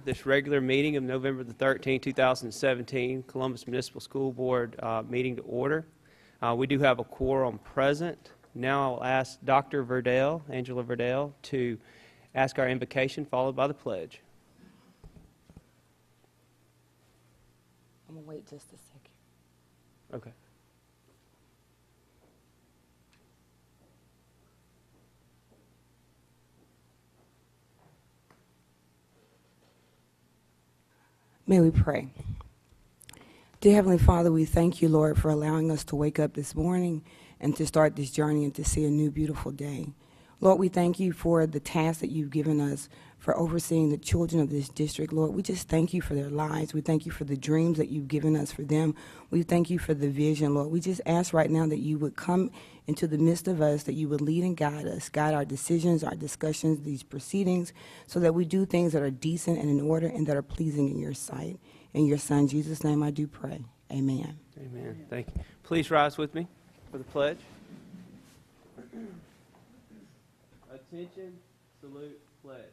this regular meeting of November the 13th, 2017, Columbus Municipal School Board meeting to order. We do have a quorum present. Now I'll ask Dr. Verdell, Angela Verdell, to ask our invocation, followed by the pledge. I'm going to wait just a second. Okay. May we pray. Dear Heavenly Father, we thank you, Lord, for allowing us to wake up this morning and to start this journey and to see a new beautiful day. Lord, we thank you for the task that you've given us for overseeing the children of this district. Lord, we just thank you for their lives. We thank you for the dreams that you've given us for them. We thank you for the vision, Lord. We just ask right now that you would come into the midst of us, that you would lead and guide us, guide our decisions, our discussions, these proceedings, so that we do things that are decent and in order and that are pleasing in your sight. In your Son, Jesus' name, I do pray. Amen. Amen. Thank you. Please rise with me for the pledge. Attention, salute, pledge.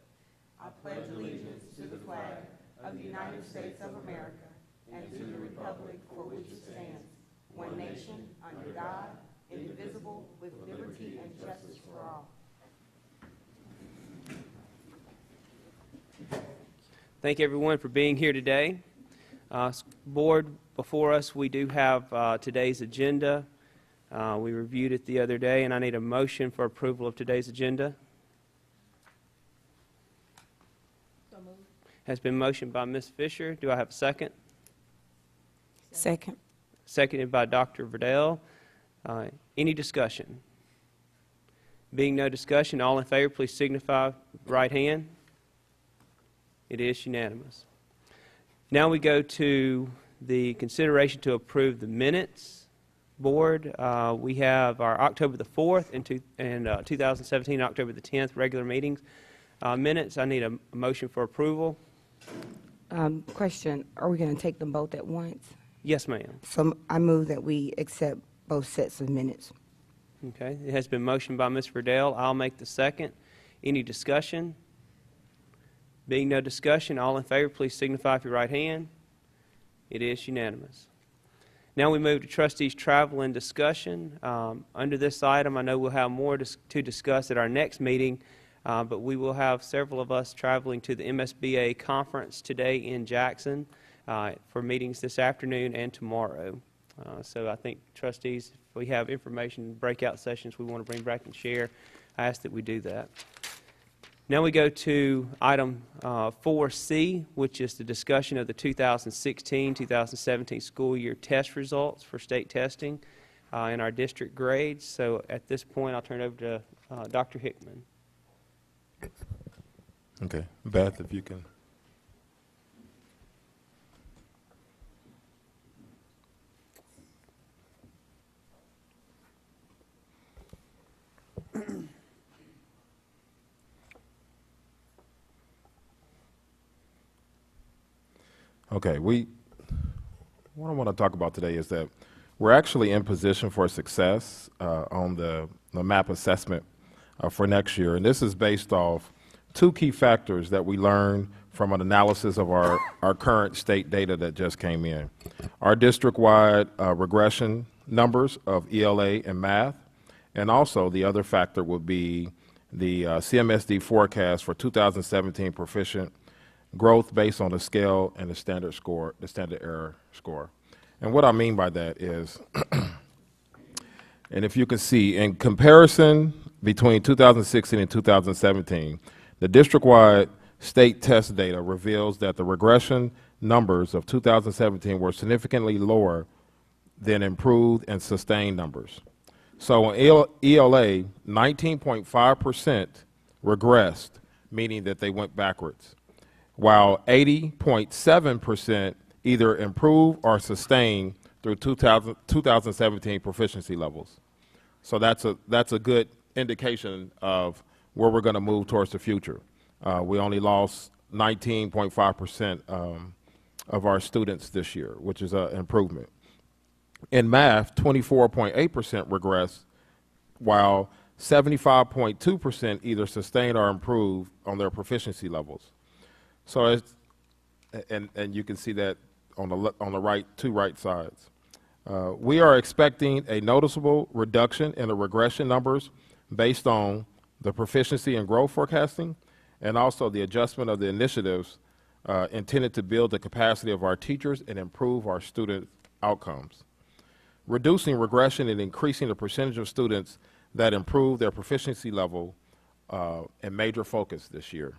I pledge allegiance to the flag of the United States of America and to the republic for which it stands, one nation, under God, indivisible, with liberty and justice for all. Thank everyone for being here today. Board, before us, we do have today's agenda. We reviewed it the other day, and I need a motion for approval of today's agenda. So moved. Has been motioned by Ms. Fisher. Do I have a second? Second. Seconded by Dr. Verdell. Any discussion? Being no discussion, all in favor, please signify with right hand. It is unanimous. Now we go to the consideration to approve the minutes. Board, we have our October the 4th and 2017, October the 10th regular meetings minutes. I need a motion for approval. Question, are we going to take them both at once? Yes, ma'am. So I move that we accept both sets of minutes. Okay, it has been motioned by Ms. Verdell. I'll make the second. Any discussion? Being no discussion, all in favor, please signify with your right hand. It is unanimous. Now we move to trustees' travel and discussion. Under this item, I know we'll have more to discuss at our next meeting, but we will have several of us traveling to the MSBA conference today in Jackson for meetings this afternoon and tomorrow. So I think trustees, if we have information, breakout sessions we want to bring back and share, I ask that we do that. Now we go to item 4C, which is the discussion of the 2016-2017 school year test results for state testing in our district grades. So at this point, I'll turn it over to Dr. Hickman. Okay. Beth, if you can. Okay, what I want to talk about today is that we're actually in position for success on the MAP assessment for next year. And this is based off two key factors that we learned from an analysis of our current state data that just came in. Our district-wide regression numbers of ELA and math, and also the other factor would be the CMSD forecast for 2017 proficient growth based on the scale and the standard score, the standard error score. And what I mean by that is, and if you can see, in comparison between 2016 and 2017, the district-wide state test data reveals that the regression numbers of 2017 were significantly lower than improved and sustained numbers. So in ELA, 19.5% regressed, meaning that they went backwards, while 80.7% either improved or sustained through 2017 proficiency levels. So that's a good indication of where we're going to move towards the future. We only lost 19.5% of our students this year, which is an improvement. In math, 24.8% regressed, while 75.2% either sustained or improved on their proficiency levels. So it's, and you can see that on the right, two right sides. We are expecting a noticeable reduction in the regression numbers based on the proficiency and growth forecasting and also the adjustment of the initiatives intended to build the capacity of our teachers and improve our student outcomes. Reducing regression and increasing the percentage of students that improve their proficiency level a major focus this year.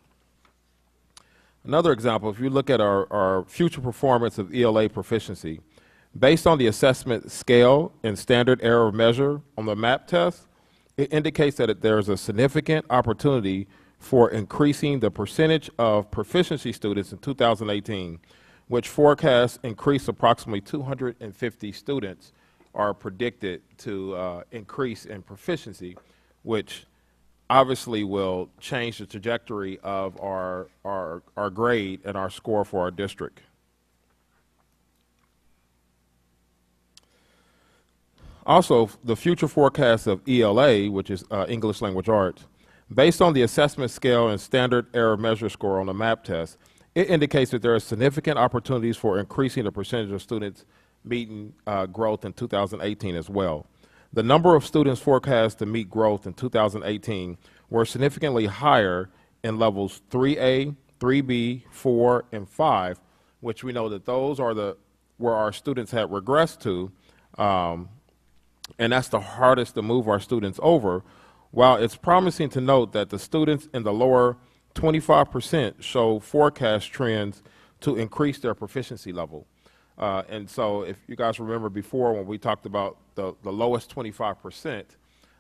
Another example, if you look at our future performance of ELA proficiency, based on the assessment scale and standard error of measure on the MAP test, it indicates that there's a significant opportunity for increasing the percentage of proficiency students in 2018, which forecasts increase approximately 250 students are predicted to increase in proficiency, which obviously will change the trajectory of our grade and our score for our district. Also, the future forecast of ELA, which is English Language Arts, based on the assessment scale and standard error measure score on the MAP test, it indicates that there are significant opportunities for increasing the percentage of students meeting growth in 2018 as well. The number of students forecast to meet growth in 2018 were significantly higher in levels 3A, 3B, 4, and 5, which we know that those are where our students had regressed to, and that's the hardest to move our students over. While it's promising to note that the students in the lower 25% show forecast trends to increase their proficiency level. And so if you guys remember before when we talked about the lowest 25%,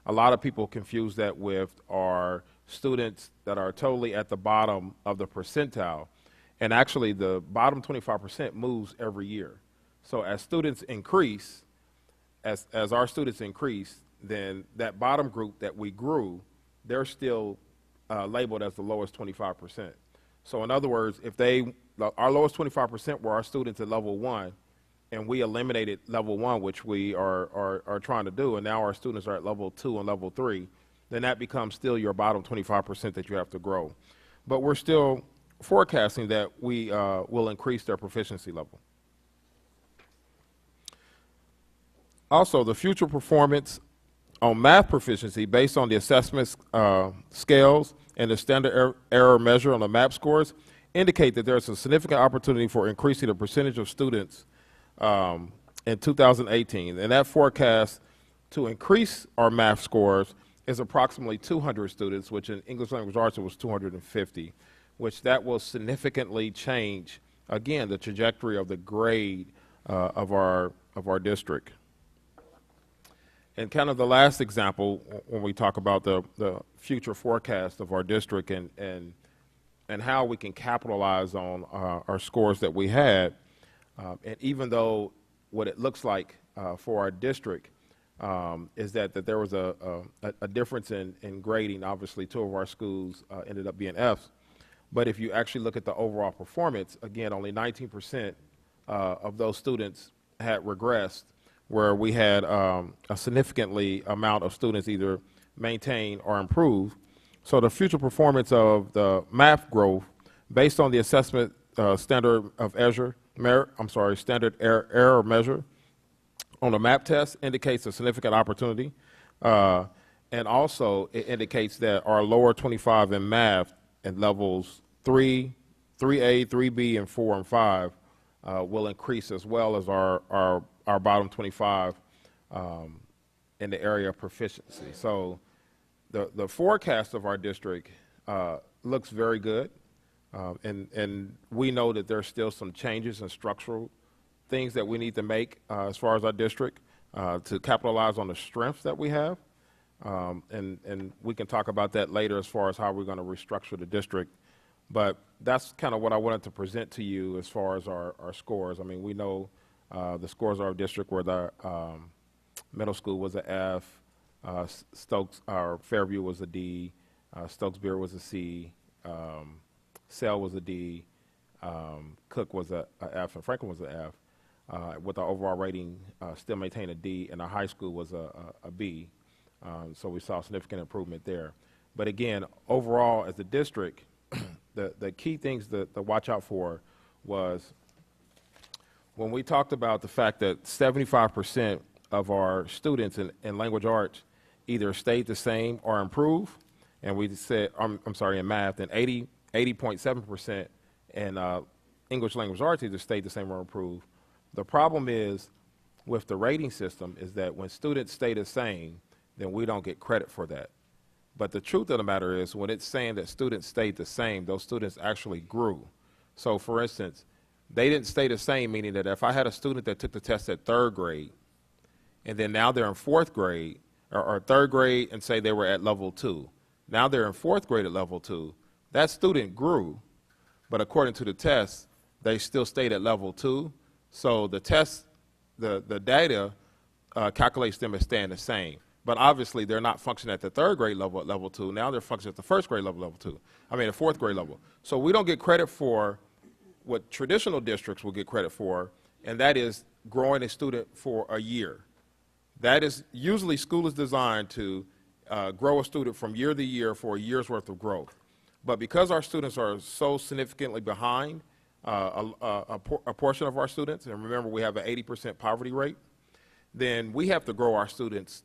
a lot of people confuse that with our students that are totally at the bottom of the percentile. And actually the bottom 25% moves every year. So as students increase, as our students increase, then that bottom group that we grew, they're still labeled as the lowest 25%. So in other words, if our lowest 25% were our students at level 1, and we eliminated level 1, which we are trying to do, and now our students are at level 2 and level 3, then that becomes still your bottom 25% that you have to grow. But we're still forecasting that we will increase their proficiency level. Also, the future performance on math proficiency based on the assessment scales and the standard error measure on the MAP scores indicate that there's a significant opportunity for increasing the percentage of students in 2018. And that forecast to increase our math scores is approximately 200 students, which in English Language Arts it was 250, which that will significantly change, again, the trajectory of the grade of our district. And kind of the last example when we talk about the future forecast of our district and how we can capitalize on our scores that we had. And even though what it looks like for our district is that there was a difference in grading. Obviously, 2 of our schools ended up being Fs. But if you actually look at the overall performance, again, only 19% of those students had regressed, where we had a significantly amount of students either maintain or improve. So the future performance of the math growth based on the assessment standard error measure on the MAP test indicates a significant opportunity. And also it indicates that our lower 25 in math in levels 3, 3A, 3B, and 4 and 5 will increase, as well as our bottom 25 in the area of proficiency. So the forecast of our district looks very good. And we know that there's still some changes and structural things that we need to make as far as our district to capitalize on the strengths that we have. And we can talk about that later as far as how we're going to restructure the district. But that's kind of what I wanted to present to you as far as our scores. I mean, we know the scores of our district where the middle school was an F, Fairview was a D, Stokes-Beard was a C, Sale was a D, Cook was a F, and Franklin was an F, with our overall rating still maintained a D, and our high school was a B. So we saw significant improvement there. But again, overall, as a district, the key things to watch out for was when we talked about the fact that 75% of our students in language arts either stayed the same or improved, and we said, I'm sorry, in math, and 80.7% in English language arts either stayed the same or improved. The problem is with the rating system is that when students stay the same, then we don't get credit for that. But the truth of the matter is when it's saying that students stayed the same, those students actually grew. So for instance, they didn't stay the same, meaning that if I had a student that took the test at 3rd grade, and then now they're in 4th grade, or 3rd grade, and say they were at level 2. Now they're in 4th grade at level 2. That student grew, but according to the test, they still stayed at level 2. So the test, the data calculates them as staying the same. But obviously, they're not functioning at the 3rd grade level at level 2. Now they're functioning at the 1st grade level, the 4th grade level. So we don't get credit for what traditional districts will get credit for, and that is growing a student for a year. That is, usually school is designed to grow a student from year to year for a year's worth of growth. But because our students are so significantly behind, a portion of our students, and remember we have an 80% poverty rate, then we have to grow our students,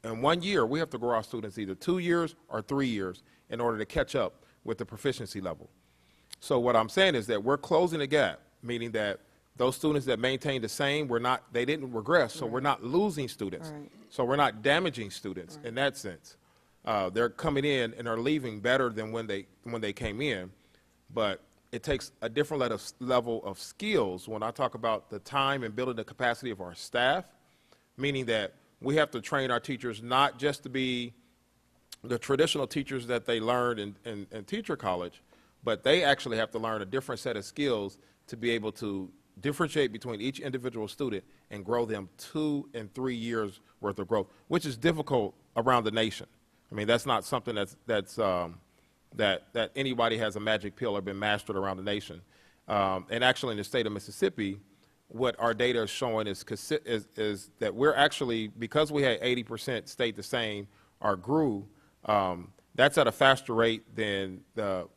in 1 year, we have to grow our students either 2 years or 3 years in order to catch up with the proficiency level. So what I'm saying is that we're closing the gap, meaning that those students that maintain the same, they didn't regress, so we're not losing students. Right. So we're not damaging students in that sense. They're coming in and are leaving better than when they came in, but it takes a different level of skills when I talk about the time and building the capacity of our staff, meaning that we have to train our teachers not just to be the traditional teachers that they learned in teacher college, but they actually have to learn a different set of skills to be able to differentiate between each individual student and grow them 2 and 3 years worth of growth, which is difficult around the nation. I mean, that's not something that anybody has a magic pill or been mastered around the nation. And actually in the state of Mississippi, what our data is showing is that we're actually, because we had 80% stayed the same or grew, that's at a faster rate than the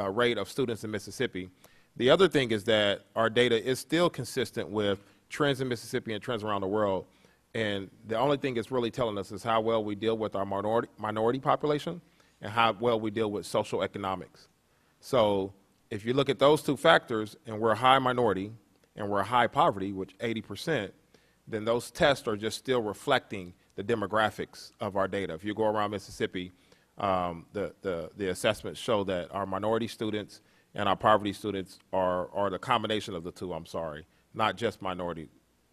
rate of students in Mississippi. The other thing is that our data is still consistent with trends in Mississippi and trends around the world. And the only thing it's really telling us is how well we deal with our minority population and how well we deal with social economics. So if you look at those two factors, and we're a high minority and we're a high poverty, which 80%, then those tests are just still reflecting the demographics of our data. If you go around Mississippi, the assessments show that our minority students and our poverty students are the combination of the two, not just minority.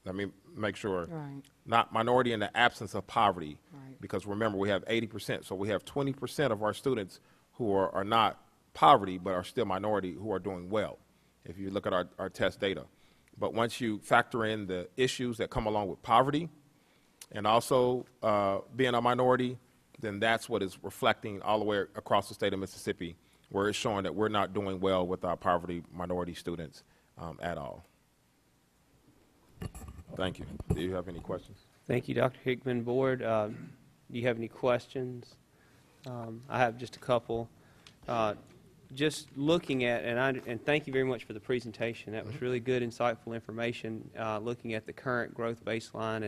Let me make sure. Right. Not minority in the absence of poverty. Right. Because remember, we have 80%, so we have 20% of our students who are not poverty but are still minority who are doing well, if you look at our test data. But once you factor in the issues that come along with poverty and also being a minority, then that's what is reflecting all the way across the state of Mississippi, where it's showing that we're not doing well with our poverty minority students at all. Thank you. Do you have any questions? Thank you, Dr. Hickman. Board, do you have any questions? I have just a couple. Just looking at, and thank you very much for the presentation. That was really good, insightful information, looking at the current growth baseline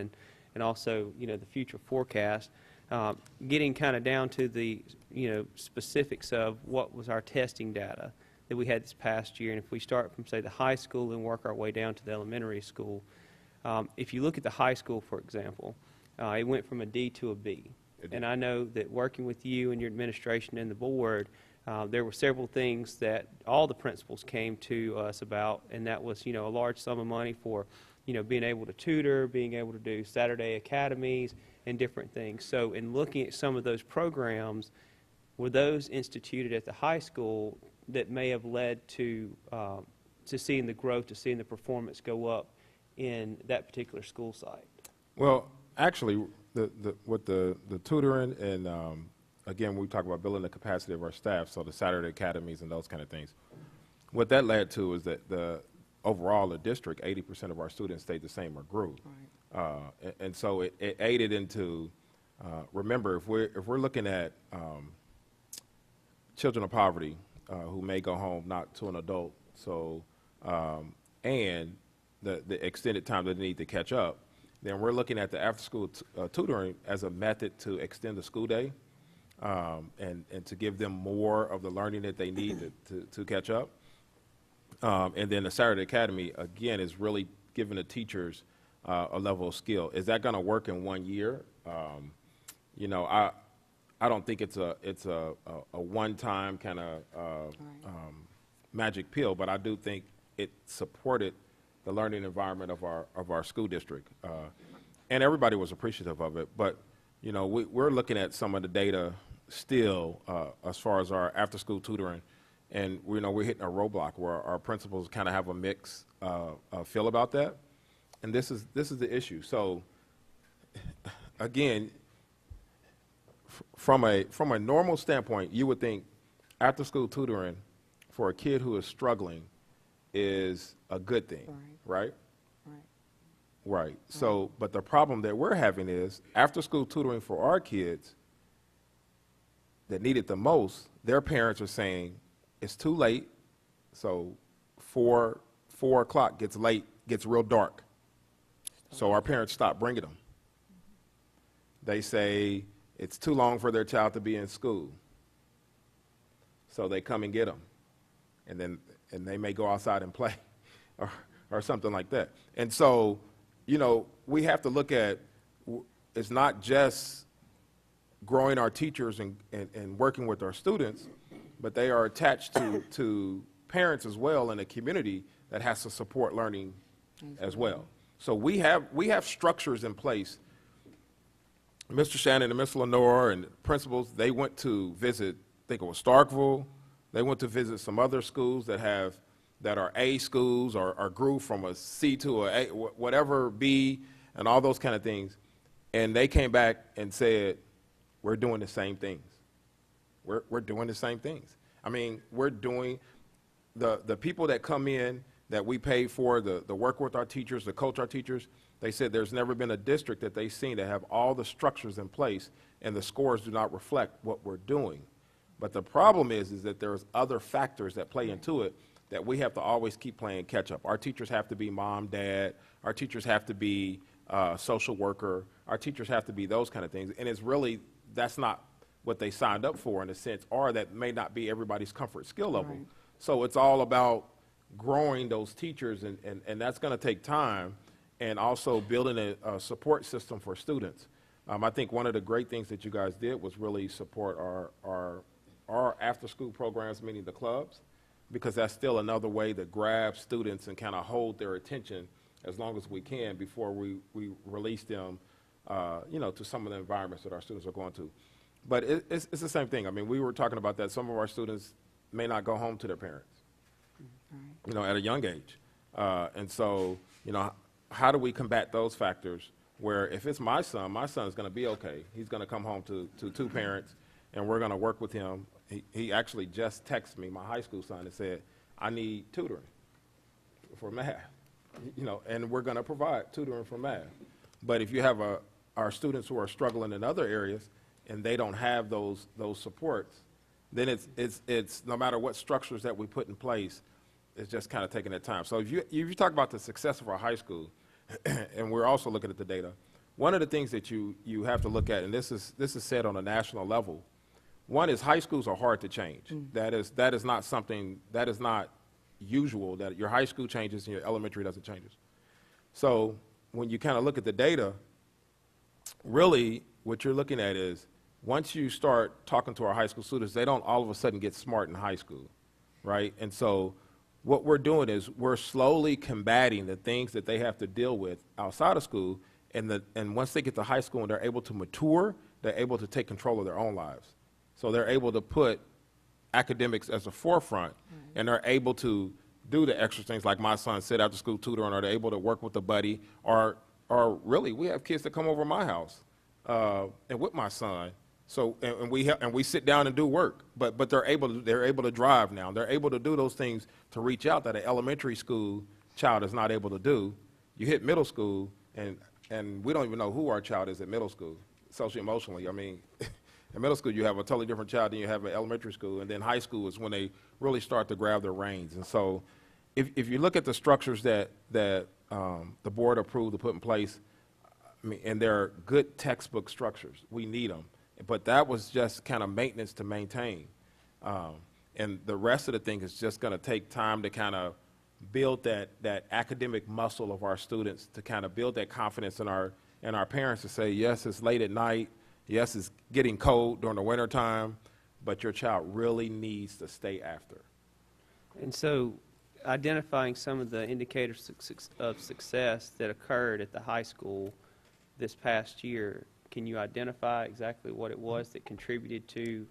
and also, the future forecast. Getting kind of down to the, specifics of what was our testing data that we had this past year. And if we start from, say, the high school and work our way down to the elementary school, if you look at the high school, for example, it went from a D to a B. And I know that working with you and your administration and the board, there were several things that all the principals came to us about, and that was, a large sum of money for, being able to tutor, being able to do Saturday academies, and different things. So in looking at some of those programs, were those instituted at the high school that may have led to seeing the growth, to seeing the performance go up in that particular school site? Well, actually, with the tutoring and again, we talk about building the capacity of our staff, so the Saturday academies and those kind of things. What that led to is that overall, the district, 80% of our students stayed the same or grew. Right. And so it aided into, remember, if we're looking at children of poverty, who may go home, not to an adult. So, and the extended time that they need to catch up. Then we're looking at the after-school tutoring as a method to extend the school day and to give them more of the learning that they need to catch up. And then the Saturday Academy, again, is really giving the teachers a level of skill. Is that going to work in 1 year? You know, I don't think it's a one-time kind of magic pill, but I do think it supported the learning environment of our school district, and everybody was appreciative of it. But you know, we're looking at some of the data still as far as our after-school tutoring, and you know, we're hitting a roadblock where our principals kind of have a mixed feel about that, and this is the issue. So again, from a normal standpoint, you would think after-school tutoring for a kid who is struggling is a good thing, right? Right. So, but the problem that we're having is after-school tutoring for our kids that need it the most, their parents are saying it's too late, so 4 o'clock gets late, gets real dark. So our parents stop bringing them. They say it's too long for their child to be in school, so they come and get them, and they may go outside and play or something like that. And so, you know, we have to look at, it's not just growing our teachers and working with our students, but they are attached to parents as well in a community that has to support learning as well. So we have structures in place. Mr. Shannon and Ms. Lenore and principals, they went to visit, I think it was Starkville. They went to visit some other schools that are A schools or grew from a C to a A, whatever B, and all those kind of things. And they came back and said, we're doing the same things. We're doing the same things. I mean, we're doing, the people that come in that we pay for, the work with our teachers, the coach our teachers, they said there's never been a district that they've seen that have all the structures in place and the scores do not reflect what we're doing. But the problem is that there's other factors that play into it that we have to always keep playing catch up. Our teachers have to be mom, dad. Our teachers have to be social worker. Our teachers have to be those kind of things. And it's really, that's not what they signed up for in a sense, or that may not be everybody's comfort skill level. Right. So it's all about growing those teachers, and that's going to take time, and also building a support system for students. I think one of the great things that you guys did was really support our after-school programs, meaning the clubs, because that's still another way to grab students and kind of hold their attention as long as we can before we release them, you know, to some of the environments that our students are going to. But it's the same thing. I mean, we were talking about that. Some of our students may not go home to their parents, you know, at a young age. And so, you know, how do we combat those factors where if it's my son's going to be okay. He's going to come home to two parents, and we're going to work with him. He actually just texted me, my high school son, and said, I need tutoring for math, you know, and we're going to provide tutoring for math. But if you have our students who are struggling in other areas and they don't have those supports, then it's no matter what structures that we put in place, it's just kind of taking that time. So if you talk about the success of our high school, and we're also looking at the data, one of the things that you have to look at, and this is said on a national level, one is high schools are hard to change. That is not something, that is not usual, that your high school changes and your elementary doesn't change. So when you kind of look at the data, really what you're looking at is once you start talking to our high school students, they don't all of a sudden get smart in high school, right? And so what we're doing is we're slowly combating the things that they have to deal with outside of school, and once they get to high school and they're able to mature, they're able to take control of their own lives. So they're able to put academics as a forefront, and they're able to do the extra things like my son said, after school tutoring, or they're able to work with a buddy, or really we have kids that come over my house and with my son. So and we sit down and do work, but they're able to drive now. They're able to do those things to reach out that an elementary school child is not able to do. You hit middle school, and we don't even know who our child is at middle school, socially, emotionally. I mean, In middle school, you have a totally different child than you have in elementary school, and then high school is when they really start to grab their reins. And so if you look at the structures that the board approved to put in place, I mean, and they're good textbook structures. We need them. But that was just kind of maintenance to maintain. And the rest of the thing is just going to take time to kind of build that academic muscle of our students, to kind of build that confidence in our parents to say, yes, it's late at night. Yes, it's getting cold during the winter time, but your child really needs to stay after. And so identifying some of the indicators of success that occurred at the high school this past year, can you identify exactly what it was that contributed to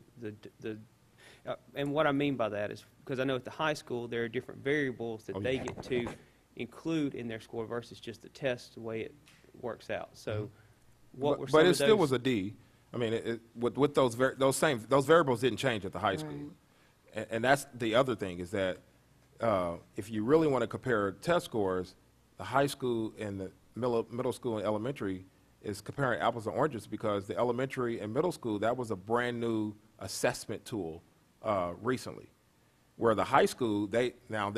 and what I mean by that is, because I know at the high school there are different variables that they get to include in their score versus just the test, the way it works out. So what were some of those? But it still was a D. I mean, with those variables didn't change at the high school. Right. And that's the other thing is that if you really want to compare test scores, the high school and the middle school and elementary is comparing apples and oranges, because the elementary and middle school, that was a brand new assessment tool recently, where the high school, they're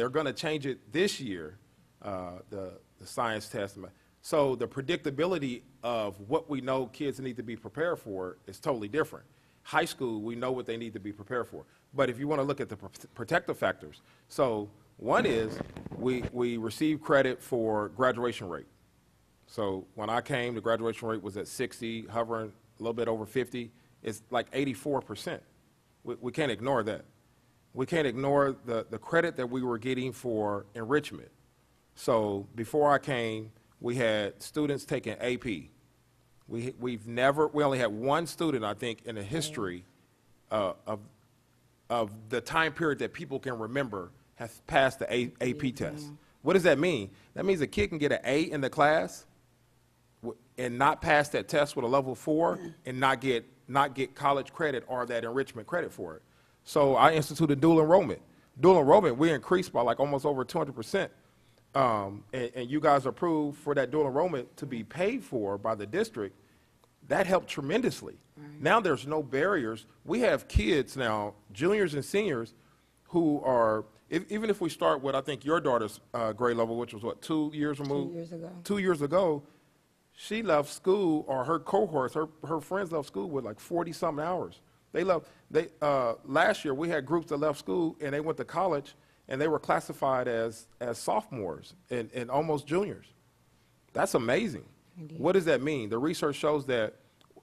going to change it this year, the science test. So the predictability of what we know kids need to be prepared for is totally different. High school, we know what they need to be prepared for. But if you want to look at the protective factors, so one is we receive credit for graduation rate. So when I came, the graduation rate was at 60, hovering a little bit over 50. It's like 84%. We can't ignore that. We can't ignore the credit that we were getting for enrichment. So before I came, we had students taking AP. We only had one student, I think, in the history of the time period that people can remember has passed the AP test. What does that mean? That means a kid can get an A in the class and not pass that test with a level 4 and not get college credit or that enrichment credit for it. So I instituted dual enrollment. Dual enrollment, we increased by like almost over 200%. And you guys approved for that dual enrollment to be paid for by the district. That helped tremendously. Right. Now there's no barriers. We have kids now, juniors and seniors, who are, even if we start with, I think, your daughter's grade level, which was what, 2 years removed? 2 years ago. 2 years ago, she left school, or her cohorts, her friends left school with like 40-something hours. Last year, we had groups that left school and they went to college, and they were classified as sophomores and almost juniors. That's amazing. Indeed. What does that mean? The research shows that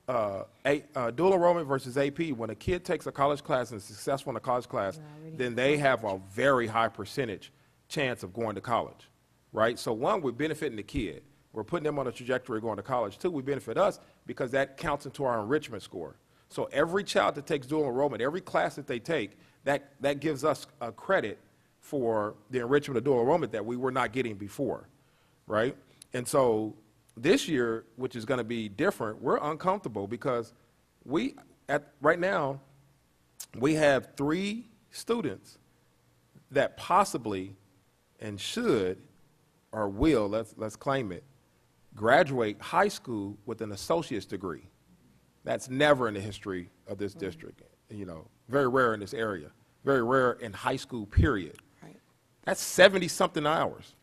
dual enrollment versus AP, when a kid takes a college class and is successful in a college class, then they have a very high percentage chance of going to college, right? So one, we're benefiting the kid. We're putting them on a trajectory going to college. Two, we benefit us because that counts into our enrichment score. So every child that takes dual enrollment, every class that they take, that gives us a credit for the enrichment of dual enrollment that we were not getting before, right? And so this year, which is going to be different, we're uncomfortable because right now, we have 3 students that possibly and should or will, let's claim it, graduate high school with an associate's degree. That's never in the history of this district, very rare in this area, very rare in high school, period. Right. That's 70-something hours.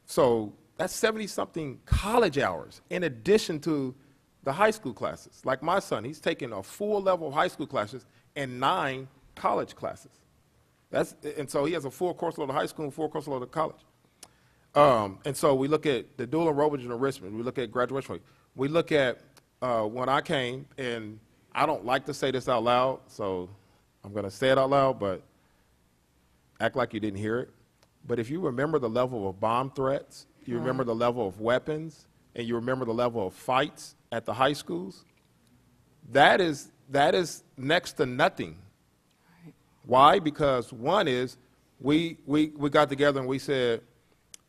So that's 70-something college hours in addition to the high school classes. Like my son, he's taking a full level of high school classes and 9 college classes. And so he has a full course load of high school and full course load of college. And so we look at the dual enrollment and enrichment. We look at graduation rate. We look at when I came, and I don't like to say this out loud, so I'm going to say it out loud, but act like you didn't hear it. But if you remember the level of bomb threats, you remember the level of weapons, and you remember the level of fights at the high schools, that is next to nothing. Right. Why? Because one is we got together and we said,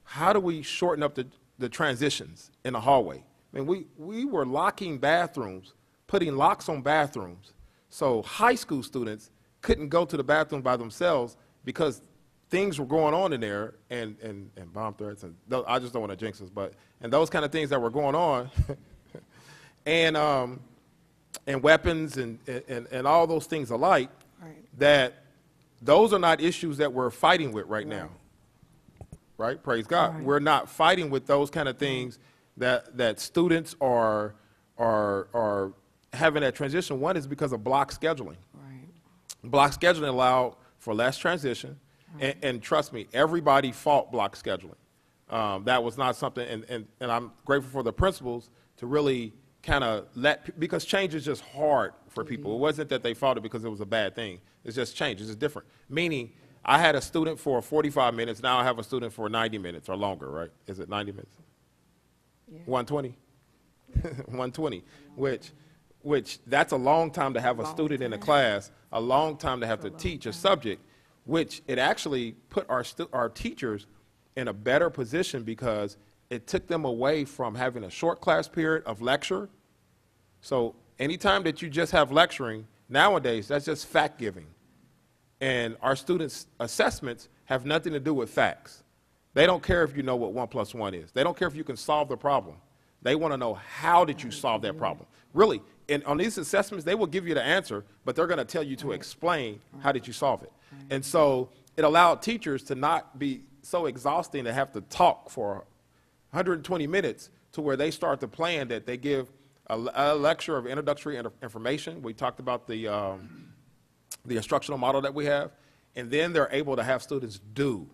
how do we shorten up the transitions in the hallway? I mean, we were locking bathrooms, putting locks on bathrooms, so high school students couldn't go to the bathroom by themselves because things were going on in there, and bomb threats, and I just don't want to jinx us, and those kind of things that were going on. And and weapons and all those things alike, Right. that those are not issues that we're fighting with right now. Right? Praise God. Right. We're not fighting with those kind of things that students are having that transition. One is because of block scheduling. Right. Block scheduling allowed for less transition, and trust me, everybody fought block scheduling. That was not something, and I'm grateful for the principals to really kind of because change is just hard for people. It wasn't that they fought it because it was a bad thing. It's just change. It's just different. Meaning, I had a student for 45 minutes. Now I have a student for 90 minutes or longer, right? Is it 90 minutes? Yeah. 120? 120, which that's a long time to have a Long student in a time. class, a long time to have to teach a subject, which it actually put our teachers in a better position because it took them away from having a short class period of lecture. So anytime that you just have lecturing, nowadays, that's just fact giving. And our students' assessments have nothing to do with facts. They don't care if you know what 1 + 1 is. They don't care if you can solve the problem. They want to know, how did you solve that problem? Really, and on these assessments, they will give you the answer, but they're going to tell you to explain how did you solve it. And so it allowed teachers to not be so exhausting to have to talk for 120 minutes to where they start to plan that they give a lecture of introductory information. We talked about the instructional model that we have, and then they're able to have students do.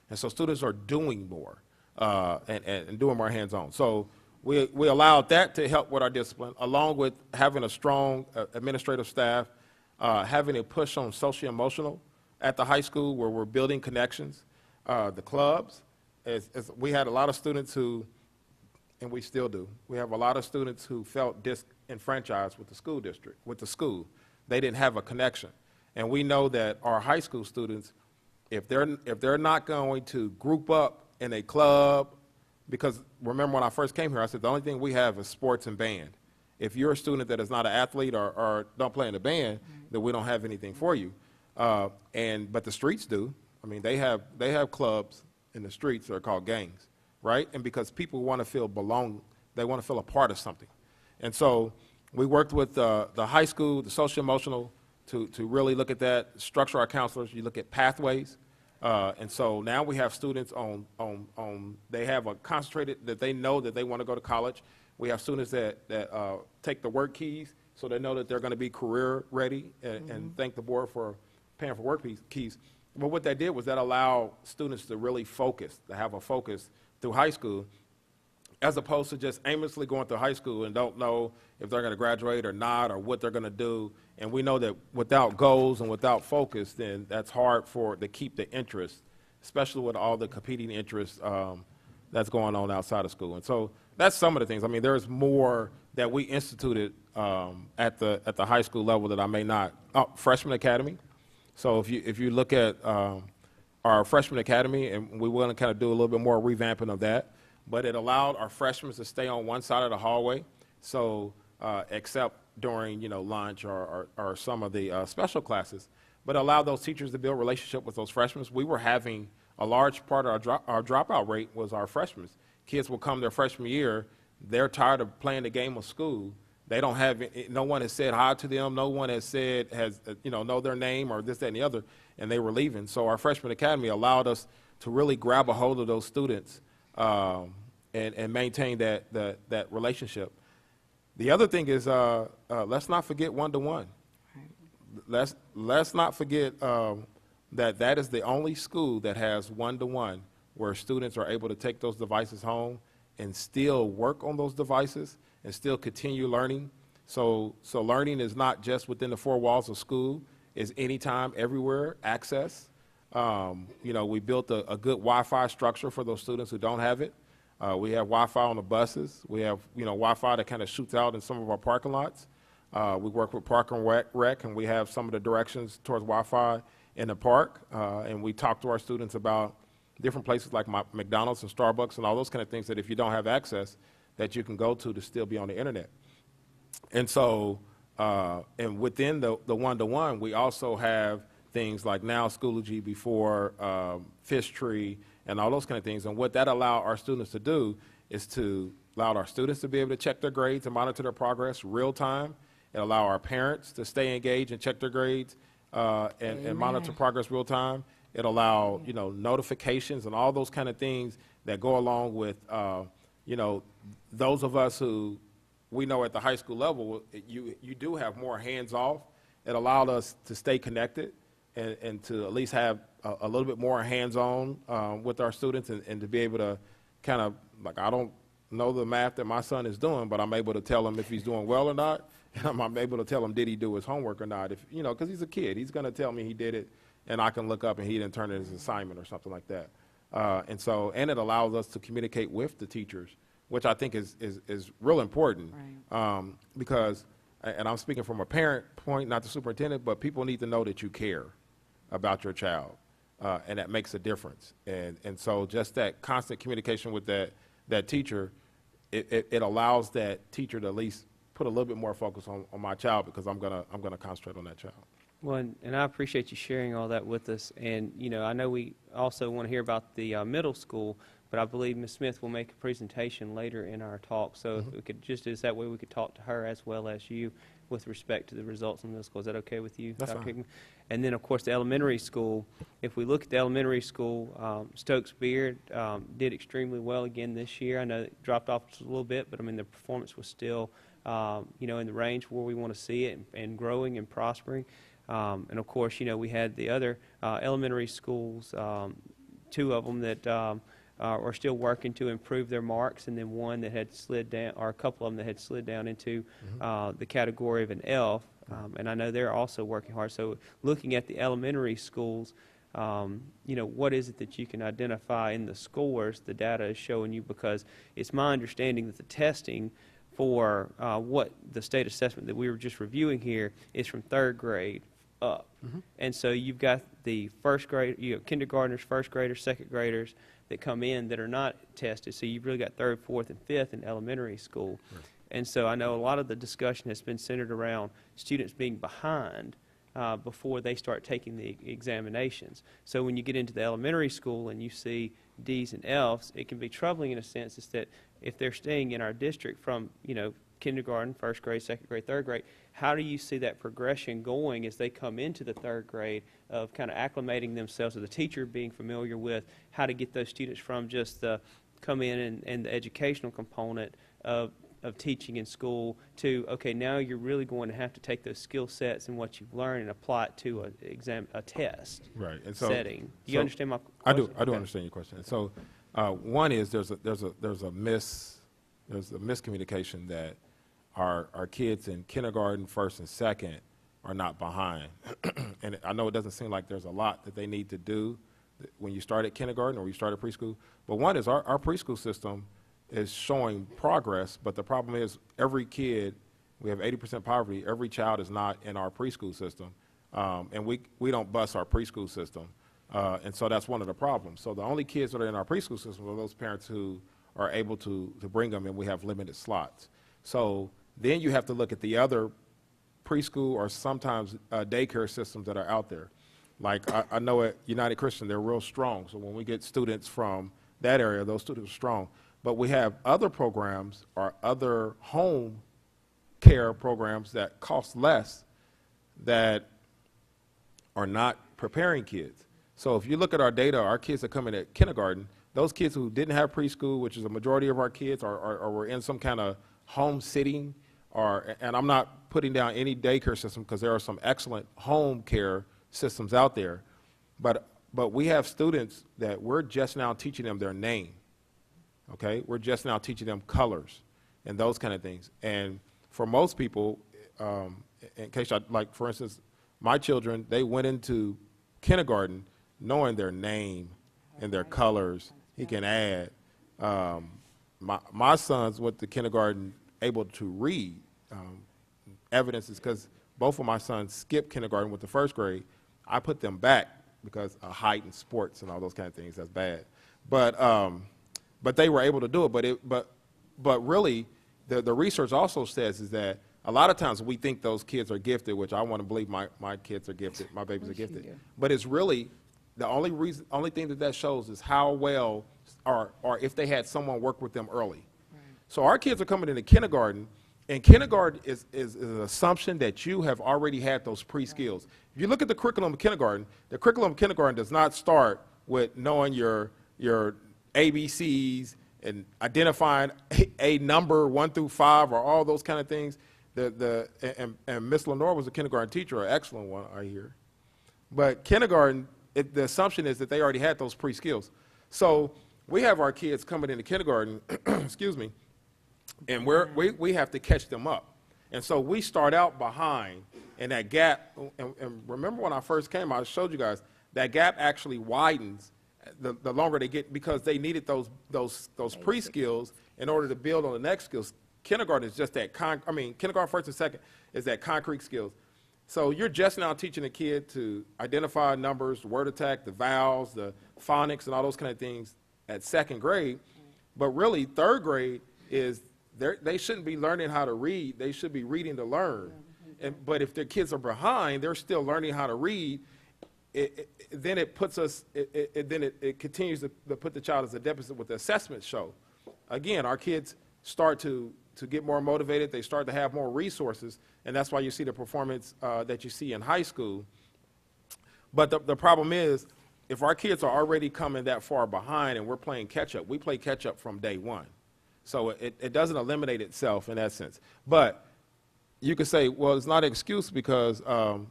And so students are doing more and doing more hands-on. So we allowed that to help with our discipline, along with having a strong administrative staff, having a push on socio-emotional at the high school where we're building connections. The clubs, we had a lot of students who, and we still do, we have a lot of students who felt disenfranchised with the school district, with the school. They didn't have a connection. And we know that our high school students, if they're not going to group up in a club, because remember when I first came here, I said the only thing we have is sports and band. If you're a student that is not an athlete or don't play in the band, then we don't have anything for you. But the streets do. I mean, they have clubs in the streets that are called gangs, right? And because people want to feel they want to feel a part of something. And so we worked with the high school, the social emotional, to really look at that, structure our counselors. You look at pathways. And so now we have students they have a concentrated, that they know that they want to go to college. We have students that take the work keys, so they know that they're going to be career ready, and thank the board for paying for work keys. But what that did was that allowed students to really focus, to have a focus through high school, as opposed to just aimlessly going through high school and don't know if they're going to graduate or not, or what they're going to do. And we know that without goals and without focus, then that's hard to keep the interest, especially with all the competing interests that's going on outside of school. And so that's some of the things. I mean, there's more that we instituted at the high school level that I may not. Freshman Academy. So if you look at our freshman academy, and we want to kind of do a little bit more revamping of that, but it allowed our freshmen to stay on one side of the hallway, so except during lunch or some of the special classes, but allowed those teachers to build relationship with those freshmen. We were having a large part of our dropout rate was our freshmen. Kids will come their freshman year, they're tired of playing the game of school. They don't have, no one has said hi to them. No one has said, know their name or this, that, and the other, and they were leaving. So our freshman academy allowed us to really grab a hold of those students and maintain that relationship. The other thing is, let's not forget one-to-one. Let's not forget that is the only school that has one-to-one where students are able to take those devices home and still work on those devices and still continue learning. So learning is not just within the four walls of school, it's anytime, everywhere, access. We built a good Wi-Fi structure for those students who don't have it. We have Wi-Fi on the buses. We have, Wi-Fi that kind of shoots out in some of our parking lots. We work with Park and Rec, and we have some of the directions towards Wi-Fi in the park. And we talk to our students about different places like McDonald's and Starbucks and all those kind of things that if you don't have access, that you can go to still be on the internet. And so, and within the one-to-one, we also have things like now Schoology, before Fish Tree, and all those kind of things. And what that allowed our students to do is to allow our students to be able to check their grades and monitor their progress real time. It allow our parents to stay engaged and check their grades and monitor progress real time. It allow, you know, notifications and all those kind of things that go along with, you know, those of us who we know at the high school level, you do have more hands-off. It allowed us to stay connected and to at least have a little bit more hands-on with our students and to be able to kind of, like, I don't know the math that my son is doing, but I'm able to tell him if he's doing well or not. And I'm able to tell him, did he do his homework or not? If, you know, because he's a kid. He's going to tell me he did it, and I can look up and he didn't turn in his assignment or something like that. And it allows us to communicate with the teachers, which I think is real important. Right. Because, and I'm speaking from a parent point, not the superintendent, but people need to know that you care about your child, and that makes a difference. And so just that constant communication with that teacher, it allows that teacher to at least put a little bit more focus on my child, because I'm gonna concentrate on that child. Well, and I appreciate you sharing all that with us. And, you know, I know we also want to hear about the middle school, but I believe Ms. Smith will make a presentation later in our talk. So if we could, just as that way we could talk to her as well as you with respect to the results in the middle school. Is that okay with you, That's Dr. fine. Hickman? And then, of course, the elementary school. If we look at the elementary school, Stokes Beard did extremely well again this year. I know it dropped off just a little bit, but, I mean, the performance was still, you know, in the range where we want to see it and growing and prospering. And, of course, you know, we had the other elementary schools, two of them that are still working to improve their marks, and then one that had slid down, or a couple of them that had slid down into the category of an F. And I know they're also working hard. So looking at the elementary schools, you know, what is it that you can identify in the scores the data is showing you? Because it's my understanding that the testing for what the state assessment that we were just reviewing here is from third grade up. And so you've got the first grade, you know, kindergartners, first graders, second graders that come in that are not tested. So you've really got third, fourth, and fifth in elementary school. Right. And so I know a lot of the discussion has been centered around students being behind before they start taking the examinations. So when you get into the elementary school and you see D's and F's, it can be troubling in a sense is that if they're staying in our district from, you know, kindergarten, first grade, second grade, third grade, how do you see that progression going as they come into the third grade of kind of acclimating themselves to the teacher, being familiar with how to get those students from just the come in and the educational component of teaching in school to, okay, now you're really going to have to take those skill sets and what you've learned and apply it to a test Right. And so, setting. Do you so understand my I question? do Okay. understand your question. And so one is there's a miscommunication that our kids in kindergarten, first and second are not behind. And I know it doesn't seem like there's a lot that they need to do when you start at kindergarten or you start at preschool. But one is our preschool system is showing progress, but the problem is every kid, we have 80% poverty, every child is not in our preschool system. And we don't bus our preschool system. And so that's one of the problems. So the only kids that are in our preschool system are those parents who are able to bring them, and we have limited slots. So then you have to look at the other preschool or sometimes daycare systems that are out there. Like I know at United Christian, they're real strong. So when we get students from that area, those students are strong. But we have other programs or other home care programs that cost less that are not preparing kids. So if you look at our data, our kids that come in at kindergarten, those kids who didn't have preschool, which is a majority of our kids, or were in some kind of home sitting, and I'm not putting down any daycare system because there are some excellent home care systems out there, but we have students that we're just now teaching them their name, okay? We're just now teaching them colors and those kind of things. And for most people, in case like, for instance, my children, they went into kindergarten knowing their name and their colors. He can add. My sons went to kindergarten able to read. Evidence is because both of my sons skipped kindergarten with the first grade. I put them back because of height and sports and all those kind of things. That's bad. But they were able to do it. But really, the research also says is that a lot of times we think those kids are gifted, which I want to believe my kids are gifted, my babies are gifted. But it's really the only thing that shows is how well or if they had someone work with them early. Right. So our kids are coming into kindergarten And kindergarten is an assumption that you have already had those pre-skills. If you look at the curriculum of kindergarten, the curriculum of kindergarten does not start with knowing your ABCs and identifying a number 1 through 5 or all those kind of things. And Miss Lenore was a kindergarten teacher, an excellent one, I hear. But kindergarten, the assumption is that they already had those pre-skills. So we have our kids coming into kindergarten, excuse me, and we have to catch them up. And so we start out behind, and that gap, and remember when I first came, I showed you guys, that gap actually widens the longer they get, because they needed those pre-skills in order to build on the next skills. Kindergarten is just that, kindergarten first and second is that concrete skills. So you're just now teaching a kid to identify numbers, word attack, the vowels, the phonics, and all those kind of things at second grade. But really, third grade is, they shouldn't be learning how to read. They should be reading to learn. But if their kids are behind, they're still learning how to read. Then it puts us, it continues to put the child as a deficit with the assessments show. Again, our kids start to get more motivated. They start to have more resources, and that's why you see the performance that you see in high school. But the problem is, if our kids are already coming that far behind and we're playing catch-up, we play catch-up from day one. So it doesn't eliminate itself in that sense. But you could say, well, it's not an excuse because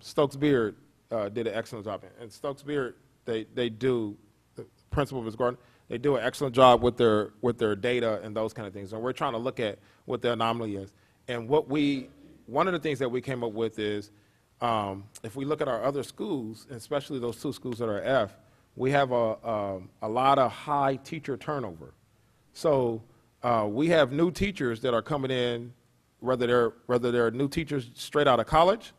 Stokes-Beard did an excellent job. And Stokes-Beard, they do, the principal of his garden, they do an excellent job with their data and those kind of things. And we're trying to look at what the anomaly is. And one of the things that we came up with is, if we look at our other schools, especially those 2 schools that are F, we have a lot of high teacher turnover. So we have new teachers that are coming in, whether they're new teachers straight out of college,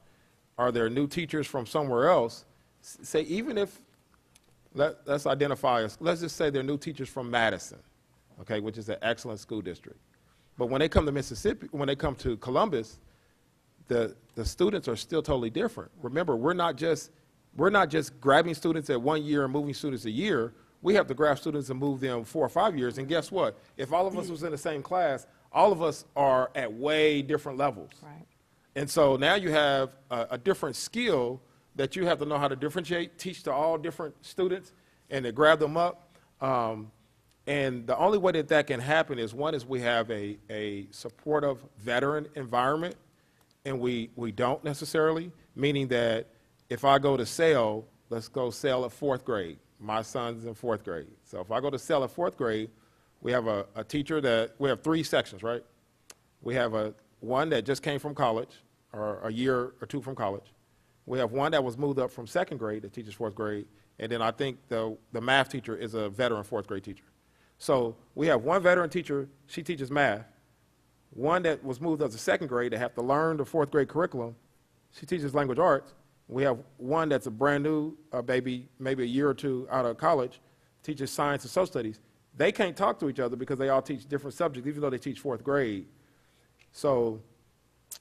or they're new teachers from somewhere else. Say, even if, let's identify us, let's just say they're new teachers from Madison, okay, which is an excellent school district. But when they come to Mississippi, when they come to Columbus, the students are still totally different. Remember, we're not just grabbing students at 1 year and moving students a year. We have to grab students and move them 4 or 5 years. And guess what? If all of us was in the same class, all of us are at way different levels. Right. And so now you have a different skill that you have to know how to differentiate, teach to all different students, and to grab them up. And the only way that can happen is, one is we have a supportive veteran environment, and we don't necessarily, meaning that if I go to SEL, let's go SEL at 4th grade. My son's in 4th grade. So if I go to SEL at 4th grade, we have a teacher that, we have 3 sections, right? We have one that just came from college, or a year or 2 from college. We have one that was moved up from 2nd grade that teaches 4th grade. And then I think the math teacher is a veteran 4th grade teacher. So we have one veteran teacher, she teaches math. One that was moved up to 2nd grade, they have to learn the 4th grade curriculum. She teaches language arts. We have one that's a brand new baby, maybe a year or 2 out of college, teaches science and social studies. They can't talk to each other because they all teach different subjects, even though they teach 4th grade. So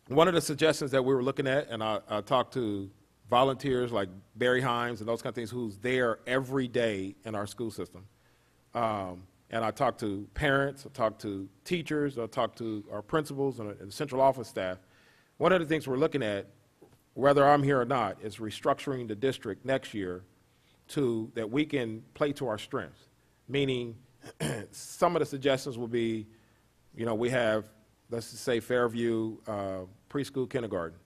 one of the suggestions that we were looking at, and I talked to volunteers like Barry Himes and those kind of things, who's there every day in our school system. And I talked to parents, I talked to teachers, I talked to our principals and the central office staff. One of the things we're looking at, whether I'm here or not, is restructuring the district next year that we can play to our strengths. Meaning, some of the suggestions will be, we have, let's just say Fairview preschool kindergarten.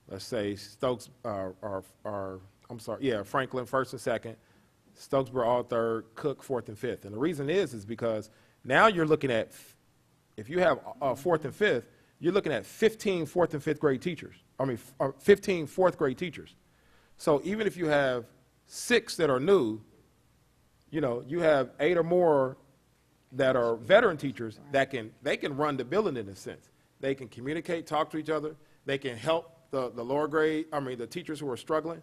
Let's say Stokes, Franklin 1st and 2nd, Stokesboro all 3rd, Cook 4th and 5th. And the reason is because now you're looking at, if you have 4th and 5th, you're looking at 15 4th and 5th grade teachers. 15 4th grade teachers. So even if you have 6 that are new, you have 8 or more that are veteran teachers that they can run the building in a sense. They can communicate, talk to each other. They can help the lower grade, the teachers who are struggling,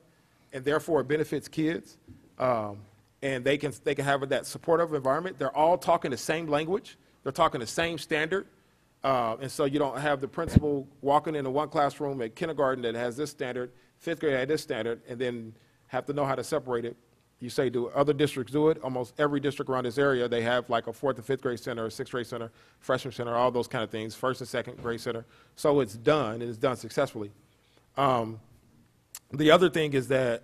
and therefore it benefits kids. And they can have that supportive environment. They're all talking the same language. They're talking the same standard. And so you don't have the principal walking into one classroom at kindergarten that has this standard, 5th grade had this standard, and then have to know how to separate it. you say, do other districts do it? Almost every district around this area, they have like a 4th and 5th grade center, a 6th grade center, freshman center, all those kind of things, 1st and 2nd grade center. So it's done, and it's done successfully. The other thing is that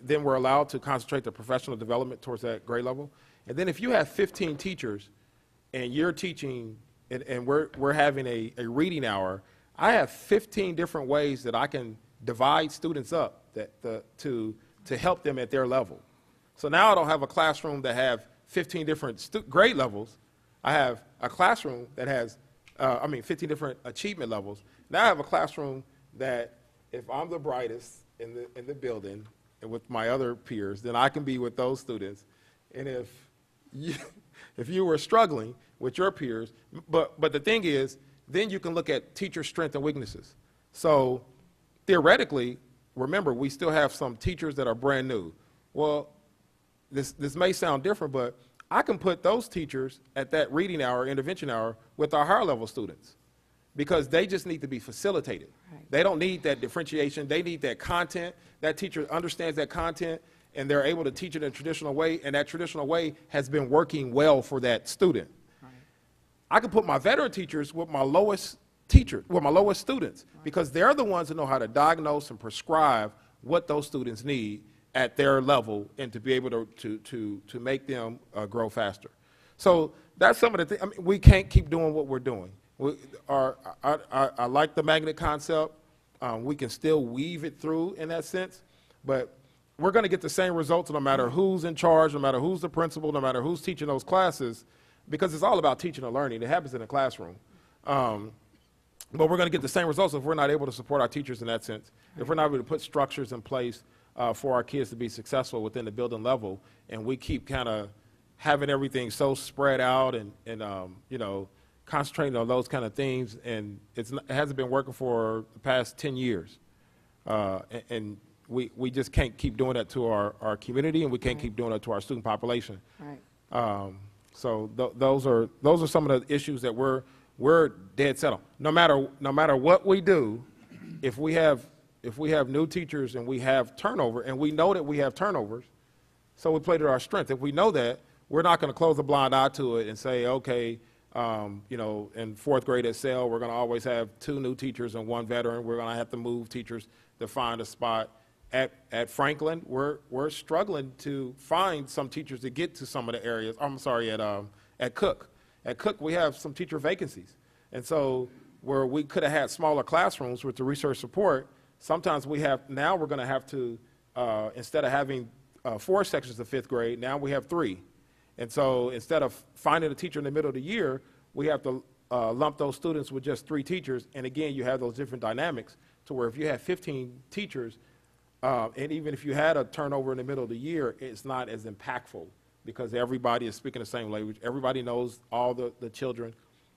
then we're allowed to concentrate the professional development towards that grade level. And then if you have 15 teachers and you're teaching, and we're having a reading hour, I have 15 different ways that I can divide students up to help them at their level. So now I don't have a classroom that have 15 different grade levels. I have a classroom that has, 15 different achievement levels. Now I have a classroom that if I'm the brightest in the building and with my other peers, then I can be with those students. And if you were struggling with your peers, but the thing is, then you can look at teacher strengths and weaknesses. So theoretically, remember, we still have some teachers that are brand new. Well, this may sound different, but I can put those teachers at that reading hour, intervention hour, with our higher level students, because they just need to be facilitated. Right. They don't need that differentiation. They need that content. That teacher understands that content, and they're able to teach it in a traditional way, and that traditional way has been working well for that student. Right. I can put my veteran teachers with my lowest students, right, because they're the ones that know how to diagnose and prescribe what those students need at their level and to be able to make them grow faster. So that's some of the things. I mean, we can't keep doing what we're doing. I like the magnet concept. We can still weave it through in that sense, but we're going to get the same results no matter who's in charge, no matter who's the principal, no matter who's teaching those classes, because it's all about teaching and learning. It happens in the classroom. But we're going to get the same results if we're not able to support our teachers in that sense, if we're not able to put structures in place for our kids to be successful within the building level, and we keep kind of having everything so spread out and you know, concentrating on those kind of things, and it hasn't been working for the past 10 years. And we just can't keep doing that to our community, and we can't keep doing that to our student population. Right. So those are some of the issues that we're dead set on. No matter what we do, if we have new teachers and we have turnover, and we know that we have turnovers, so we play to our strength. If we know that, we're not going to close a blind eye to it and say, okay, you know, in 4th grade at SEL, we're going to always have 2 new teachers and 1 veteran. We're going to have to move teachers to find a spot. At Franklin, we're struggling to find some teachers to get to some of the areas. I'm sorry, at Cook. At Cook, we have some teacher vacancies. And so where we could have had smaller classrooms with the research support, sometimes now we're going to have to, instead of having 4 sections of 5th grade, now we have 3. And so instead of finding a teacher in the middle of the year, we have to lump those students with just 3 teachers. And again, you have those different dynamics to where if you have 15 teachers, and even if you had a turnover in the middle of the year, it's not as impactful because everybody is speaking the same language. Everybody knows all the children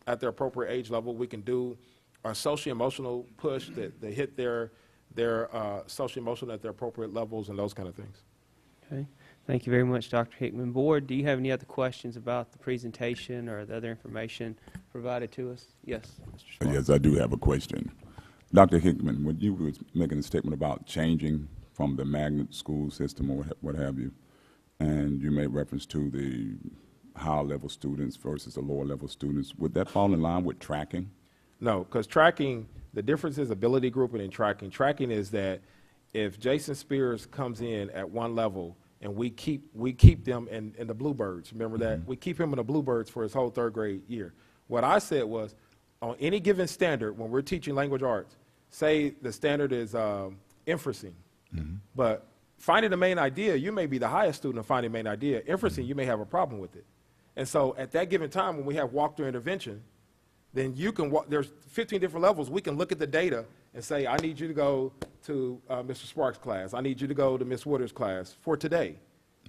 at their appropriate age level. We can do a social-emotional push that hit their social-emotional at their appropriate levels and those kind of things. Okay. Thank you very much, Dr. Hickman. Board, do you have any other questions about the presentation or the other information provided to us? Yes, Mr. Sparks. Yes, I do have a question. Dr. Hickman, when you were making a statement about changing from the magnet school system or what have you, and you made reference to the higher level students versus the lower level students, would that fall in line with tracking? No, because tracking, the difference is ability grouping and tracking. Tracking is that if Jason Spears comes in at one level and we keep them in the Bluebirds, remember that? Mm-hmm. We keep him in the Bluebirds for his whole 3rd grade year. What I said was, on any given standard, when we're teaching language arts, say the standard is inferencing, mm-hmm. but finding the main idea, you may be the highest student of finding the main idea. Inferencing, mm-hmm. you may have a problem with it. And so at that given time, when we have walk-through intervention, then you can there's 15 different levels. We can look at the data and say, I need you to go to Mr. Sparks' class. I need you to go to Ms. Woodard's class for today.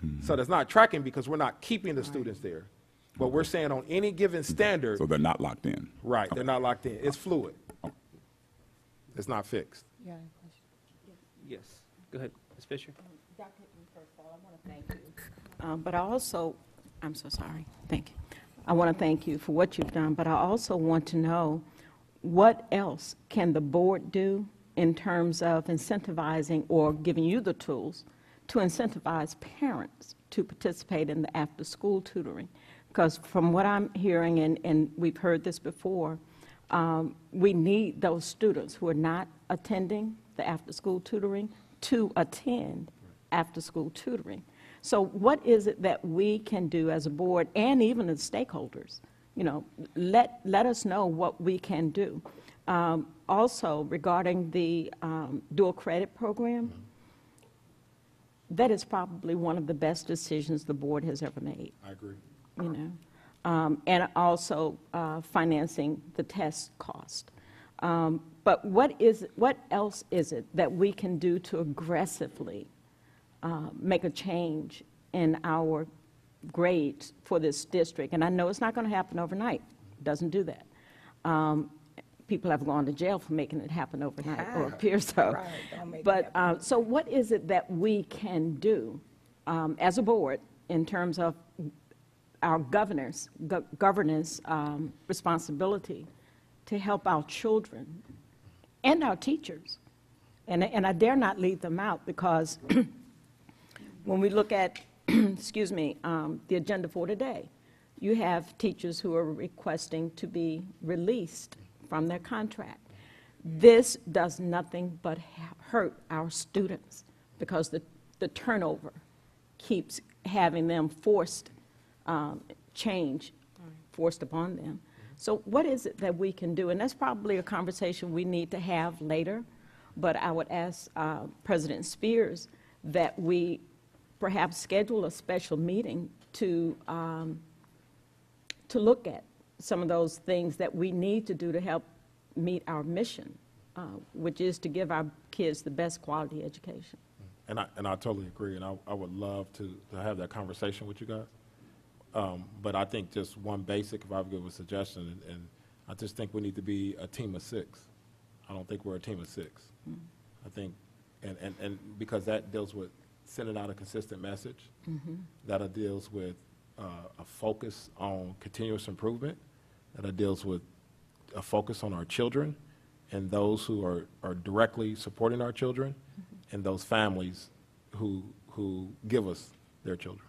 Mm-hmm. So that's not tracking because we're not keeping the students there. But we're saying on any given standard. So they're not locked in. Right, they're not locked in. It's fluid. It's not fixed. You got any questions? Yes. Go ahead, Ms. Fisher. Dr. Hickman, first of all, I want to thank you. But I also, I'm so sorry. Thank you. I want to thank you for what you've done, but I also want to know what else can the board do in terms of incentivizing or giving you the tools to incentivize parents to participate in the after-school tutoring. Because from what I'm hearing, and we've heard this before, we need those students who are not attending the after-school tutoring to attend after-school tutoring. So what is it that we can do as a board, and even as stakeholders? You know, let us know what we can do. Also, regarding the dual credit program, that is probably one of the best decisions the board has ever made. I agree. You know, and also financing the test cost. But what else is it that we can do to aggressively make a change in our grades for this district? And I know it's not going to happen overnight. It doesn't do that. People have gone to jail for making it happen overnight, or appear so. Right, don't make it But happen. so what is it that we can do as a board in terms of our governance responsibility to help our children and our teachers? And I dare not leave them out, because when we look at, excuse me, the agenda for today, you have teachers who are requesting to be released from their contract. This does nothing but hurt our students, because the turnover keeps having them forced change forced upon them. So what is it that we can do? And that's probably a conversation we need to have later, but I would ask President Spears that we perhaps schedule a special meeting to look at some of those things that we need to do to help meet our mission, which is to give our kids the best quality education. And I totally agree, and I would love to have that conversation with you guys. But I think just one basic, if I would give a suggestion, and I just think we need to be a team of 6. I don't think we're a team of 6. I think, and because that deals with sending out a consistent message, that deals with a focus on continuous improvement, that deals with a focus on our children and those who are directly supporting our children, and those families who give us their children.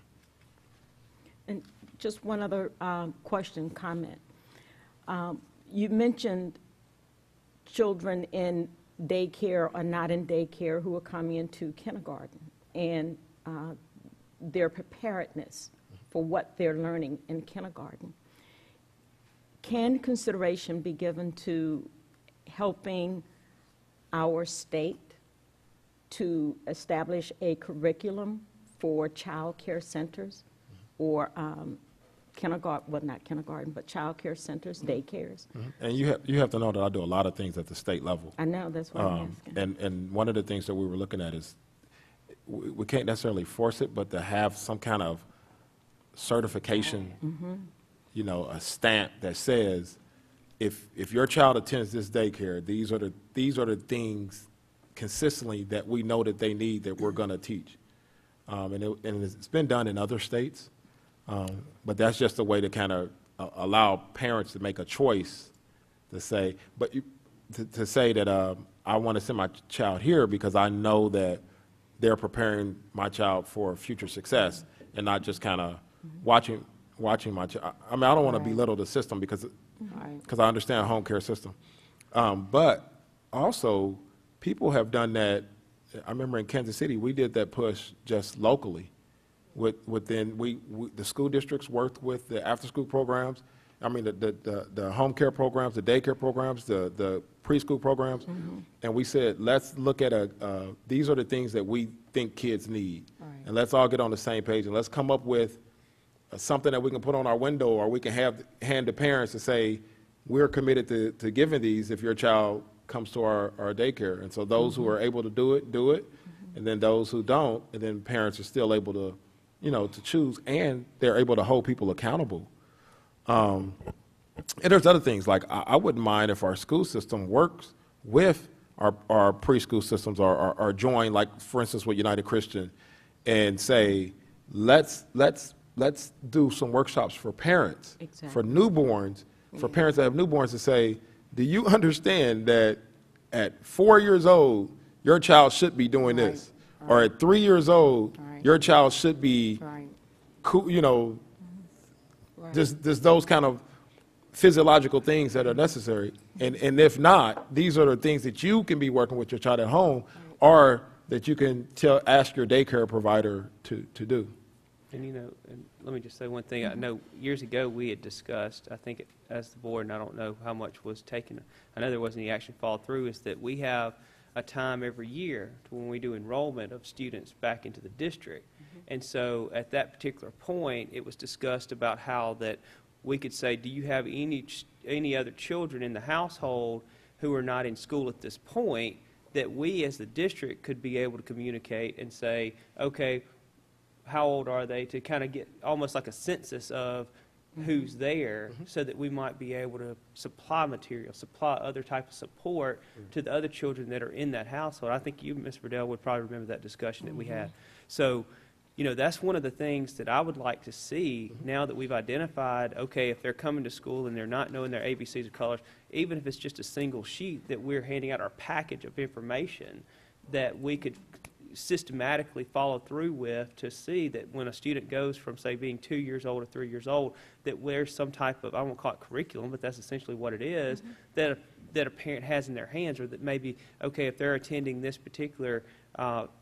And just one other question, comment. You mentioned children in daycare or not in daycare who are coming into kindergarten, and their preparedness for what they're learning in kindergarten. Can consideration be given to helping our state to establish a curriculum for child care centers, or kindergarten, well, not kindergarten, but child care centers, daycares? And you have to know that I do a lot of things at the state level. I know, that's what I'm asking. And one of the things that we were looking at is we can't necessarily force it, but to have some kind of certification, you know, a stamp that says, if your child attends this daycare, these are the things consistently that we know that they need, that we're going to teach. And it's been done in other states, but that's just a way to kind of allow parents to make a choice to say, but to say that I want to send my child here because I know that they're preparing my child for future success, and not just kind of watching my child. I mean, I don't want to belittle the system because I understand home care system. But also, people have done that. I remember in Kansas City, we did that push just locally. The school districts worked with the after-school programs. I mean, the home care programs, the daycare programs, the preschool programs. And we said, let's look at these are the things that we think kids need. And let's all get on the same page, and let's come up with something that we can put on our window, or we can hand to parents to say, we're committed to giving these if your child comes to our daycare. And so those who are able to do it, and then those who don't, and then parents are still able to, you know, to choose, and they're able to hold people accountable. And there's other things, like I wouldn't mind if our school system works with our preschool systems, or join, like, for instance, with United Christian, and say, let's do some workshops for parents, for newborns, for parents that have newborns, to say, do you understand that at 4 years old, your child should be doing this? Or at 3 years old, your child should be you know, there's those kind of physiological things that are necessary. And if not, these are the things that you can be working with your child at home, or that you can ask your daycare provider to do. And, you know, and let me just say one thing. I know years ago we had discussed, I think as the board, and I don't know how much was taken, I know there wasn't any action followed through, is that we have a time every year to when we do enrollment of students back into the district. And so at that particular point, it was discussed about how that we could say, do you have any other children in the household who are not in school at this point, that we as the district could be able to communicate and say, okay, how old are they, to kind of get almost like a census of who's there, so that we might be able to supply material, supply other type of support to the other children that are in that household. I think you, Ms. Verdell, would probably remember that discussion that we had. So, you know, that's one of the things that I would like to see now that we've identified, okay, if they're coming to school and they're not knowing their ABCs or colors, even if it's just a single sheet that we're handing out, our package of information, that we could systematically follow through with, to see that when a student goes from, say, being 2 years old or 3 years old, that there's some type of, I won't call it curriculum, but that's essentially what it is, that a parent has in their hands, or that maybe, okay, if they're attending this particular,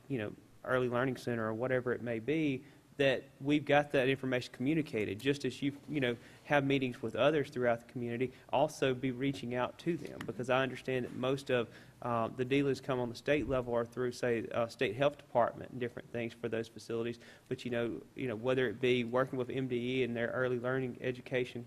you know, early learning center or whatever it may be, that we've got that information communicated, just as you know, have meetings with others throughout the community, also be reaching out to them, because I understand that most of the dealings come on the state level or through, say, state health department and different things for those facilities. But you know, whether it be working with MDE and their early learning education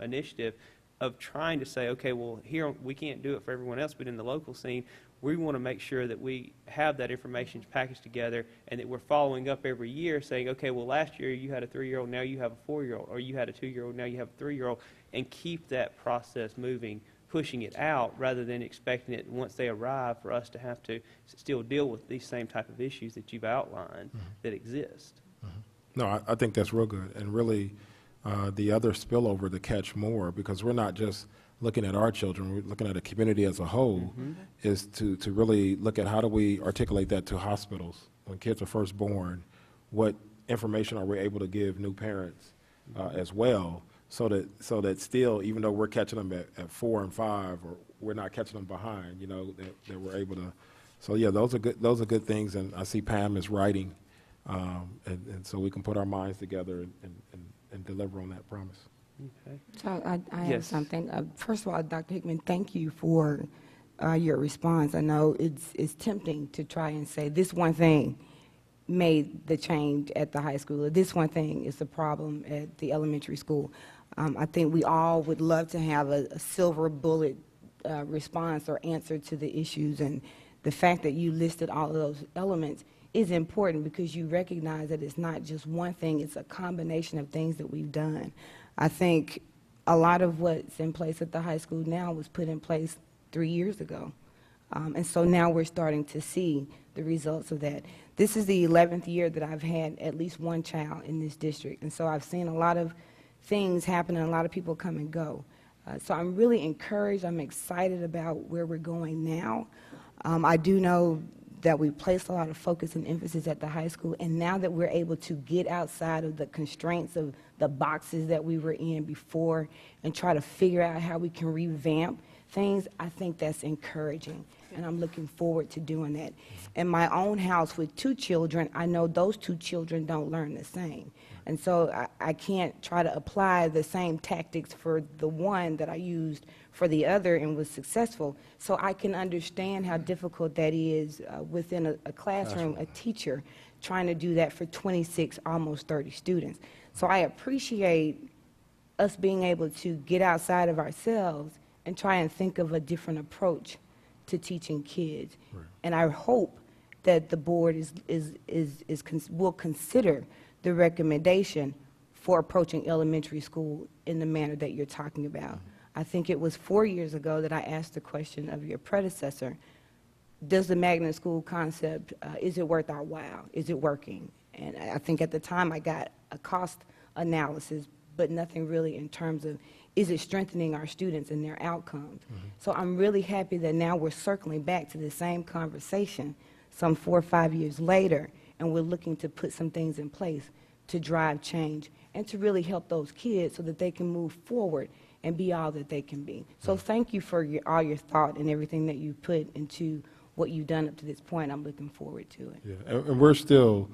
initiative, of trying to say, okay, well, here we can't do it for everyone else, but in the local scene, we want to make sure that we have that information packaged together, and that we're following up every year saying, okay, well, last year you had a 3-year-old, now you have a 4-year-old, or you had a 2-year-old, now you have a 3-year-old, and keep that process moving, pushing it out, rather than expecting it once they arrive for us to have to still deal with these same type of issues that you've outlined that exist. No, I think that's real good, and really the other spillover to catch more, because we're not just looking at our children, we're looking at a community as a whole, is to really look at how do we articulate that to hospitals when kids are first born, what information are we able to give new parents as well, so that still, even though we're catching them at 4 and 5, or we're not catching them behind, you know, that we're able to. So yeah, those are good things, and I see Pam is writing, and so we can put our minds together and deliver on that promise. Okay. So I have Yes. something. First of all, Dr. Hickman, thank you for your response. I know it's tempting to try and say this one thing made the change at the high school, or this one thing is the problem at the elementary school. I think we all would love to have a silver bullet response or answer to the issues, and the fact that you listed all of those elements is important, because you recognize that it's not just one thing, it's a combination of things that we've done. I think a lot of what's in place at the high school now was put in place 3 years ago. And so now we're starting to see the results of that. This is the 11th year that I've had at least one child in this district. And so I've seen a lot of things happen and a lot of people come and go. So I'm really encouraged. I'm excited about where we're going now. I do know that we placed a lot of focus and emphasis at the high school, and now that we're able to get outside of the constraints of the boxes that we were in before and try to figure out how we can revamp things, I think that's encouraging, and I'm looking forward to doing that. In my own house with 2 children, I know those 2 children don't learn the same, and so I can't try to apply the same tactics for the one that I used for the other and was successful. So I can understand how difficult that is within a classroom, a teacher trying to do that for 26, almost 30 students. So I appreciate us being able to get outside of ourselves and try and think of a different approach to teaching kids. Right. And I hope that the board will consider the recommendation for approaching elementary school in the manner that you're talking about. I think it was 4 years ago that I asked the question of your predecessor, does the magnet school concept, is it worth our while? Is it working? And I think at the time I got a cost analysis, but nothing really in terms of, is it strengthening our students and their outcomes? So I'm really happy that now we're circling back to the same conversation some 4 or 5 years later, and we're looking to put some things in place to drive change and to really help those kids so that they can move forward and be all that they can be. So thank you for all your thought and everything that you put into what you've done up to this point. I'm looking forward to it. Yeah, and we're still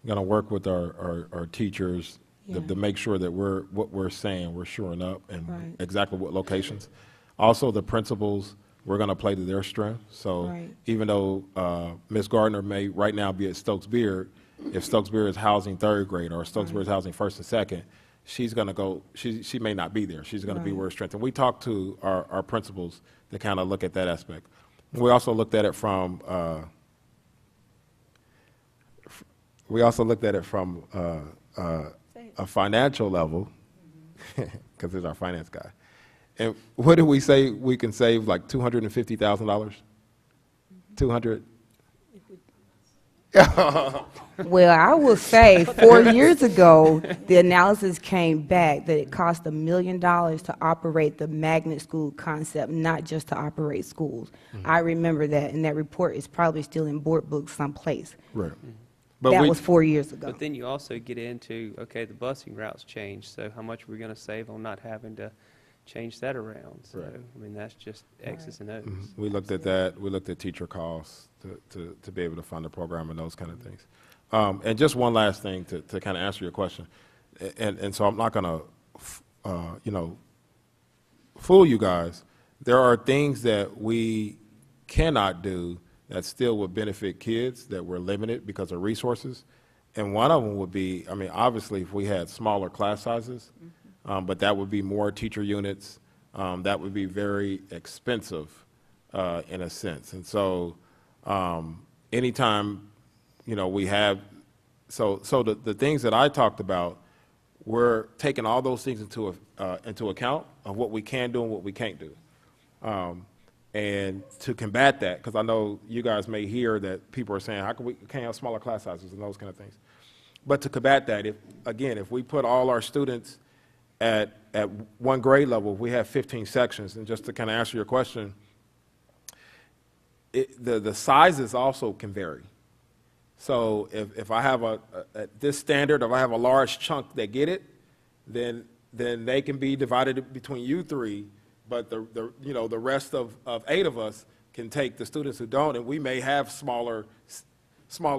going to work with our teachers Yeah. to make sure that what we're saying, we're shoring up and Right. exactly what locations. Also, the principals, we're going to play to their strength. So Right. even though Ms. Gardner may right now be at Stokes Beard, if Stokes Beard is housing third grade or Stokes Beard is housing first and second, she's going to go, she may not be there. She's going to be Right. where it's strength. And we talked to our principals to kind of look at that aspect. We also looked at it from a financial level, because it's our finance guy. And what did we say we can save, like $250,000? 200? Well, I will say 4 years ago, the analysis came back that it cost $1 million to operate the magnet school concept, not just to operate schools. I remember that, and that report is probably still in board books someplace. Right. But That we, was 4 years ago. But then you also get into, okay, the busing routes change, so how much we're going to save on not having to change that around. So, Right. I mean, that's just X's and O's. we looked at that. We looked at teacher costs to be able to fund the program and those kind of things. And just one last thing to kind of answer your question. And so I'm not going to, fool you guys. There are things that we cannot do that still would benefit kids that we're limited because of resources. And one of them would be, I mean, obviously, if we had smaller class sizes, but that would be more teacher units. That would be very expensive in a sense. And so anytime, we have, so the things that I talked about, we're taking all those things into account of what we can do and what we can't do. And to combat that, because I know you guys may hear that people are saying, how can we can't have smaller class sizes and those kind of things. But to combat that, if we put all our students at one grade level, we have 15 sections. And just to kind of answer your question, the sizes also can vary. So if I have at this standard, if I have a large chunk that get it, then they can be divided between you three, but the rest of 8 of us can take the students who don't, and we may have smaller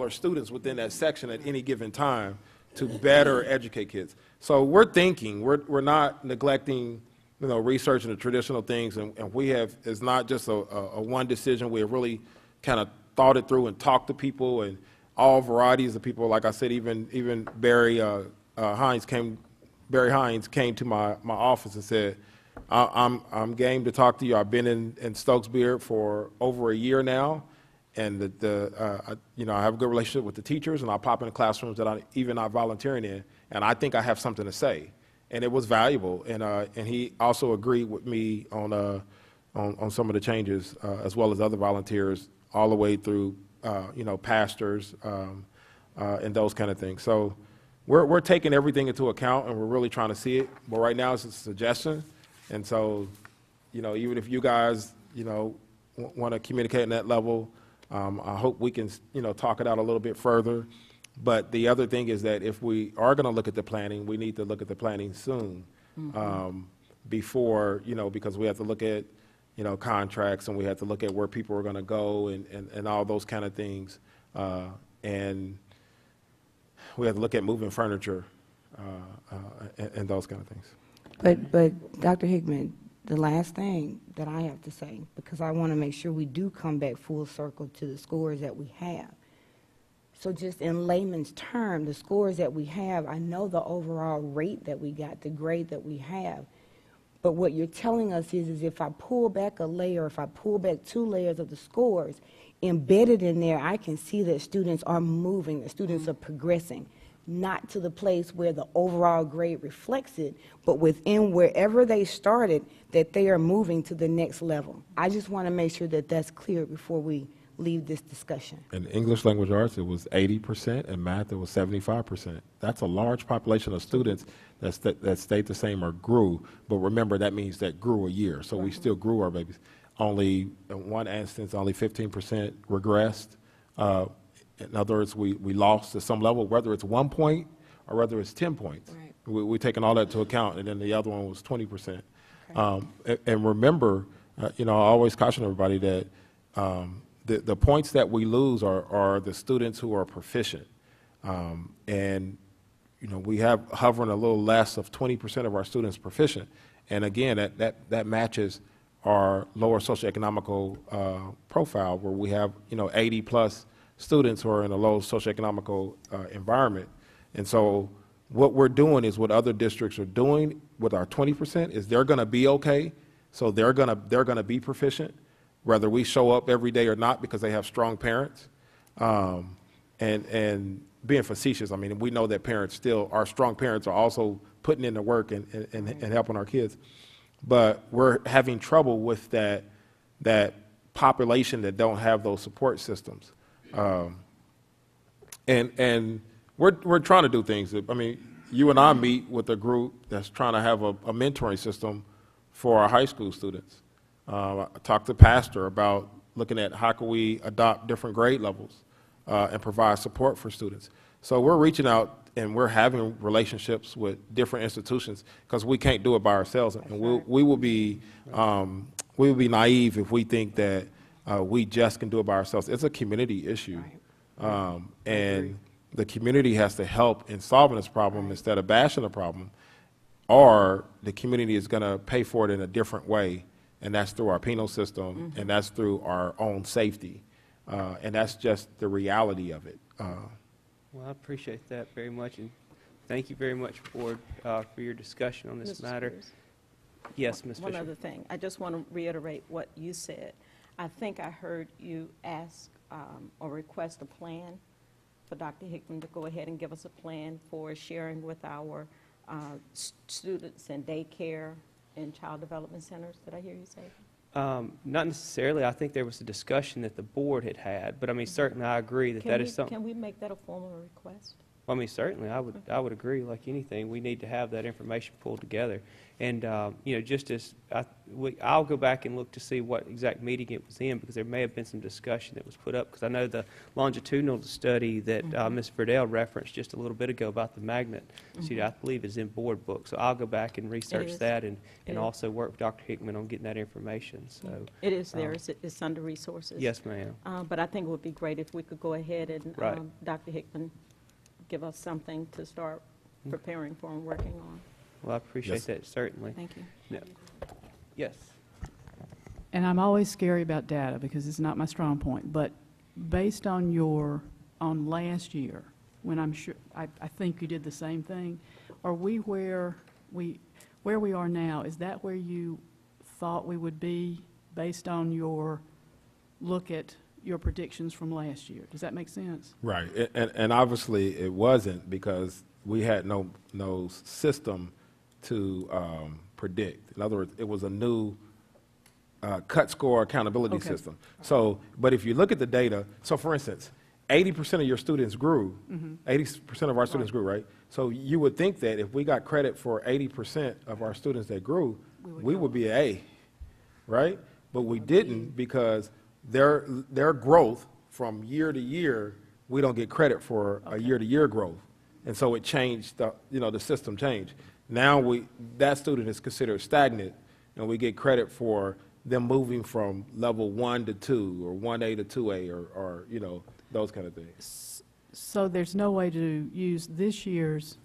students within that section at any given time to better educate kids. So we're thinking, we're not neglecting, research and the traditional things, and we have, it's not just a one decision. We have really kind of thought it through and talked to people and all varieties of people. Like I said, even Barry Hines came to my office and said, I'm game to talk to you. I've been in Stokes Beard for over a year now, and I have a good relationship with the teachers, and I pop into classrooms that I'm even not volunteering in, and I think I have something to say. And it was valuable, and he also agreed with me on some of the changes, as well as other volunteers, all the way through pastors and those kind of things. So we're taking everything into account, and we're really trying to see it. But right now it's a suggestion, and so even if you guys want to communicate on that level, I hope we can talk it out a little bit further. But the other thing is that if we are going to look at the planning, we need to look at the planning soon, before, because we have to look at, contracts, and we have to look at where people are going to go and all those kind of things. And we have to look at moving furniture and those kind of things. But Dr. Hickman, the last thing that I have to say, because I want to make sure we do come back full circle to the scores that we have. So just in layman's term, the scores that we have, I know the overall rate that we got, the grade that we have. But what you're telling us is if I pull back a layer, if I pull back 2 layers of the scores, embedded in there, I can see that students are moving, that students are progressing, not to the place where the overall grade reflects it, but within wherever they started, that they are moving to the next level. I just want to make sure that that's clear before we leave this discussion. In English language arts, it was 80%, and math, it was 75%. That's a large population of students that stayed the same or grew. But remember, that means that grew a year. So we still grew our babies. Only, in one instance, only 15% regressed. In other words, we lost to some level, whether it's 1 point or whether it's 10 points. Right. We're taking all that into account, and then the other one was 20%. And remember, I always caution everybody that the points that we lose are the students who are proficient. And, we have hovering a little less of 20% of our students proficient. And again, that matches our lower socioeconomical profile, where we have, 80-plus students who are in a low socioeconomical environment. And so what we're doing is what other districts are doing with our 20% is they're going to be okay, so they're going to be proficient, whether we show up every day or not, because they have strong parents. And being facetious, I mean, we know that our strong parents are also putting in the work and helping our kids. But we're having trouble with that population that don't have those support systems. And we're trying to do things. I mean, you and I meet with a group that's trying to have a mentoring system for our high school students. I talked to Pastor about looking at how can we adopt different grade levels and provide support for students. So we're reaching out and we're having relationships with different institutions, because we can't do it by ourselves. And we will be naive if we think that we just can do it by ourselves. It's a community issue. And the community has to help in solving this problem instead of bashing the problem, or the community is going to pay for it in a different way, and that's through our penal system, and that's through our own safety. And that's just the reality of it. Well, I appreciate that very much, and thank you very much, Board, for your discussion on this Mr. matter. Spears, Yes, Ms. one Fisher. other thing. I just want to reiterate what you said. I think I heard you ask or request a plan for Dr. Hickman to go ahead and give us a plan for sharing with our students in daycare and child development centers. Did I hear you say? Not necessarily. I think there was a discussion that the board had, but I mean, certainly I agree that is something. Can we make that a formal request? I mean, certainly, I would agree. Like anything, we need to have that information pulled together. And just as I'll go back and look to see what exact meeting it was in, because there may have been some discussion that was put up. Because I know the longitudinal study that Ms. Verdell referenced just a little bit ago about the magnet study, I believe is in board book. So I'll go back and research that and also work with Dr. Hickman on getting that information. So It is there. It's under resources. yes, ma'am. But I think it would be great if we could go ahead and Right. Dr. Hickman give us something to start preparing for and working on. Well, I appreciate Yes. that, certainly. Thank you. No. Yes. And I'm always scary about data because it's not my strong point, but based on last year, when I'm sure, I think you did the same thing, are we where we are now, is that where you thought we would be based on your look at your predictions from last year? Does that make sense? Right, and obviously it wasn't, because we had no system to predict. In other words, it was a new cut score accountability Okay. system. So, but if you look at the data, so for instance, 80% of your students grew, 80% of our students grew, right? So you would think that if we got credit for 80% of our students that grew, we would be an A, right? But we didn't, because their growth from year to year, we don't get credit for a year-to-year growth. And so it changed, the system changed. Now that student is considered stagnant, and we get credit for them moving from level 1 to 2, or 1A to 2A, or those kind of things. So there's no way to use this year's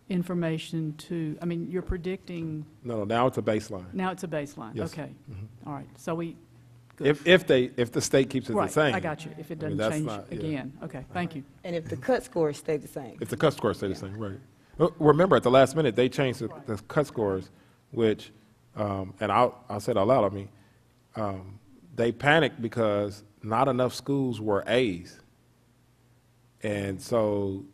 information to, I mean, you're predicting, No, now it's a baseline. now it's a baseline? Yes. Okay, all right, so good. If the state keeps it the Right, same. I got you, if it I mean, doesn't that's change not- yeah. again. Okay, thank you. And if the cut scores stay the same. If the cut scores stay the same, right. Well, remember, at the last minute, they changed the cut scores, which, and I'll say it out loud, I mean, they panicked because not enough schools were A's. And so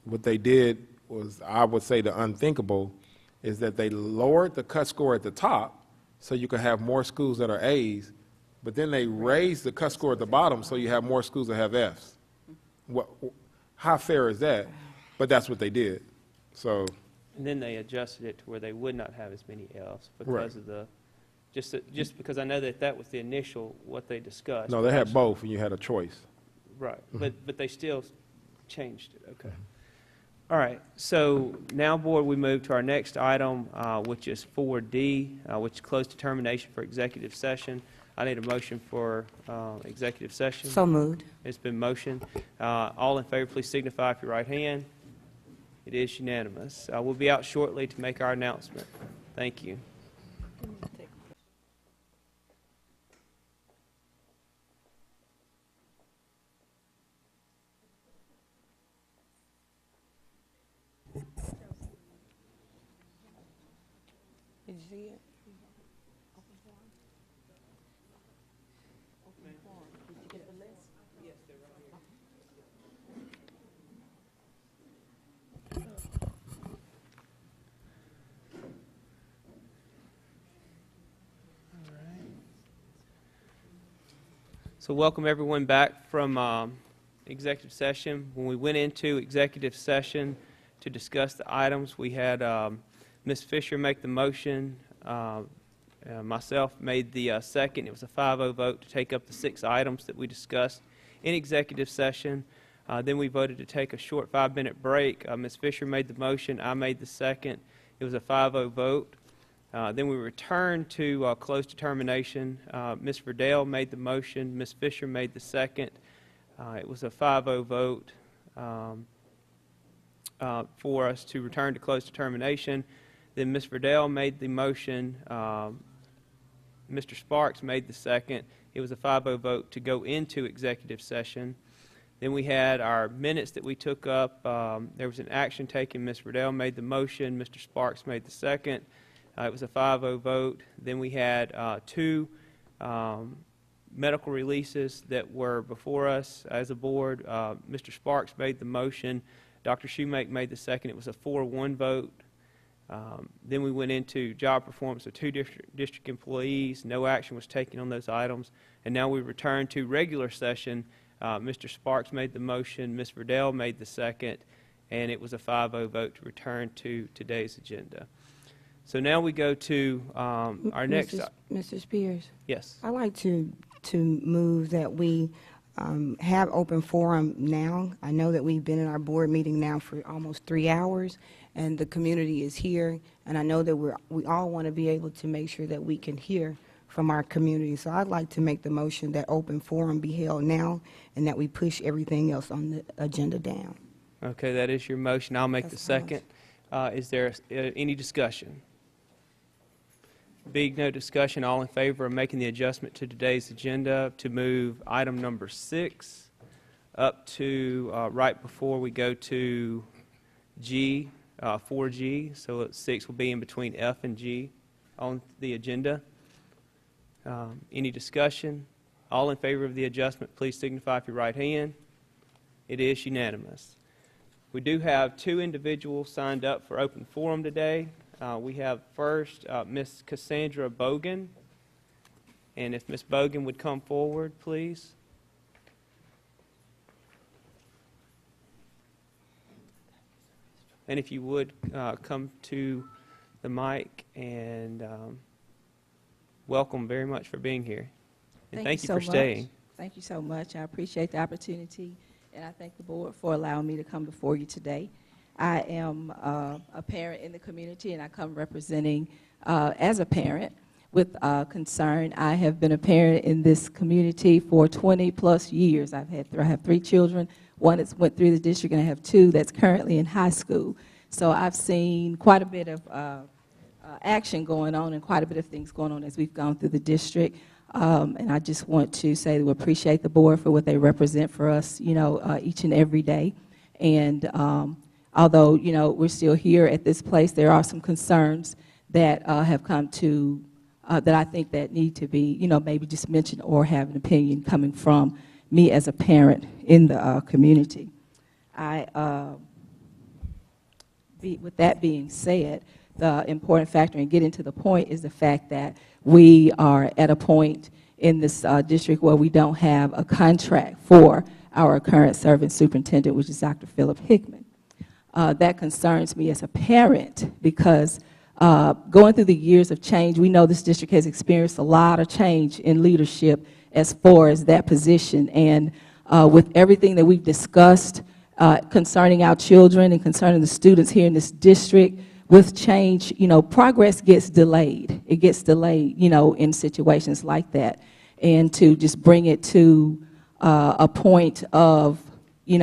what they did was, I would say the unthinkable, is that they lowered the cut score at the top so you could have more schools that are A's, but then they raised the cut score at the bottom so you have more schools that have F's. How fair is that? But that's what they did. So, And then they adjusted it to where they would not have as many Fs Right. because of just because I know that was the initial, what they discussed. no, they had both, and you had a choice. Right, but they still changed it, okay. All right, so now, Board, we move to our next item, which is 4D, which is closed determination for executive session. I need a motion for executive session. So moved. It's been motioned. All in favor, please signify with your right hand. It is unanimous. We'll be out shortly to make our announcement. Thank you. Did you see it? So welcome everyone back from executive session. When we went into executive session to discuss the items, we had Ms. Fisher make the motion. Myself made the second. It was a 5-0 vote to take up the 6 items that we discussed in executive session. Then we voted to take a short 5-minute break. Ms. Fisher made the motion. I made the second. It was a 5-0 vote. Then we returned to closed determination. Ms. Verdale made the motion. Ms. Fisher made the second. It was a 5-0 vote for us to return to closed determination. Then Ms. Verdale made the motion. Mr. Sparks made the second. It was a 5-0 vote to go into executive session. Then we had our minutes that we took up. There was an action taken. Ms. Verdale made the motion. Mr. Sparks made the second. It was a 5-0 vote. Then we had 2 medical releases that were before us as a board. Mr. Sparks made the motion. Dr. Shoemake made the second. It was a 4-1 vote. Then we went into job performance of 2 district employees. No action was taken on those items. And now we return to regular session. Mr. Sparks made the motion. Ms. Verdale made the second. And it was a 5-0 vote to return to today's agenda. So now we go to our next. Mr. Spears, Yes. I'd like to move that we have open forum now. I know that we've been in our board meeting now for almost 3 hours, and the community is here, and I know that we all want to be able to make sure that we can hear from our community. So I'd like to make the motion that open forum be held now, and that we push everything else on the agenda down. Okay, that is your motion. I'll make the That's my second. Is there any discussion? Being no discussion, all in favor of making the adjustment to today's agenda to move item number 6 up to right before we go to G, 4G. So 6 will be in between F and G on the agenda. Any discussion? All in favor of the adjustment, please signify with your right hand. It is unanimous. We do have 2 individuals signed up for open forum today. We have first Ms. Cassandra Bogan, and if Ms. Bogan would come forward, please. And if you would come to the mic, and welcome very much for being here. And thank you for staying. Thank you so much. I appreciate the opportunity, and I thank the board for allowing me to come before you today. I am a parent in the community, and I come representing as a parent with concern. I have been a parent in this community for 20-plus years. I have 3 children. One that's went through the district, and I have 2 that's currently in high school. So I've seen quite a bit of action going on and quite a bit of things going on as we've gone through the district. And I just want to say that we appreciate the board for what they represent for us, each and every day. And although, we're still here at this place, there are some concerns that have come to, that I think that need to be, maybe just mentioned or have an opinion coming from me as a parent in the community. With that being said, the important factor in getting to the point is the fact that we are at a point in this district where we don't have a contract for our current serving superintendent, which is Dr. Philip Hickman. That concerns me as a parent because going through the years of change, we know this district has experienced a lot of change in leadership as far as that position. And with everything that we've discussed concerning our children and concerning the students here in this district. With change, progress gets delayed. It gets delayed, in situations like that. And to just bring it to a point of, I'm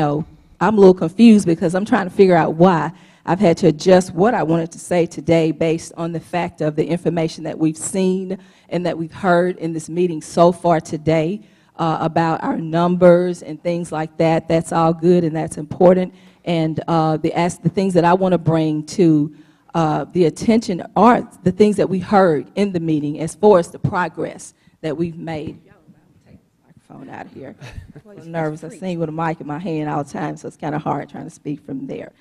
a little confused because I'm trying to figure out why I've had to adjust what I wanted to say today based on the fact of the information that we've seen and that we've heard in this meeting so far today about our numbers and things like that. That's all good and that's important. And the things that I want to bring to the attention are the things that we heard in the meeting as far as the progress that we've made. Take the microphone out of here. I'm nervous. I sing with a mic in my hand all the time, so it's kind of hard trying to speak from there.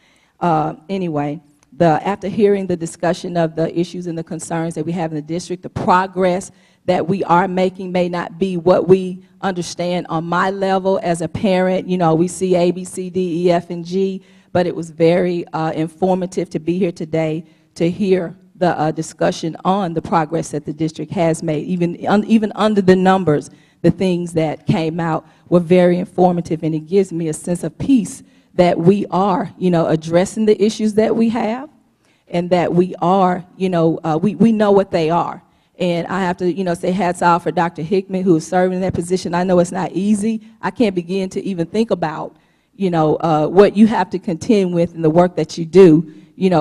Anyway, after hearing the discussion of the issues and the concerns that we have in the district, the progress that we are making may not be what we understand on my level as a parent. We see A, B, C, D, E, F, and G, but it was very informative to be here today to hear the discussion on the progress that the district has made. Even under the numbers, the things that came out were very informative, and it gives me a sense of peace that we are, addressing the issues that we have, and that we are, we know what they are. And I have to, say hats off for Dr. Hickman, who is serving in that position. I know it's not easy. I can't begin to even think about, what you have to contend with and the work that you do,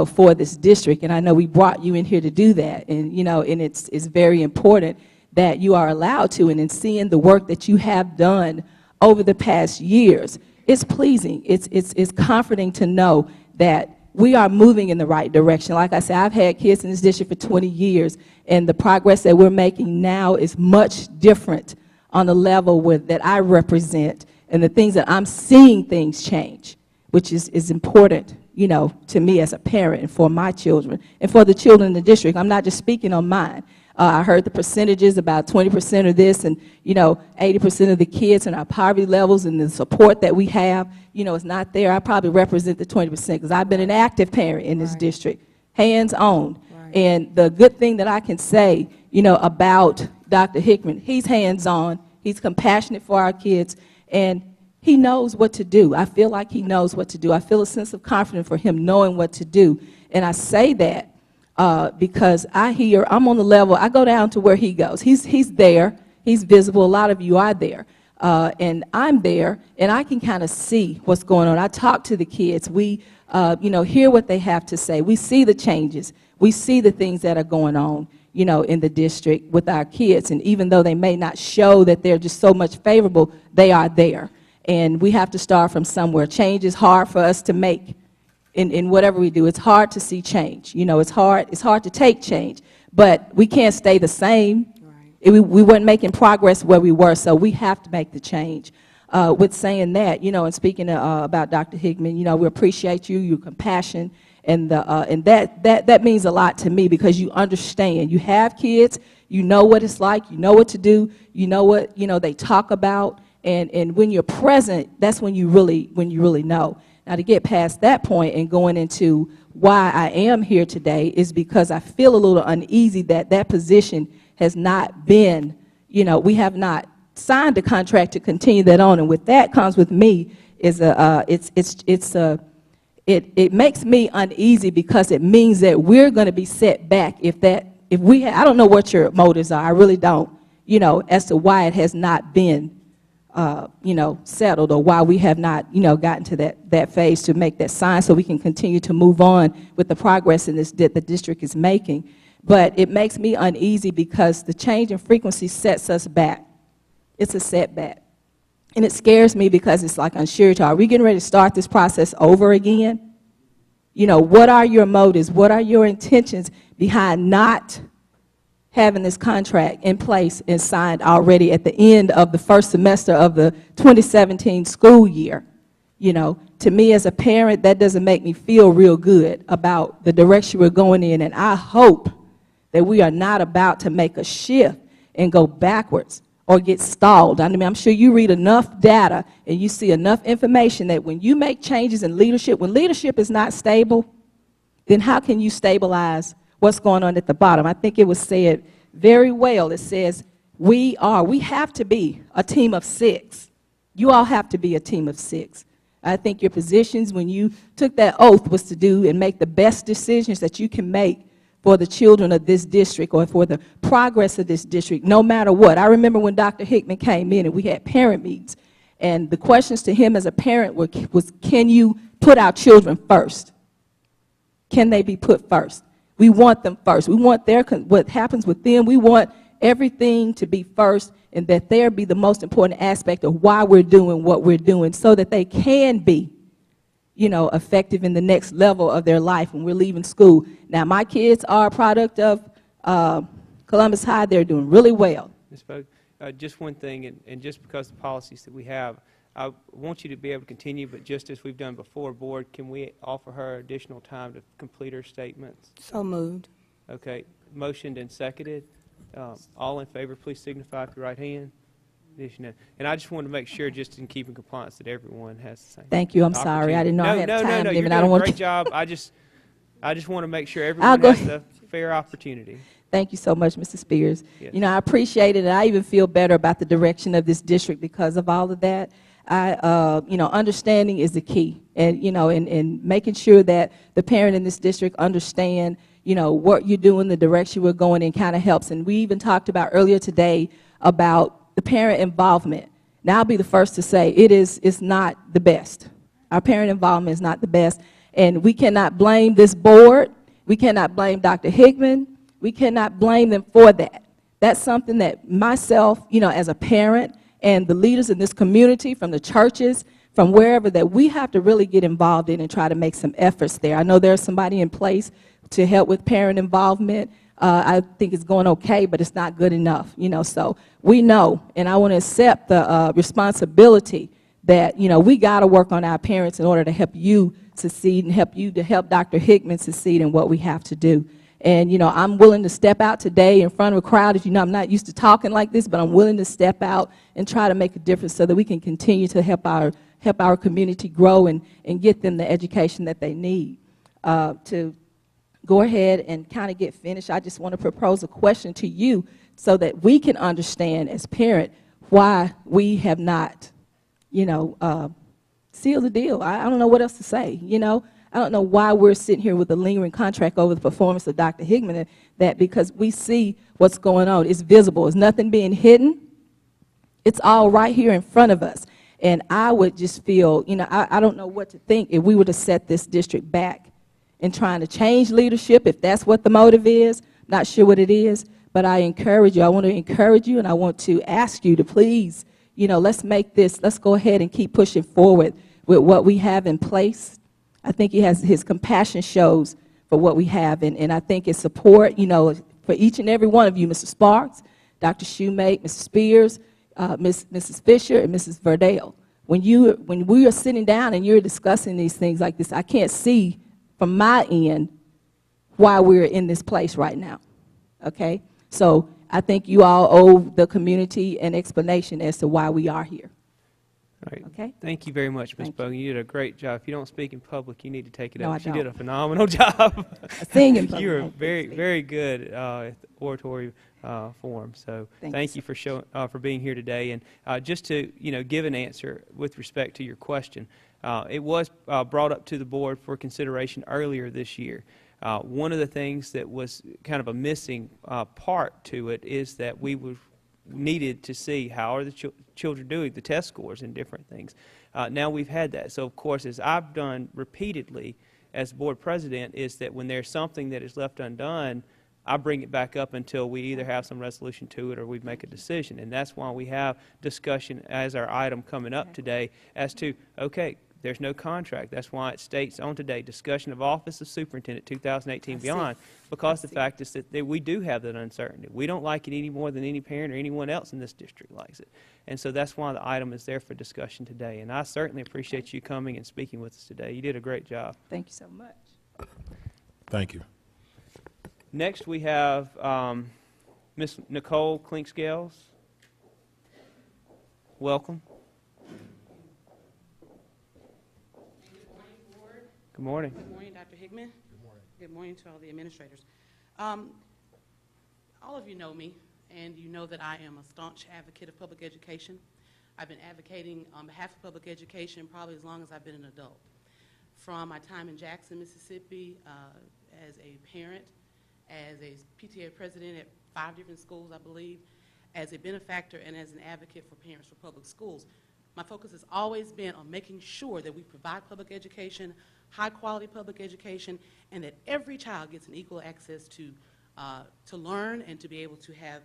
for this district. And I know we brought you in here to do that. And, and it's very important that you are allowed to. And in seeing the work that you have done over the past years, it's pleasing. It's comforting to know that we are moving in the right direction. Like I said, I've had kids in this district for 20 years, and the progress that we're making now is much different on the level that I represent, and the things that I'm seeing things change, which is important, to me as a parent and for my children and for the children in the district. I'm not just speaking on mine. I heard the percentages, about 20% of this, and 80% of the kids in our poverty levels and the support that we have, is not there. I probably represent the 20% because I've been an active parent in this district, hands-on. Right. And the good thing that I can say, about Dr. Hickman, he's hands-on, he's compassionate for our kids, and he knows what to do. I feel like he knows what to do. I feel a sense of confidence for him knowing what to do. And I say that because I'm on the level, I go down to where he goes. He's there, he's visible, a lot of you are there. And I'm there, and I can kind of see what's going on. I talk to the kids. We, hear what they have to say. We see the changes. We see the things that are going on, in the district with our kids. And even though they may not show that they're just so much favorable, they are there. And we have to start from somewhere. Change is hard for us to make. In whatever we do, it's hard to see change. It's hard to take change, but we can't stay the same. Right. We weren't making progress where we were, so we have to make the change. With saying that, and speaking about Dr. Hickman, we appreciate you, your compassion, and that means a lot to me because you understand. You have kids, you know what it's like, you know what to do, you know what they talk about, and when you're present, that's when you really know. Now, to get past that point and going into why I am here today is because I feel a little uneasy that position has not been, we have not signed a contract to continue that on. And with that comes with me is it makes me uneasy because it means that we're going to be set back I don't know what your motives are. I really don't, as to why it has not been settled, or why we have not, gotten to that phase to make that sign so we can continue to move on with the progress in this that the district is making. But it makes me uneasy because the change in frequency sets us back. It's a setback. And it scares me because it's like unsurety. Are we getting ready to start this process over again? What are your motives? What are your intentions behind not having this contract in place and signed already at the end of the first semester of the 2017 school year? To me as a parent, that doesn't make me feel real good about the direction we're going in, and I hope that we are not about to make a shift and go backwards or get stalled. I mean, I'm sure you read enough data and you see enough information that when you make changes in leadership, when leadership is not stable, then how can you stabilize what's going on at the bottom? I think it was said very well. It says, we have to be a team of 6. You all have to be a team of 6. I think your positions when you took that oath was to do and make the best decisions that you can make for the children of this district or for the progress of this district, no matter what. I remember when Dr. Hickman came in and we had parent meetings, and the questions to him as a parent was, can you put our children first? Can they be put first? We want them first. We want what happens with them. We want everything to be first, and that there be the most important aspect of why we're doing what we're doing so that they can be, you know, effective in the next level of their life when we're leaving school. Now, my kids are a product of Columbus High. They're doing really well. Ms. Bogue, just one thing, and just because of the policies that we have, I want you to be able to continue, but just as we've done before, Board, can we offer her additional time to complete her statements? So moved. Okay, motioned and seconded. All in favor, please signify with your right hand. It is unanimous. And I just want to make sure, just in keeping compliance, that everyone has the same. Thank you. I'm sorry. I didn't know I had No, time you're limit. doing I don't a want great to. job. I just want to make sure I'll everyone go has the fair opportunity. Thank you so much, Mr. Spears. Yes. You know, I appreciate it, and I even feel better about the direction of this district because of all of that. You know, understanding is the key, and, you know, and making sure that the parent in this district understand, you know, what you're doing, the direction we're going in kind of helps. And we even talked about earlier today about the parent involvement. Now, I'll be the first to say it's not the best. Our parent involvement is not the best, and we cannot blame this board. We cannot blame Dr. Hickman. We cannot blame them for that. That's something that myself, you know, as a parent, and the leaders in this community, from the churches, from wherever, that we have to really get involved in and try to make some efforts there. I know there's somebody in place to help with parent involvement. I think it's going okay, but it's not good enough, you know. So we know, and I want to accept the responsibility that, you know, we got to work on our parents in order to help you succeed and help you to help Dr. Hickman succeed in what we have to do. And, you know, I'm willing to step out today in front of a crowd. As you know, I'm not used to talking like this, but I'm willing to step out and try to make a difference so that we can continue to help our community grow and get them the education that they need. To go ahead and kind of get finished, I just want to propose a question to you so that we can understand as parents why we have not, you know, sealed the deal. I don't know what else to say, you know. I don't know why we're sitting here with a lingering contract over the performance of Dr. Hickman, that because we see what's going on. It's visible. It's nothing being hidden. It's all right here in front of us. And I would just feel, you know, I don't know what to think if we were to set this district back in trying to change leadership, if that's what the motive is. Not sure what it is, but I encourage you. I want to encourage you, and I want to ask you to please, you know, let's go ahead and keep pushing forward with what we have in place. I think he has his compassion shows for what we have, and I think his support, you know, for each and every one of you, Mr. Sparks, Dr. Shoemake, Mr. Spears, Mrs. Fisher, and Mrs. Verdale. When we are sitting down and you're discussing these things like this, I can't see from my end why we're in this place right now, okay? So I think you all owe the community an explanation as to why we are here. All right. Okay. Thank you very much, Ms. Thank Bogan. You did a great job. If you don't speak in public, you need to take it No, up. I You did don't. a phenomenal job. I sing in public. You were I don't very, speak. very good at the oratory form. So Thank you you for being here today. And just to, you know, give an answer with respect to your question, it was brought up to the board for consideration earlier this year. One of the things that was kind of a missing part to it is that we needed to see how are the children doing, the test scores and different things. Now we've had that. So, of course, as I've done repeatedly as board president, is that when there's something that is left undone, I bring it back up until we either have some resolution to it or we make a decision. And that's why we have discussion as our item coming up today as to, okay, there's no contract. That's why it states on today, discussion of Office of Superintendent 2018 beyond, because the fact is that we do have that uncertainty. We don't like it any more than any parent or anyone else in this district likes it. And so that's why the item is there for discussion today. And I certainly appreciate you coming and speaking with us today. You did a great job. Thank you so much. Thank you. Next, we have Ms. Nicole Klinkscales. Welcome. Good morning. Good morning, Dr. Hickman. Good morning. Good morning to all the administrators. All of you know me, and you know that I am a staunch advocate of public education. I've been advocating on behalf of public education probably as long as I've been an adult. From my time in Jackson, Mississippi, as a parent, as a PTA president at 5 different schools, I believe, as a benefactor and as an advocate for parents for public schools. My focus has always been on making sure that we provide public education, high-quality public education, and that every child gets an equal access to learn and to be able to have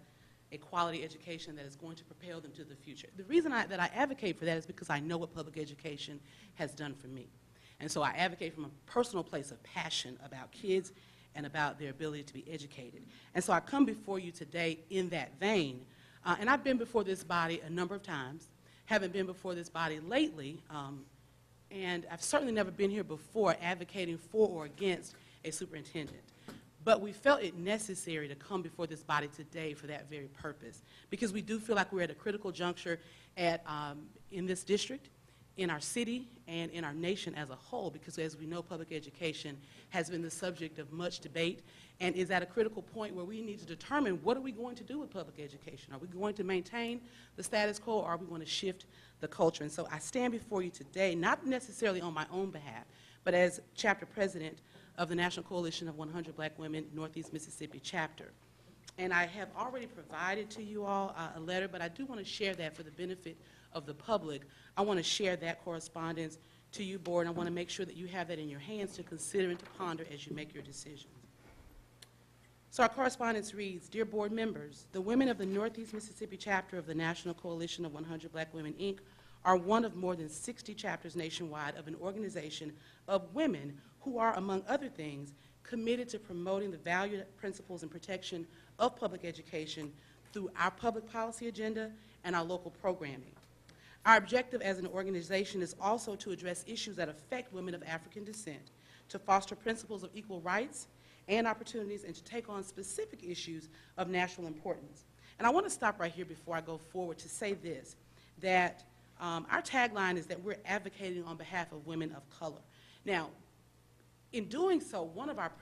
a quality education that is going to propel them to the future. The reason that I advocate for that is because I know what public education has done for me. And so I advocate from a personal place of passion about kids and about their ability to be educated. And so I come before you today in that vein. And I've been before this body a number of times, haven't been before this body lately, and I've certainly never been here before advocating for or against a superintendent. But we felt it necessary to come before this body today for that very purpose, because we do feel like we're at a critical juncture in this district, in our city, and in our nation as a whole, because as we know, public education has been the subject of much debate and is at a critical point where we need to determine what are we going to do with public education. Are we going to maintain the status quo, or are we going to shift the culture? And so I stand before you today, not necessarily on my own behalf, but as chapter president of the National Coalition of 100 Black Women Northeast Mississippi chapter. And I have already provided to you all a letter, but I do want to share that for the benefit of the public. I want to share that correspondence to you, board, and I want to make sure that you have that in your hands to consider and to ponder as you make your decisions. So our correspondence reads, Dear board members, the women of the Northeast Mississippi chapter of the National Coalition of 100 Black Women, Inc. are one of more than 60 chapters nationwide of an organization of women who are, among other things, committed to promoting the value, principles, and protection of public education through our public policy agenda and our local programming. Our objective as an organization is also to address issues that affect women of African descent, to foster principles of equal rights and opportunities, and to take on specific issues of national importance. And I want to stop right here before I go forward to say this, that our tagline is that we're advocating on behalf of women of color. Now, in doing so, one of our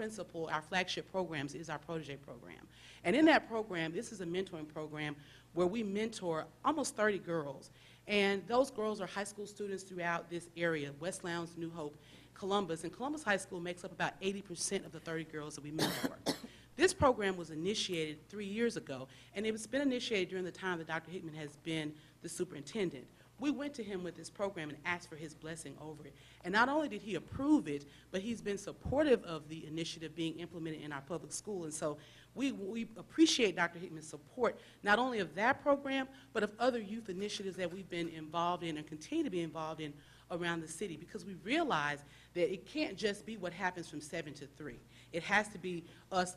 flagship programs is our Protege program. And in that program, this is a mentoring program where we mentor almost 30 girls. And those girls are high school students throughout this area, West Lowndes, New Hope, Columbus. And Columbus High School makes up about 80% of the 30 girls that we mentor. This program was initiated 3 years ago, and it's been initiated during the time that Dr. Hickman has been the superintendent. We went to him with this program and asked for his blessing over it. And not only did he approve it, but he's been supportive of the initiative being implemented in our public school. And so we appreciate Dr. Hickman's support, not only of that program, but of other youth initiatives that we've been involved in and continue to be involved in around the city, because we realize that it can't just be what happens from 7 to 3. It has to be us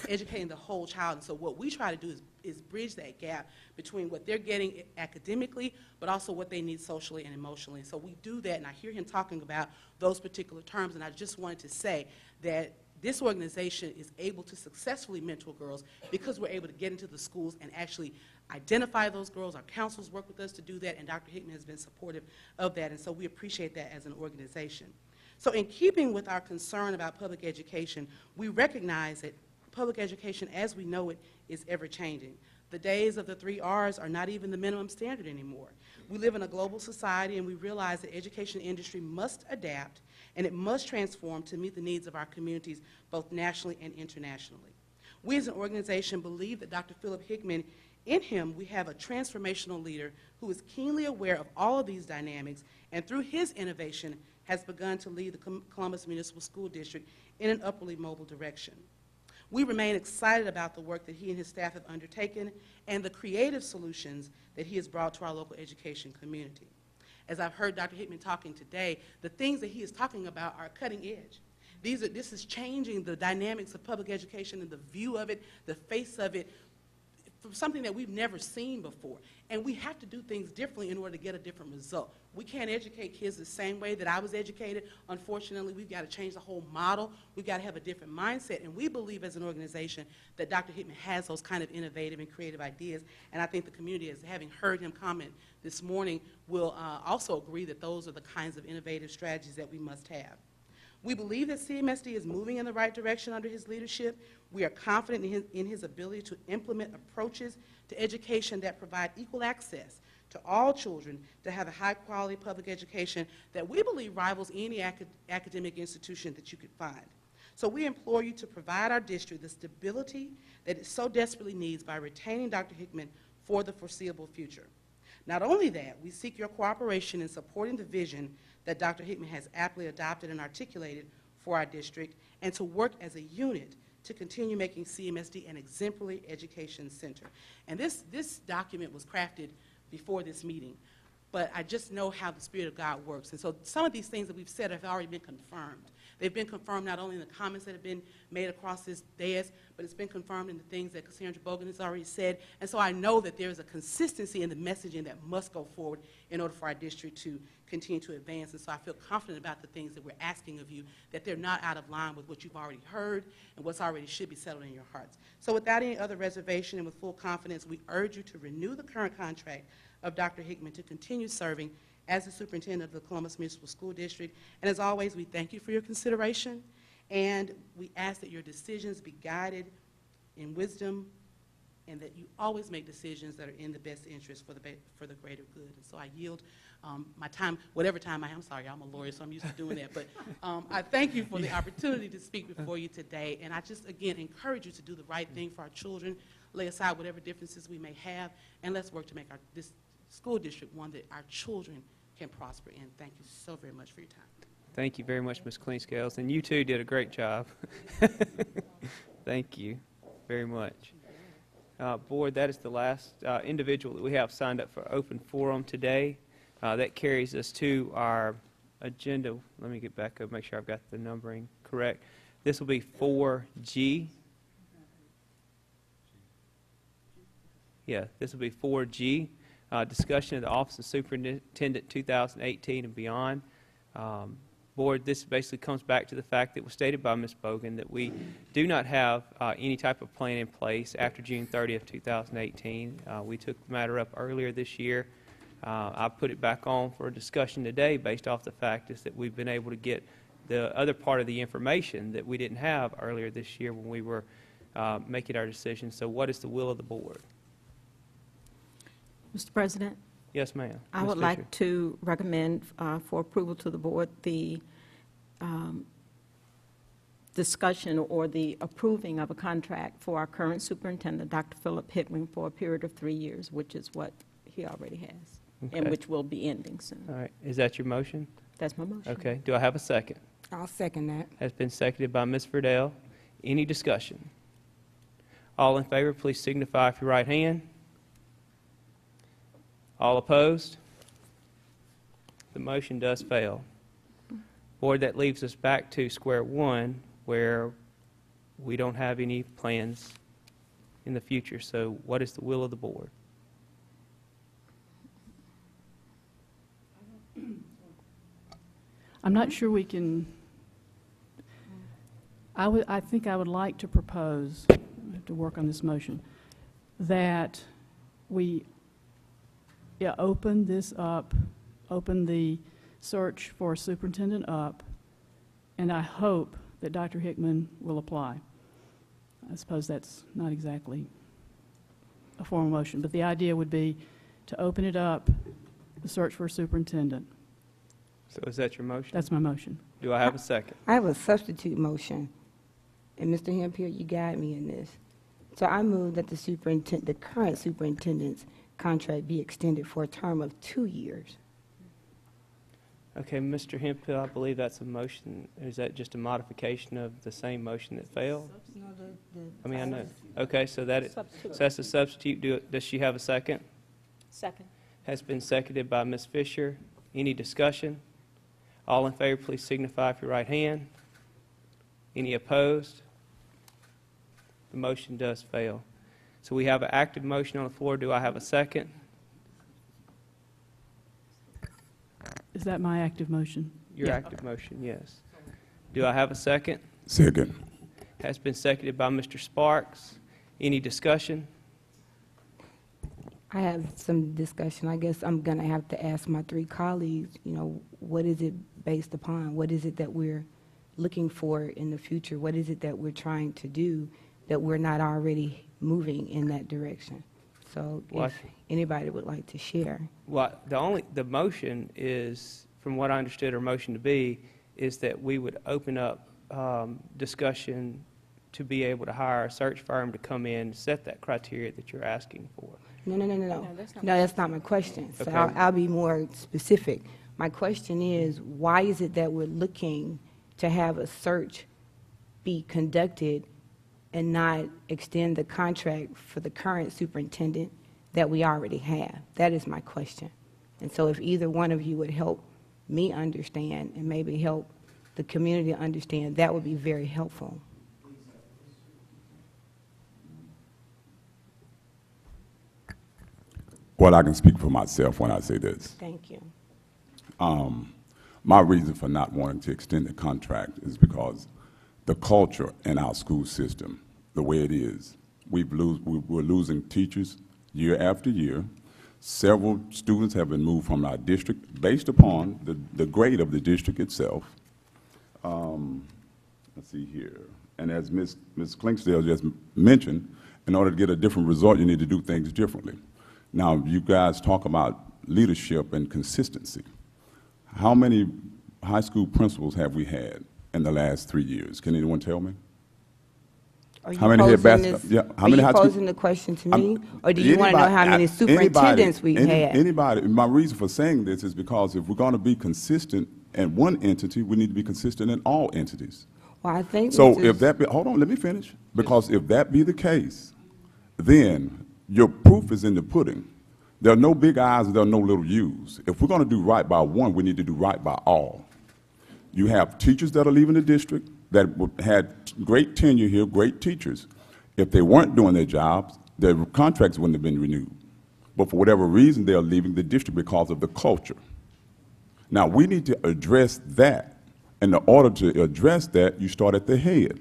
educating the whole child. And so what we try to do is bridge that gap between what they're getting academically, but also what they need socially and emotionally. So we do that, and I hear him talking about those particular terms, and I just wanted to say that this organization is able to successfully mentor girls because we're able to get into the schools and actually identify those girls. Our counselors work with us to do that, and Dr. Hickman has been supportive of that, and so we appreciate that as an organization. So in keeping with our concern about public education, we recognize that public education as we know it is ever-changing. The days of the 3 R's are not even the minimum standard anymore. We live in a global society, and we realize that education industry must adapt and it must transform to meet the needs of our communities both nationally and internationally. We as an organization believe that Dr. Philip Hickman, in him we have a transformational leader who is keenly aware of all of these dynamics, and through his innovation has begun to lead the Columbus Municipal School District in an upwardly mobile direction. We remain excited about the work that he and his staff have undertaken and the creative solutions that he has brought to our local education community. As I've heard Dr. Hickman talking today, the things that he is talking about are cutting edge. This is changing the dynamics of public education and the view of it, the face of it, from something that we've never seen before. And we have to do things differently in order to get a different result. We can't educate kids the same way that I was educated. Unfortunately, we've got to change the whole model. We've got to have a different mindset. And we believe as an organization that Dr. Hickman has those kind of innovative and creative ideas. And I think the community, as having heard him comment this morning, will also agree that those are the kinds of innovative strategies that we must have. We believe that CMSD is moving in the right direction under his leadership. We are confident in his ability to implement approaches to education that provide equal access to all children to have a high-quality public education that we believe rivals any academic institution that you could find. So we implore you to provide our district the stability that it so desperately needs by retaining Dr. Hickman for the foreseeable future. Not only that, we seek your cooperation in supporting the vision that Dr. Hickman has aptly adopted and articulated for our district, and to work as a unit to continue making CMSD an exemplary education center. And this document was crafted before this meeting, but I just know how the Spirit of God works. And so some of these things that we've said have already been confirmed. They've been confirmed not only in the comments that have been made across this dais, but it's been confirmed in the things that Cassandra Bogan has already said. And so I know that there's a consistency in the messaging that must go forward in order for our district to continue to advance. And so I feel confident about the things that we're asking of you, that they're not out of line with what you've already heard and what's already should be settled in your hearts. So without any other reservation and with full confidence, we urge you to renew the current contract of Dr. Hickman to continue serving as the superintendent of the Columbus Municipal School District. And as always, we thank you for your consideration, and we ask that your decisions be guided in wisdom and that you always make decisions that are in the best interest for the greater good. And so I yield my time, whatever time I have. I'm sorry, I'm a lawyer, so I'm used to doing that. But I thank you for the opportunity to speak before you today. And I just, again, encourage you to do the right thing for our children, lay aside whatever differences we may have, and let's work to make this school district one that our children can prosper in. Thank you so very much for your time. Thank you very much, Ms. Cleanscales, and you too did a great job. Thank you very much. Board, that is the last individual that we have signed up for open forum today. That carries us to our agenda. Let me get back up, make sure I've got the numbering correct. This will be 4G. Yeah, this will be 4G. Discussion of the Office of Superintendent 2018 and beyond. Board, this basically comes back to the fact that was stated by Ms. Bogan that we do not have any type of plan in place after June 30th, 2018. We took the matter up earlier this year. I put it back on for a discussion today based off the fact is that we've been able to get the other part of the information that we didn't have earlier this year when we were making our decision. So what is the will of the board? Mr. President, Yes, ma'am. I Ms. would Fisher. like to recommend for approval to the board the discussion or the approving of a contract for our current superintendent, Dr. Philip Hickman, for a period of 3 years, which is what he already has, and Okay. which will be ending soon. All right. Is that your motion? That's my motion. Okay. Do I have a second? I'll second that. Has been seconded by Ms. Verdell. Any discussion? All in favor, please signify with your right hand. All opposed? The motion does fail. Board, that leaves us back to square one, where we don't have any plans in the future. So what is the will of the board? I'm not sure we can, I think I would like to propose, I have to work on this motion, that we open this up, open the search for a superintendent up, and I hope that Dr. Hickman will apply. I suppose that's not exactly a formal motion, but the idea would be to open it up, the search for a superintendent. So is that your motion? That's my motion. Do I have a second? I have a substitute motion, and Mr. Hempier, you guide me in this. So I move that the current superintendent's contract be extended for a term of 2 years. Okay, Mr. Hemphill, I believe that's a motion. Is that just a modification of the same motion that failed? I mean, I know. Okay, so that so that's a substitute. Does she have a second? Second. Has been seconded by Ms. Fisher. Any discussion? All in favor, please signify with your right hand. Any opposed? The motion does fail. So we have an active motion on the floor. Do I have a second? Is that my active motion? Your Yeah. active motion, yes. Do I have a second? Second. Has been seconded by Mr. Sparks. Any discussion? I have some discussion. I guess I'm going to have to ask my 3 colleagues, what is it based upon? What is it that we're looking for in the future? What is it that we're trying to do that we're not already moving in that direction? So What? if anybody would like to share. Well, the motion is, from what I understood our motion to be, is that we would open up discussion to be able to hire a search firm to come in and set that criteria that you're asking for. No. No, that's not No, that's not my question. So Okay. I'll be more specific. My question is, why is it that we're looking to have a search be conducted and not extend the contract for the current superintendent that we already have? That is my question. And so if either one of you would help me understand and maybe help the community understand, that would be very helpful. Well, I can speak for myself when I say this. Thank you. My reason for not wanting to extend the contract is because the culture in our school system, the way it is, we're losing teachers year after year. Several students have been moved from our district based upon the grade of the district itself. Let's see here. And as Ms. Clinksdale just mentioned, in order to get a different result, you need to do things differently. Now, you guys talk about leadership and consistency. How many high school principals have we had in the last 3 years? Can anyone tell me? Are you How many head posing basketball- this- yeah, how many high Are you school- posing the question to I'm- me? Or do you want to know how many superintendents we've had? Anybody. My reason for saying this is because if we're going to be consistent in one entity, we need to be consistent in all entities. Well, I think So this if is- that be, hold on, let me finish. Because if that be the case, then your proof is in the pudding. There are no big I's, there are no little U's. If we're going to do right by one, we need to do right by all. You have teachers that are leaving the district that had great tenure here, great teachers. If they weren't doing their jobs, their contracts wouldn't have been renewed. But for whatever reason, they're leaving the district because of the culture. Now, we need to address that. And in order to address that, you start at the head.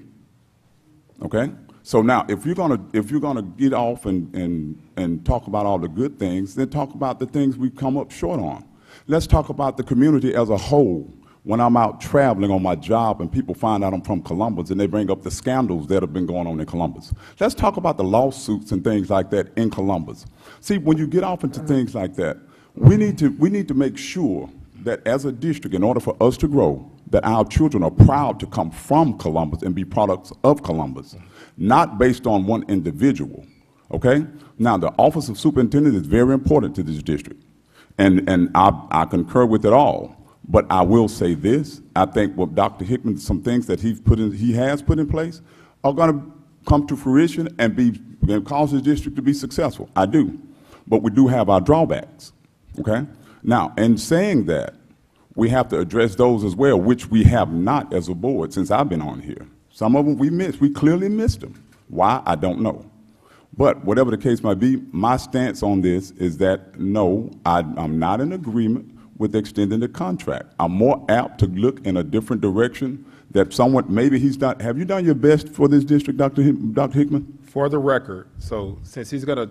Okay? So now, if you're gonna get off and talk about all the good things, then talk about the things we've come up short on. Let's talk about the community as a whole. When I'm out traveling on my job and people find out I'm from Columbus and they bring up the scandals that have been going on in Columbus. Let's talk about the lawsuits and things like that in Columbus. See, when you get off into things like that, we need to make sure that as a district, in order for us to grow, that our children are proud to come from Columbus and be products of Columbus, not based on one individual, okay? Now, the office of superintendent is very important to this district, and I concur with it all. But I will say this, I think what Dr. Hickman, some things that he has put in place are going to come to fruition and cause his district to be successful. I do. But we do have our drawbacks, okay? Now, in saying that, we have to address those as well, which we have not as a board since I've been on here. Some of them we clearly missed them. Why, I don't know. But whatever the case might be, my stance on this is that, no, I'm not in agreement with extending the contract. I'm more apt to look in a different direction that someone, maybe he's done. Have you done your best for this district, Dr. Hickman? For the record, so since he's going to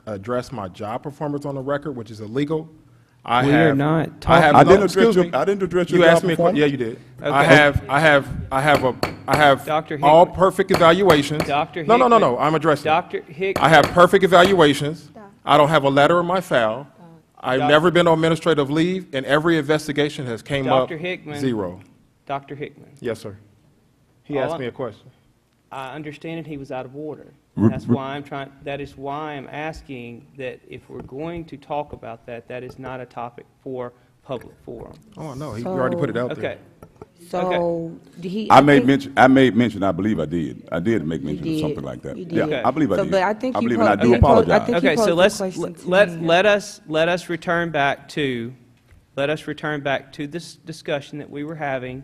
address my job performance on the record, which is illegal, I We have. are not I talking- have. I no, didn't excuse address me. I didn't address your You job asked me a performance. question. Yeah, you did. Okay. I have Dr. all Hickman. perfect evaluations. Dr. No. Hickman. I'm addressing. Dr. Hickman. I have perfect evaluations. I don't have a letter in my file. I've Doc- never been on administrative leave, and every investigation has came up Dr. Hickman. 0. Dr. Hickman, Yes, sir. He All asked I- me a question. I understand that he was out of order. Re- That's why that is why I'm asking that if we're going to talk about that, that is not a topic for public forum. Oh, no, you already put it out there. Okay. So, he. I made think- mention, I believe I did. I did make mention of did. something like that. You Yeah, did. I believe I So, did. but I think you believe, and I posed- do you posed- I apologize. think- Okay, you so posed the let's, question to let me. let us return back to this discussion that we were having.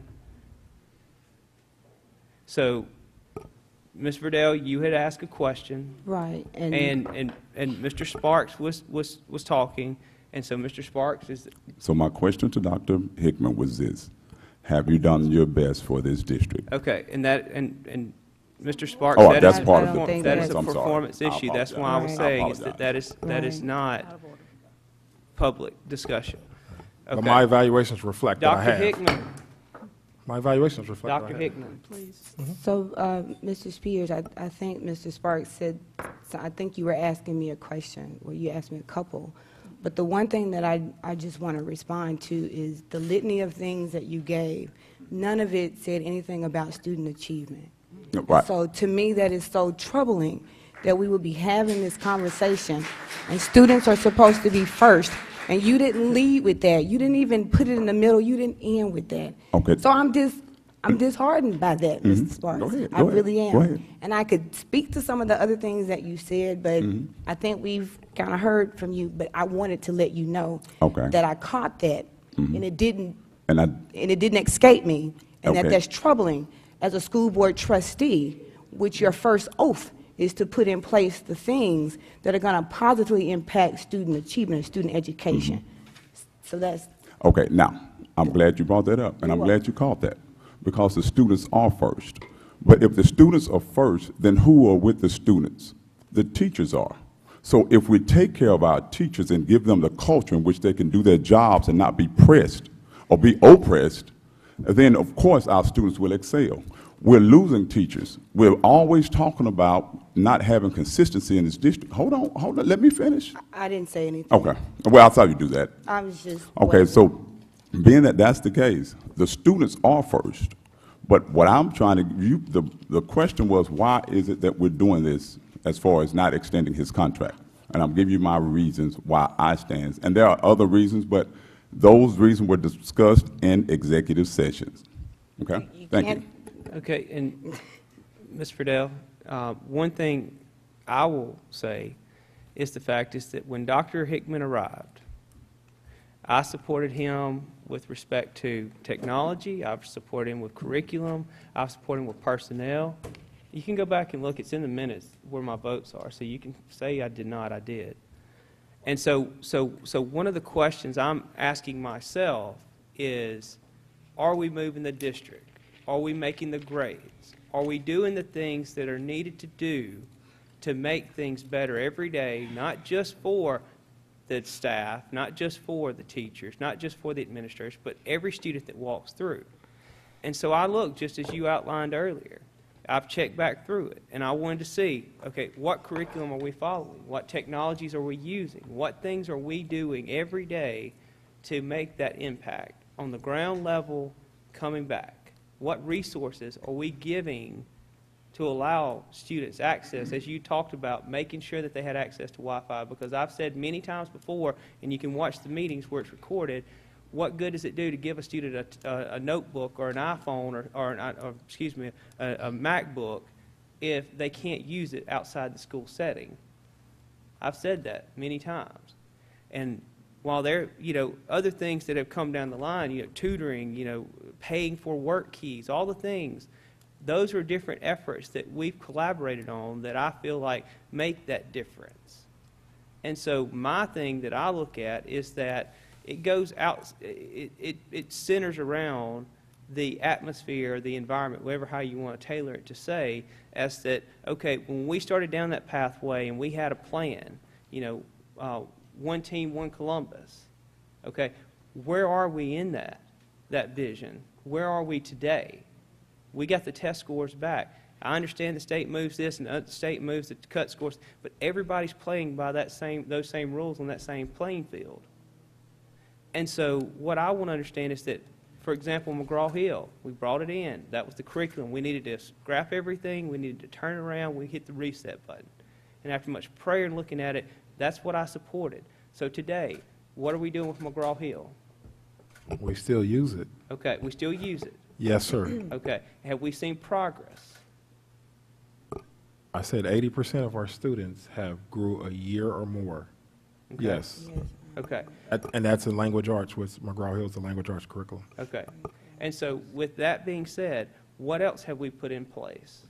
So, Ms. Verdell, you had asked a question, Right, and Mr. Sparks was talking, and so Mr. Sparks is, So my question to Dr. Hickman was this: have you done your best for this district? okay, and Mr. Sparks, Oh, that that's is, part of the that is a I'm sorry. performance I issue. That's why I was apologize. saying I is that is Right. not public discussion. But Okay. my evaluations reflect that I Dr. have. Hickman, My evaluations reflect that I Dr. have. Hickman, please. So, Mr. Spears, I think Mr. Sparks said So I think you were asking me a question, or you asked me a couple. But the one thing that I just want to respond to is the litany of things that you gave. None of it said anything about student achievement. Right. So to me, that is so troubling that we would be having this conversation, and students are supposed to be first, and you didn't lead with that. You didn't even put it in the middle. You didn't end with that. Okay. So I'm disheartened by that, Mr. Sparks. Go ahead, I go ahead, really am. go ahead. And I could speak to some of the other things that you said, but I think we've kind of heard from you, but I wanted to let you know Okay. that I caught that, and it didn't And it didn't escape me, and Okay. that's troubling as a school board trustee, which your first oath is to put in place the things that are going to positively impact student achievement and student education. So that's, Okay, now, I'm glad you brought that up, and I'm glad you caught that, because the students are first. But if the students are first, then who are with the students? The teachers are. So if we take care of our teachers and give them the culture in which they can do their jobs and not be pressed or be oppressed, then of course our students will excel. We're losing teachers. We're always talking about not having consistency in this district. Hold on, let me finish. I didn't say anything. Okay, well, I saw you do that. I was just. Okay, so being that that's the case, the students are first. But what I'm trying to, the question was, why is it that we're doing this as far as not extending his contract? And I'm giving you my reasons why I stand. And there are other reasons, but those reasons were discussed in executive sessions. Okay? Thank you. Okay, and Ms. Friedel, one thing I will say is the fact is that when Dr. Hickman arrived, I supported him with respect to technology, I've supported him with curriculum, I've supported him with personnel. You can go back and look, it's in the minutes where my votes are, so you can say I did not, I did. And so one of the questions I'm asking myself is, are we moving the district? Are we making the grades? Are we doing the things that are needed to do to make things better every day, not just for the staff, not just for the teachers, not just for the administrators, but every student that walks through? And so I looked, just as you outlined earlier, I've checked back through it, and I wanted to see, okay, what curriculum are we following? What technologies are we using? What things are we doing every day to make that impact on the ground level coming back? What resources are we giving to allow students access, as you talked about, making sure that they had access to Wi-Fi? Because I've said many times before, and you can watch the meetings where it's recorded, what good does it do to give a student a notebook or an iPhone or a MacBook if they can't use it outside the school setting? I've said that many times. And while there, other things that have come down the line, tutoring, paying for work keys, all the things, those are different efforts that we've collaborated on that I feel like make that difference. And so my thing that I look at is that it goes out, it centers around the atmosphere, the environment, whatever how you want to tailor it to say, as that, okay, when we started down that pathway and we had a plan, one team, one Columbus, okay, where are we in that vision? Where are we today? We got the test scores back. I understand the state moves this and the state moves the cut scores, but everybody's playing by those same rules on that same playing field. And so what I want to understand is that, for example, McGraw-Hill, we brought it in. That was the curriculum. We needed to scrap everything. We needed to turn it around. We hit the reset button. And after much prayer and looking at it, that's what I supported. So today, what are we doing with McGraw-Hill? We still use it. Okay, we still use it. Yes, sir. Okay, have we seen progress? I said 80% of our students have grew a year or more. Okay. Yes. Okay, And that's in language arts, with McGraw-Hill's the language arts curriculum. okay. And so with that being said, what else have we put in place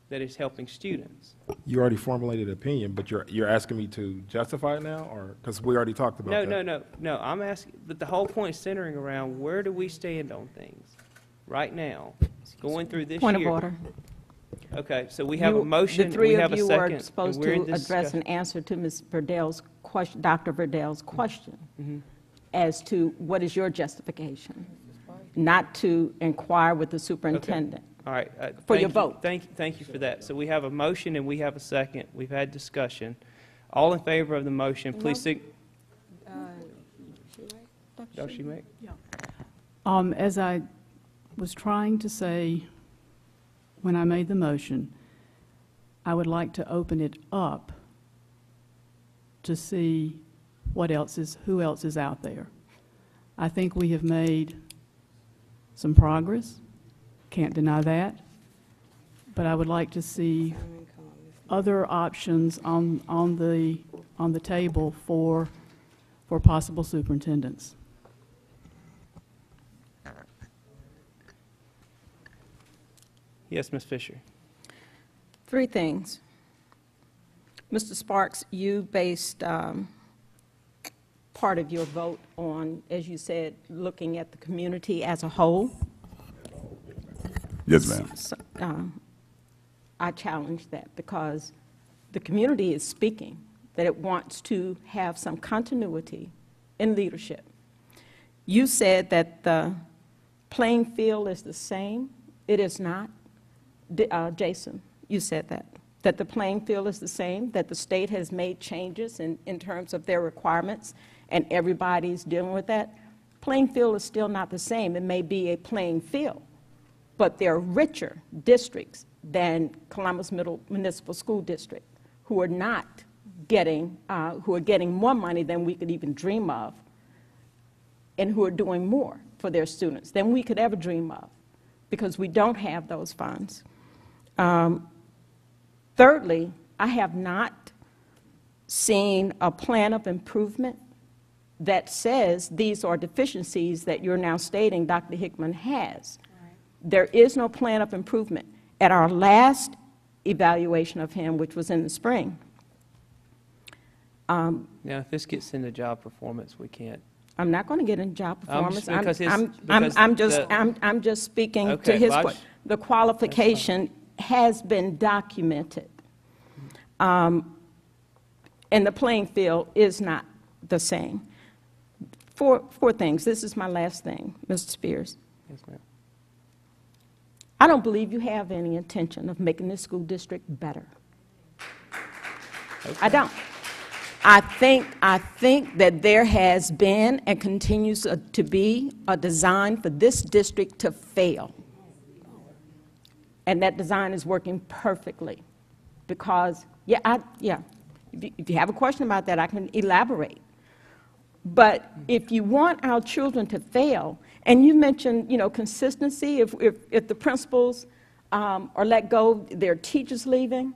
that is helping students? You already formulated an opinion, but you're asking me to justify it now, or, because we already talked about that. No, I'm asking, but the whole point is centering around where do we stand on things right now, going through this year? Point of order. Okay, so we have a motion, The three we of have a you second. are supposed and we're in to address discussion. an answer to Ms. Verdell's question, Dr. Verdell's question, Mm-hmm. as to what is your justification, not to inquire with the superintendent. All right. For your thank you. vote. Thank you for that. So we have a motion and we have a second. We've had discussion. All in favor of the motion, please Dr. Schumake? As I was trying to say when I made the motion, I would like to open it up to see who else is out there. I think we have made some progress, can't deny that, but I would like to see other options on the table for possible superintendents. Yes, Ms. Fisher. 3 things. Mr. Sparks, you based part of your vote on, as you said, looking at the community as a whole. Yes, ma'am. So, I challenge that because the community is speaking that it wants to have some continuity in leadership. You said that the playing field is the same. It is not. Jason, you said that the playing field is the same, that the state has made changes in terms of their requirements, and everybody's dealing with that. Playing field is still not the same. It may be a playing field, but there are richer districts than Columbus Municipal School District who are not getting, who are getting more money than we could even dream of, and who are doing more for their students than we could ever dream of, because we don't have those funds. Thirdly, I have not seen a plan of improvement that says these are deficiencies that you're now stating Dr. Hickman has. Right. There is no plan of improvement. At our last evaluation of him, which was in the spring. Now, if this gets into job performance, we can't. I'm not going to get into job performance. I'm I'm just speaking Okay, to his well, question. The qualification has been documented. And the playing field is not the same. Four things. This is my last thing, Mr. Spears. Yes, ma'am. I don't believe you have any intention of making this school district better. Okay. I don't. I think that there has been and continues to be a design for this district to fail. And that design is working perfectly because, if you have a question about that, I can elaborate. But if you want our children to fail, and you mentioned, consistency, if the principals are let go, their teachers leaving,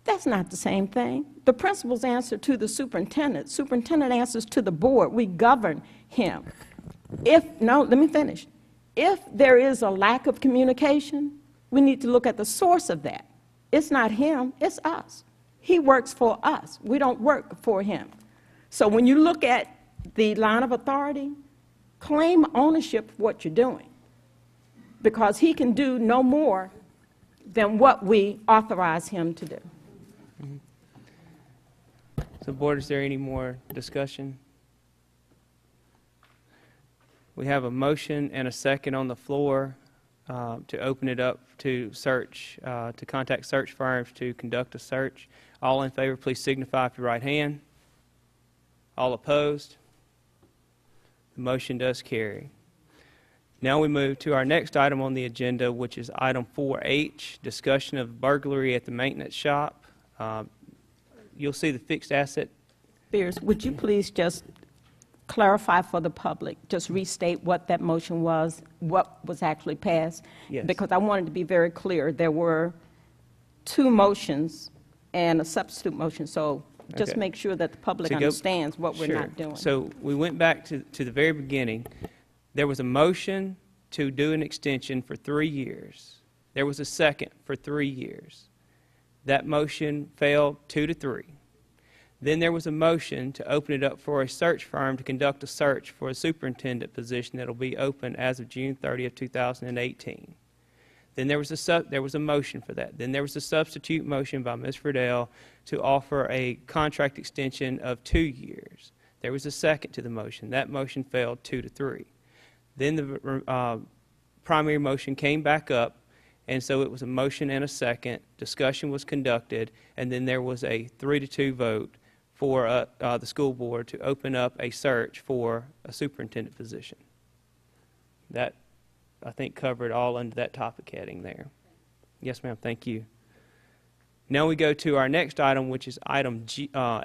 that's not the same thing. The principals answer to the superintendent. Superintendent answers to the board. We govern him. Let me finish. If there is a lack of communication, we need to look at the source of that. It's not him, it's us. He works for us. We don't work for him. So when you look at the line of authority, claim ownership of what you're doing, because he can do no more than what we authorize him to do. So, Board, is there any more discussion? We have a motion and a second on the floor to open it up to search, to contact search firms to conduct a search. All in favor, please signify with your right hand. All opposed? The motion does carry. Now we move to our next item on the agenda, which is item 4H, discussion of burglary at the maintenance shop. You'll see the fixed asset. Spears, would you please just clarify for the public, just restate what that motion was, what was actually passed? Yes. Because I wanted to be very clear. There were 2 motions and a substitute motion, so just Okay. make sure that the public To go- understands what we're Sure. not doing. So we went back to the very beginning. There was a motion to do an extension for 3 years. There was a second for 3 years. That motion failed 2-3. Then there was a motion to open it up for a search firm to conduct a search for a superintendent position that will be open as of June 30th, 2018. Then there was a motion for that. Then there was a substitute motion by Ms. Friedel to offer a contract extension of 2 years. There was a second to the motion. That motion failed 2-3. Then the primary motion came back up, And so it was a motion and a second, discussion was conducted, and then there was a 3-2 vote for the school board to open up a search for a superintendent position. That, I think, covered all under that topic heading there. Yes, ma'am, thank you. Now we go to our next item, which is item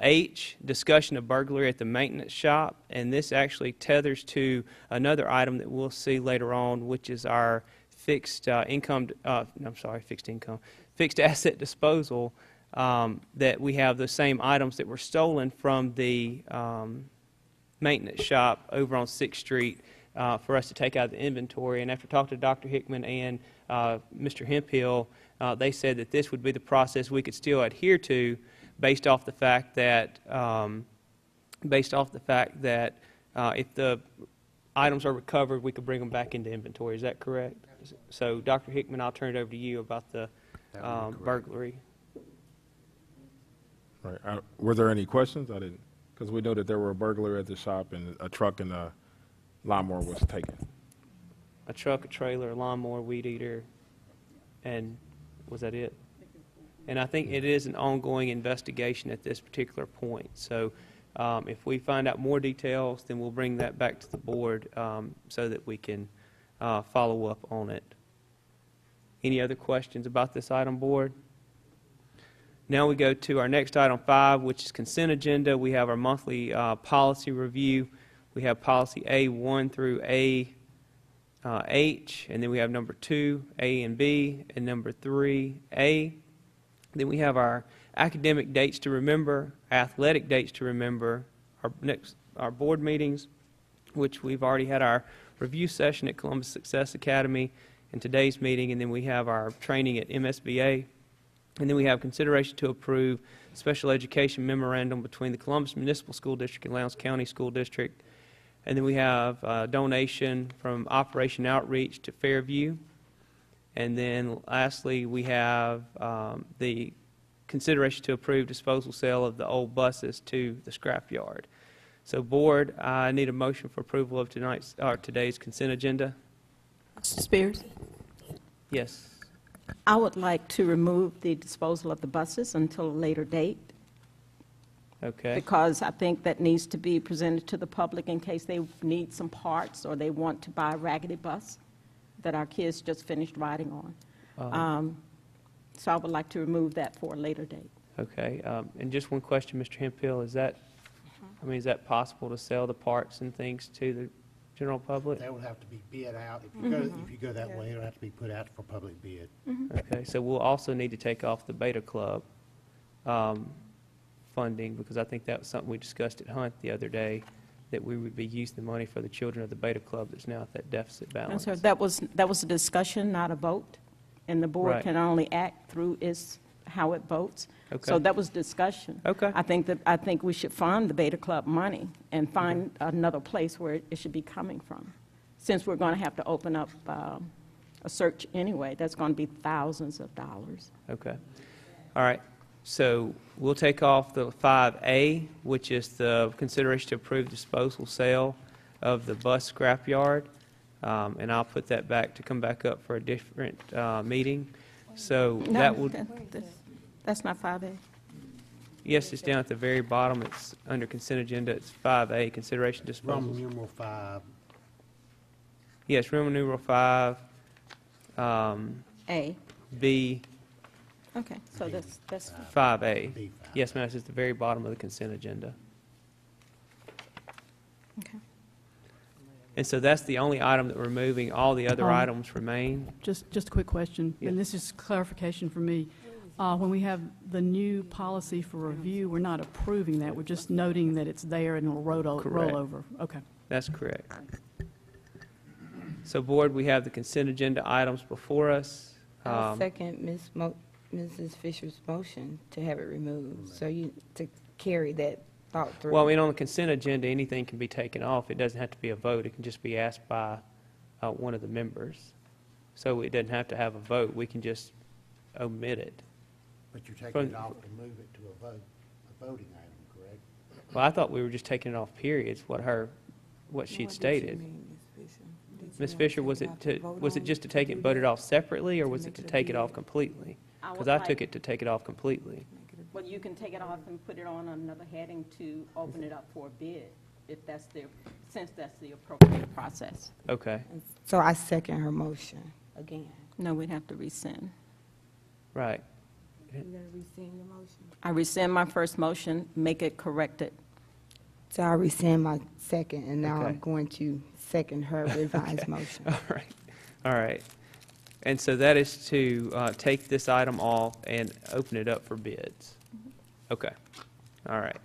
H, discussion of burglary at the maintenance shop. And this actually tethers to another item that we'll see later on, which is our fixed asset disposal, that we have the same items that were stolen from the maintenance shop over on 6th Street for us to take out of the inventory. And after talking to Dr. Hickman and Mr. Hemphill, they said that this would be the process we could still adhere to based off the fact that if the items are recovered, we could bring them back into inventory. Is that correct? So, Dr. Hickman, I'll turn it over to you about the burglary. All right. Were there any questions? I didn't, because we know that there were a burglar at the shop and a truck and a lawnmower was taken. A truck, a trailer, a lawnmower, weed eater, and was that it? And I think it is an ongoing investigation at this particular point. So if we find out more details, then we'll bring that back to the board so that we can follow up on it. Any other questions about this item, board? Now we go to our next item 5, which is consent agenda. We have our monthly policy review. We have policy A1 through H, and then we have number 2, A and B, and number 3A. Then we have our academic dates to remember, athletic dates to remember, our board meetings, which we've already had our review session at Columbus Success Academy in today's meeting, and then we have our training at MSBA. And then we have consideration to approve special education memorandum between the Columbus Municipal School District and Lowndes County School District. And then we have a donation from Operation Outreach to Fairview. And then lastly, we have the consideration to approve disposal sale of the old buses to the scrapyard. So, board, I need a motion for approval of today's consent agenda. Mr. Spears? Yes. I would like to remove the disposal of the buses until a later date, Okay. because I think that needs to be presented to the public in case they need some parts or they want to buy a raggedy bus that our kids just finished riding on. So I would like to remove that for a later date. Okay. And just one question, Mr. Hemphill, is that, is that possible to sell the parts and things to the general public? That would have to be bid out. If you go that way, it'll have to be put out for public bid. Okay, so we'll also need to take off the Beta Club funding, because I think that was something we discussed at Hunt the other day, that we would be using the money for the children of the Beta Club that's now at that deficit And balance. so that was a discussion, not a vote, and the board Right. can only act through how it votes. Okay. So that was discussion. Okay. I think we should fund the Beta Club money and find another place where it should be coming from. Since we're going to have to open up a search anyway, that's going to be thousands of dollars. Okay. All right. So we'll take off the 5A, which is the consideration to approve disposal sale of the bus scrapyard. And I'll put that back to come back up for a different meeting. So No, that will, that's not 5A. yes, it's down at the very bottom. It's under consent agenda. It's 5A, consideration disposal. Roman numeral 5, Yes, Roman numeral 5, A. B, Okay, so that's 5A. B5. Yes, ma'am, it's at the very bottom of the consent agenda. okay. And so that's the only item that we're removing. All the other items remain. Just a quick question, Yeah. and this is clarification for me. When we have the new policy for review, we're not approving that, we're just noting that it's there and it'll roll Correct. over. Okay. That's correct. So, board, we have the consent agenda items before us. I'll second Mrs. Fisher's motion to have it removed, so to carry that thought through. Well, on the consent agenda, anything can be taken off. It doesn't have to be a vote. It can just be asked by one of the members. So it doesn't have to have a vote. We can just omit it. but you're taking From- it off to move it to a voting item, correct? Well, I thought we were just taking it off periods, what she'd stated. Ms. Fisher, was it just to take it and vote it off separately, or was it to take it off completely? I Because would I like- took it to take it off completely. Well, you can take it off and put it on another heading to open it up for a bid, if that's since that's the appropriate process. Okay, So I second her motion again. No, we'd have to rescind. right. You gotta rescind your motion. I rescind my first motion, make it corrected. So I rescind my second, and now Okay. I'm going to second her revised motion. All right, all right. And so that is to take this item off and open it up for bids. Okay, all right.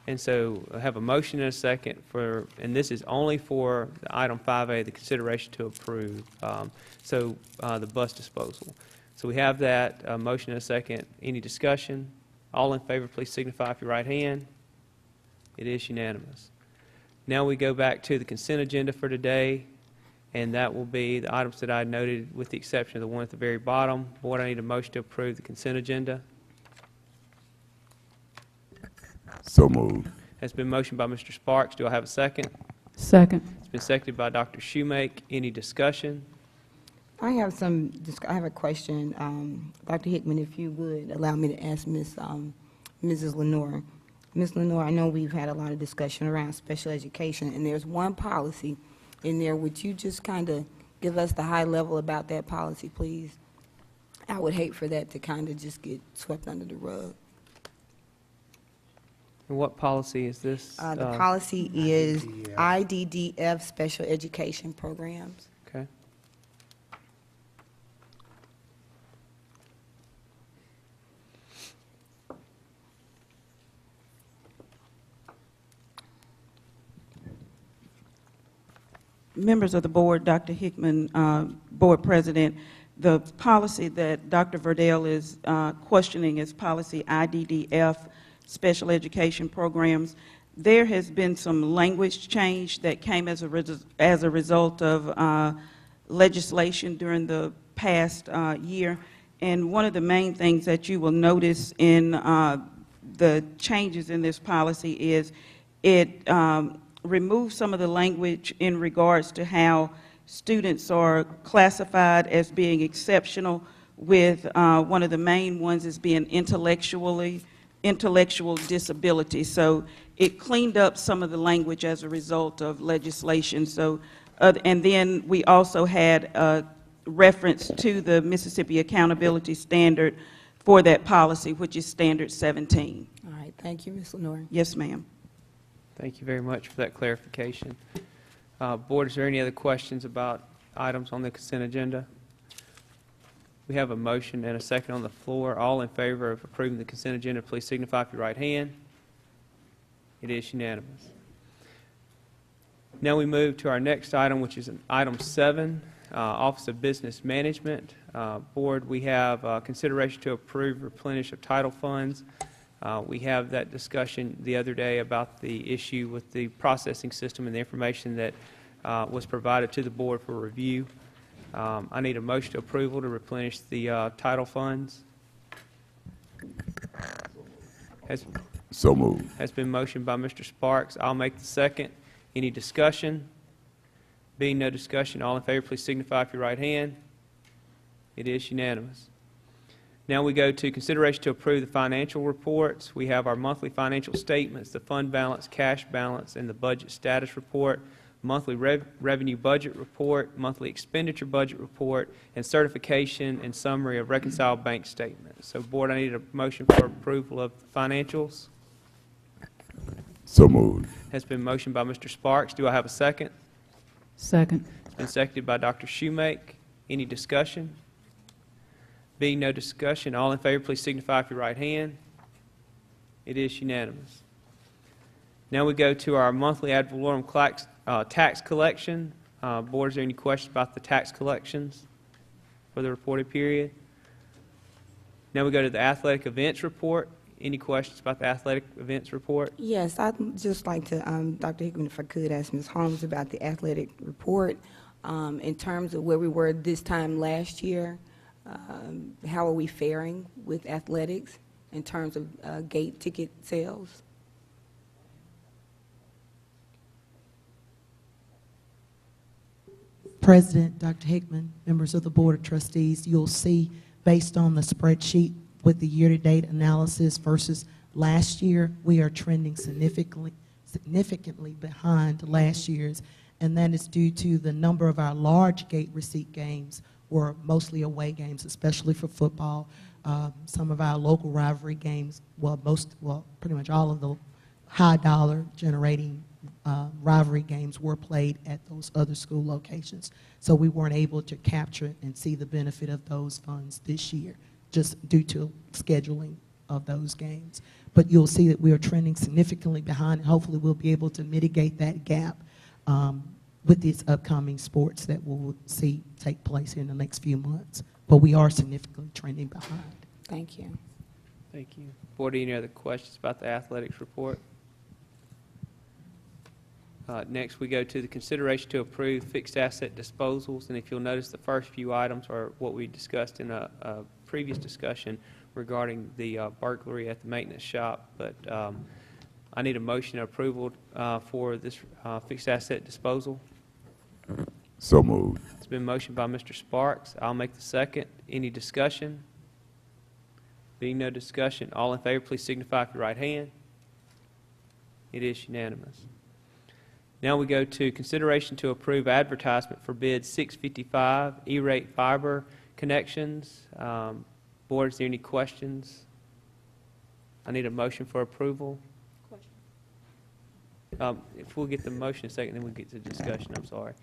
And so I have a motion and a second for, and this is only for the item 5A, the consideration to approve, the bus disposal. So we have that, motion and a second. Any discussion? All in favor, please signify with your right hand. It is unanimous. Now we go back to the consent agenda for today, and that will be the items that I noted with the exception of the one at the very bottom. Board, I need a motion to approve the consent agenda. So moved. Has been motioned by Mr. Sparks. Do I have a second? Second. It's been seconded by Dr. Shoemake. Any discussion? I have I have a question. Dr. Hickman, if you would allow me to ask Mrs. Lenore. Ms. Lenore, I know we've had a lot of discussion around special education, and there's one policy in there. Would you just kind of give us the high level about that policy, please? I would hate for that to kind of just get swept under the rug. And what policy is this? The policy is IDDF. IDDF, Special Education Programs. Okay. Members of the board, Dr. Hickman, board president, the policy that Dr. Verdell is questioning is policy IDDF, special education programs. There has been some language change that came as a result of legislation during the past year. And one of the main things that you will notice in the changes in this policy is it remove some of the language in regards to how students are classified as being exceptional, with one of the main ones as being intellectual disability. So it cleaned up some of the language as a result of legislation. So, and then we also had a reference to the Mississippi Accountability Standard for that policy, which is Standard 17. All right, thank you, Ms. Lenore. Yes, ma'am. Thank you very much for that clarification. Board, is there any other questions about items on the consent agenda? We have a motion and a second on the floor. All in favor of approving the consent agenda, please signify with your right hand. It is unanimous. Now we move to our next item, which is item 7, Office of Business Management. Board, we have consideration to approve replenish of title funds. We have that discussion the other day about the issue with the processing system and the information that was provided to the board for review. I need a motion to approval to replenish the title funds. So moved. Has been motioned by Mr. Sparks. I'll make the second. Any discussion? Being no discussion, all in favor, please signify with your right hand. It is unanimous. Now we go to consideration to approve the financial reports. We have our monthly financial statements, the fund balance, cash balance, and the budget status report, monthly revenue budget report, monthly expenditure budget report, and certification and summary of reconciled bank statements. So, Board, I need a motion for approval of the financials. So moved. Has been motioned by Mr. Sparks. Do I have a second? Second. It's been seconded by Dr. Shoemake. Any discussion? Being no discussion, all in favor, please signify with your right hand. It is unanimous. Now we go to our monthly ad valorem tax collection. Board, is there any questions about the tax collections for the reported period? Now we go to the athletic events report. Any questions about the athletic events report? Yes, I'd just like to, Dr. Hickman, if I could, ask Ms. Holmes about the athletic report. In terms of where we were this time last year, how are we faring with athletics in terms of gate ticket sales? President, Dr. Hickman, members of the Board of Trustees, you'll see based on the spreadsheet with the year-to-date analysis versus last year, we are trending significantly behind last year's, and that is due to the number of our large gate receipt games were mostly away games, especially for football. Some of our local rivalry games, pretty much all of the high dollar generating rivalry games were played at those other school locations. So we weren't able to capture and see the benefit of those funds this year, just due to scheduling of those games. But you'll see that we are trending significantly behind, and hopefully we'll be able to mitigate that gap with these upcoming sports that we'll see take place in the next few months. But we are significantly trending behind. Thank you. Thank you. Board, any other questions about the athletics report? Next, we go to the consideration to approve fixed asset disposals, and if you'll notice, the first few items are what we discussed in a previous discussion regarding the burglary at the maintenance shop, but I need a motion of approval for this fixed asset disposal. So moved. It's been motioned by Mr. Sparks. I'll make the second. Any discussion? Being no discussion, all in favor, please signify with your right hand. It is unanimous. Now we go to consideration to approve advertisement for bid 655, E-rate fiber connections. Board, is there any questions? I need a motion for approval. If we'll get the motion in a second, then we'll get to discussion. I'm sorry.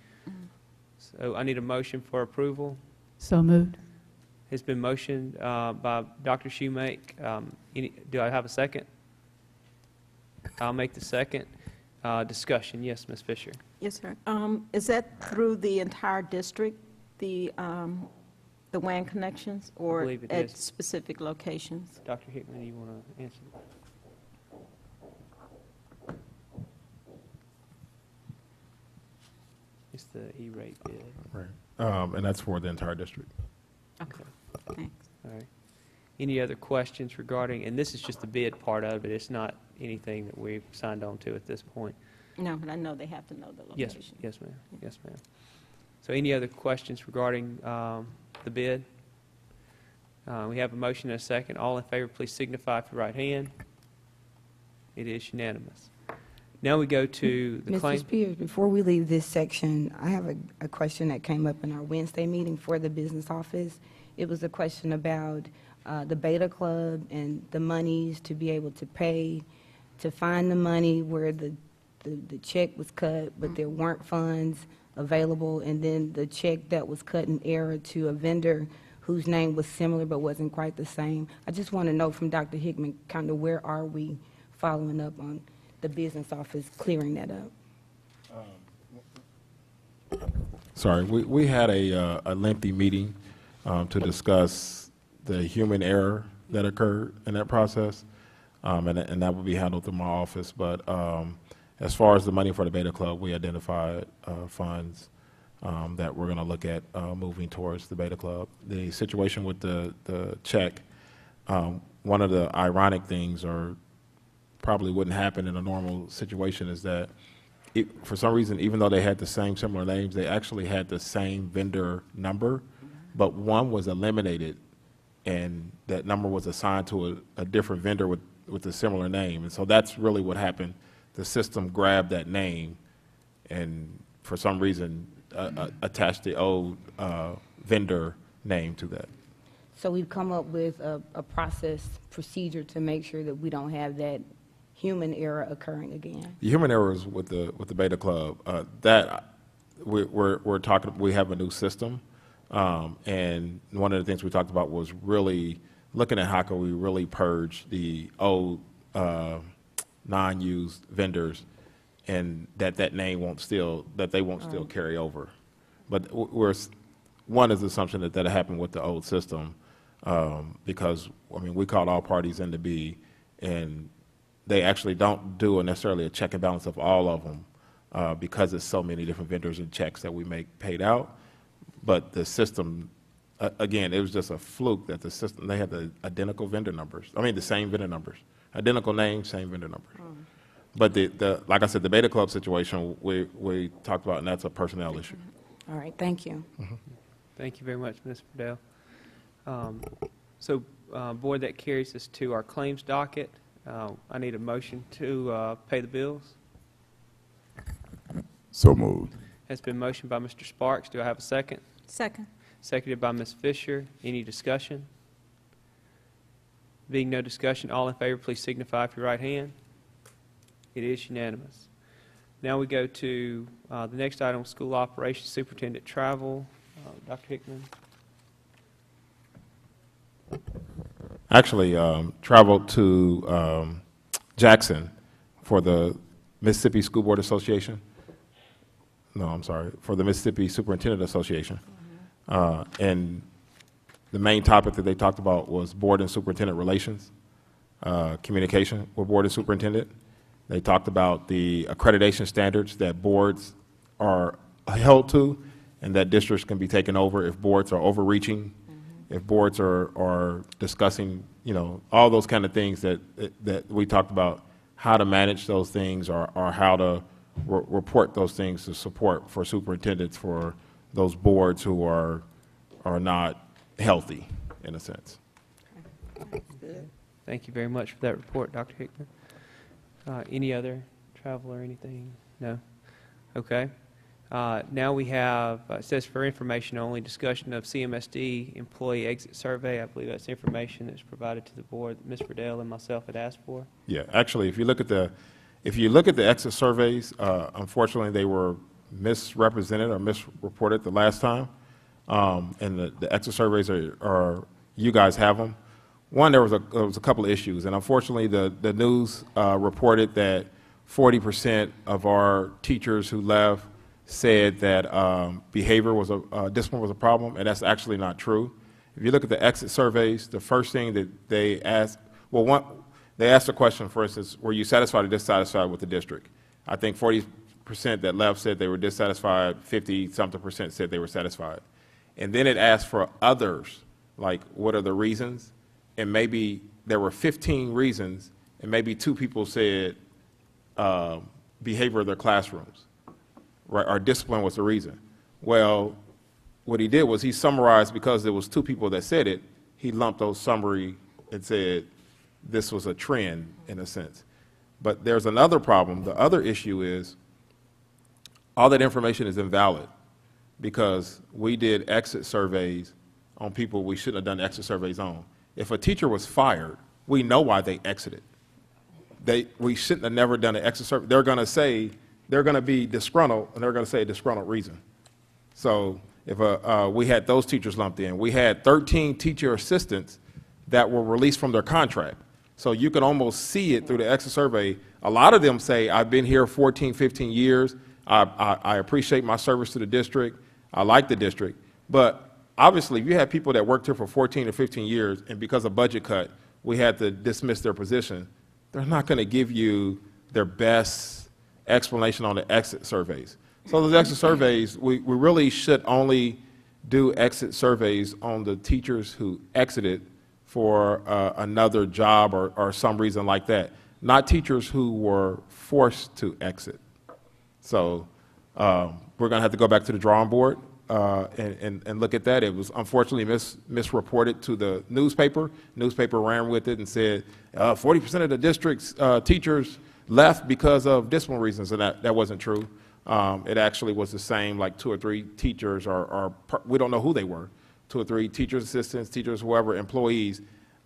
So I need a motion for approval. So moved. It's been motioned by Dr. Shoemake. Do I have a second? I'll make the second. Discussion. Yes, Ms. Fisher. Yes, sir. Is that through the entire district, the WAN connections, or believe it at is. specific locations? Dr. Hickman, do you want to answer? It's the E-rate bid. Right. And that's for the entire district. Okay, thanks. All right. Any other questions regarding, and this is just the bid part of it, it's not anything that we've signed on to at this point. No, but I know they have to know the Yes, location. yes, ma'am. Yes, ma'am. So any other questions regarding the bid? We have a motion and a second. All in favor, please signify with your right hand. It is unanimous. Now we go to the claim. Mr. Spears, before we leave this section, I have a question that came up in our Wednesday meeting for the business office. It was a question about the Beta Club and the monies to be able to pay, to find the money where the check was cut, but there weren't funds available, and then the check that was cut in error to a vendor whose name was similar but wasn't quite the same. I just want to know from Dr. Hickman, kind of where are we following up on the business office clearing that up? Sorry, we had a lengthy meeting to discuss the human error that occurred in that process, and that will be handled through my office. But as far as the money for the Beta Club, we identified funds that we're going to look at moving towards the Beta Club. The situation with the check, one of the ironic things, or probably wouldn't happen in a normal situation, is that for some reason, even though they had the same similar names, they actually had the same vendor number, but one was eliminated, and that number was assigned to a different vendor with a similar name. And so that's really what happened. The system grabbed that name and for some reason attached the old vendor name to that. So we've come up with a procedure to make sure that we don't have that human error occurring again. The human errors with the Beta Club, that we're talking. We have a new system, and one of the things we talked about was really looking at how can we really purge the old non-used vendors, and that name won't still carry over. But one is the assumption that happened with the old system, because I mean we called all parties in to be, and they actually don't do necessarily a check and balance of all of them because it's so many different vendors and checks that we make paid out. But the system, again, it was just a fluke that the system, they had the identical vendor numbers. I mean, the same vendor numbers, identical names, same vendor numbers. But like I said, the Beta Club situation we talked about, and that's a personnel issue. All right, thank you. Thank you very much, Ms. Verdell. Board, that carries us to our claims docket. I need a motion to pay the bills. So moved. Has been motioned by Mr. Sparks. Do I have a second? Second. Seconded by Ms. Fisher. Any discussion? Being no discussion, all in favor, please signify with your right hand. It is unanimous. Now we go to the next item, school operations superintendent travel. Dr. Hickman. Actually, traveled to Jackson for the Mississippi School Board Association. No, I'm sorry, for the Mississippi Superintendent Association. And the main topic that they talked about was board and superintendent relations, communication with board and superintendent. They talked about the accreditation standards that boards are held to and that districts can be taken over if boards are overreaching, if boards are discussing, you know, all those kind of things that we talked about, how to manage those things or how to report those things to support for superintendents for those boards who are not healthy, in a sense. Thank you very much for that report, Dr. Hickman. Any other travel or anything? No? Okay. Now we have, it says for information only, discussion of CMSD employee exit survey. I believe that's information that's provided to the board that Ms. Verdell and myself had asked for. Yeah, actually, if you look at the exit surveys, unfortunately, they were misrepresented or misreported the last time. And the exit surveys are you guys have them. One, there was a couple of issues, and unfortunately, the news reported that 40% of our teachers who left said that discipline was a problem, and that's actually not true. If you look at the exit surveys, the first thing that they asked, they asked the question, for instance, were you satisfied or dissatisfied with the district? I think 40% that left said they were dissatisfied, 50-something% said they were satisfied. And then it asked for others, like what are the reasons? And maybe there were 15 reasons, and maybe 2 people said behavior of their classrooms, right? Or discipline was the reason. Well, what he did was he summarized, because there was 2 people that said it, he lumped those summary and said this was a trend in a sense. But there's another problem. The other issue is all that information is invalid because we did exit surveys on people we shouldn't have done exit surveys on. If a teacher was fired, we know why they exited. We shouldn't have never done an exit survey. They're going to say, they're going to be disgruntled, and they're going to say a disgruntled reason. So if we had those teachers lumped in, we had 13 teacher assistants that were released from their contract. So you can almost see it through the exit survey. A lot of them say, I've been here 14, 15 years. I appreciate my service to the district. I like the district. But obviously, if you have people that worked here for 14 or 15 years, and because of budget cut, we had to dismiss their position, they're not going to give you their best explanation on the exit surveys. So those exit surveys, we really should only do exit surveys on the teachers who exited for another job or some reason like that, not teachers who were forced to exit. So we're going to have to go back to the drawing board and look at that. It was unfortunately misreported to the newspaper. Newspaper ran with it and said 40% of the district's teachers left because of discipline reasons, and that wasn't true. It actually was the same, like 2 or 3 teachers, we don't know who they were, 2 or 3 teachers, assistants, teachers, whoever, employees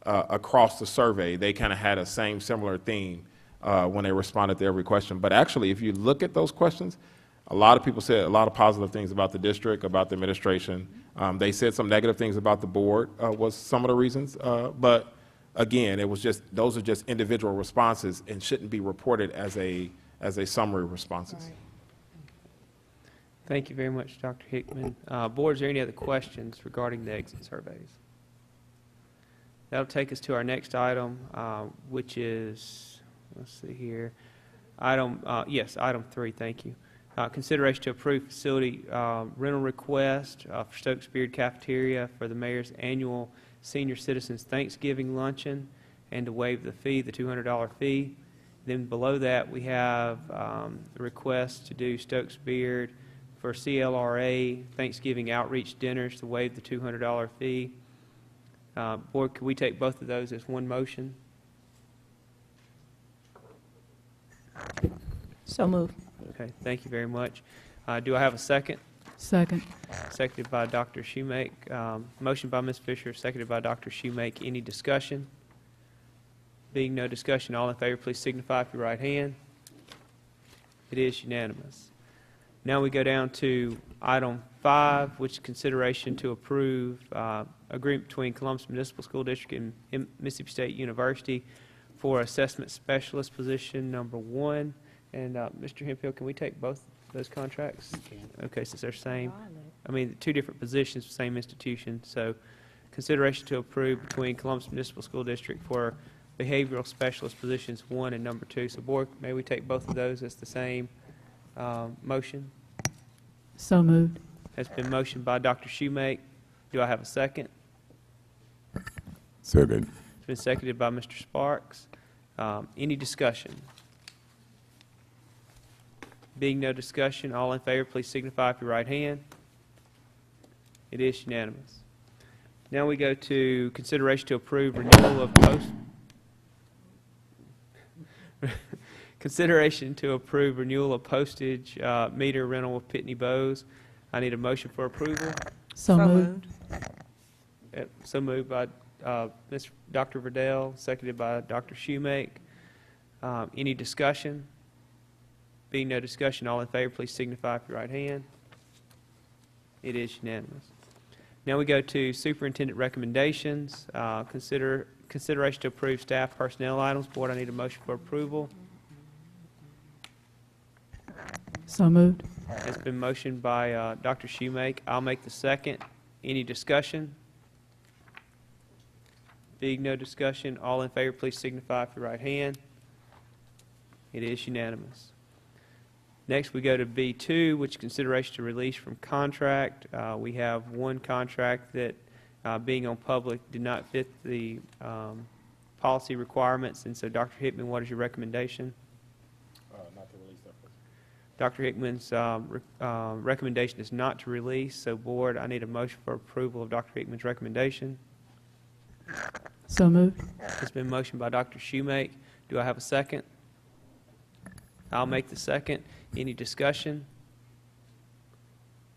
across the survey. They kind of had a similar theme when they responded to every question. But actually, if you look at those questions, a lot of people said a lot of positive things about the district, about the administration. They said some negative things about the board was some of the reasons. But again, it was just, those are just individual responses and shouldn't be reported as a summary of responses. Right. Thank you very much, Dr. Hickman. Board, is there any other questions regarding the exit surveys? That'll take us to our next item, which is, let's see here, item 3, thank you. Consideration to approve facility rental request for Stokes Beard Cafeteria for the mayor's annual Senior Citizens Thanksgiving Luncheon and to waive the fee, the $200 fee. Then below that, we have the request to do Stokes Beard for CLRA Thanksgiving outreach dinners to waive the $200 fee. Board, could we take both of those as one motion? So moved. Okay, thank you very much. Do I have a second? Second. Seconded by Dr. Shoemake. Motion by Ms. Fisher, seconded by Dr. Shoemake. Any discussion? Being no discussion, all in favor, please signify with your right hand. It is unanimous. Now we go down to item 5, which is consideration to approve agreement between Columbus Municipal School District and Mississippi State University for assessment specialist position number 1. And Mr. Hemphill, can we take both those contracts? Okay, since they're same. I mean, 2 different positions, same institution. So consideration to approve between Columbus Municipal School District for behavioral specialist positions 1 and number 2. So board, may we take both of those as the same motion? So moved. Has been motioned by Dr. Shoemake. Do I have a second? Second. It's been seconded by Mr. Sparks. Any discussion? Being no discussion, all in favor, please signify with your right hand. It is unanimous. Now we go to consideration to approve renewal of consideration to approve renewal of postage meter rental with Pitney Bowes. I need a motion for approval. So moved. So moved by Dr. Verdell, seconded by Dr. Shoemake. Any discussion? Being no discussion, all in favor, please signify with your right hand. It is unanimous. Now we go to superintendent recommendations. Consideration to approve staff personnel items. Board, I need a motion for approval. So moved. It's been motioned by Dr. Shoemake. I'll make the second. Any discussion? Being no discussion, all in favor, please signify with your right hand. It is unanimous. Next, we go to B2, which is consideration to release from contract. We have one contract that, being on public, did not fit the policy requirements. And so, Dr. Hickman, what is your recommendation? Not to release that person. Dr. Hickman's recommendation is not to release. So, Board, I need a motion for approval of Dr. Hickman's recommendation. So moved. It's been motioned by Dr. Shoemake. Do I have a second? I'll make the second. Any discussion?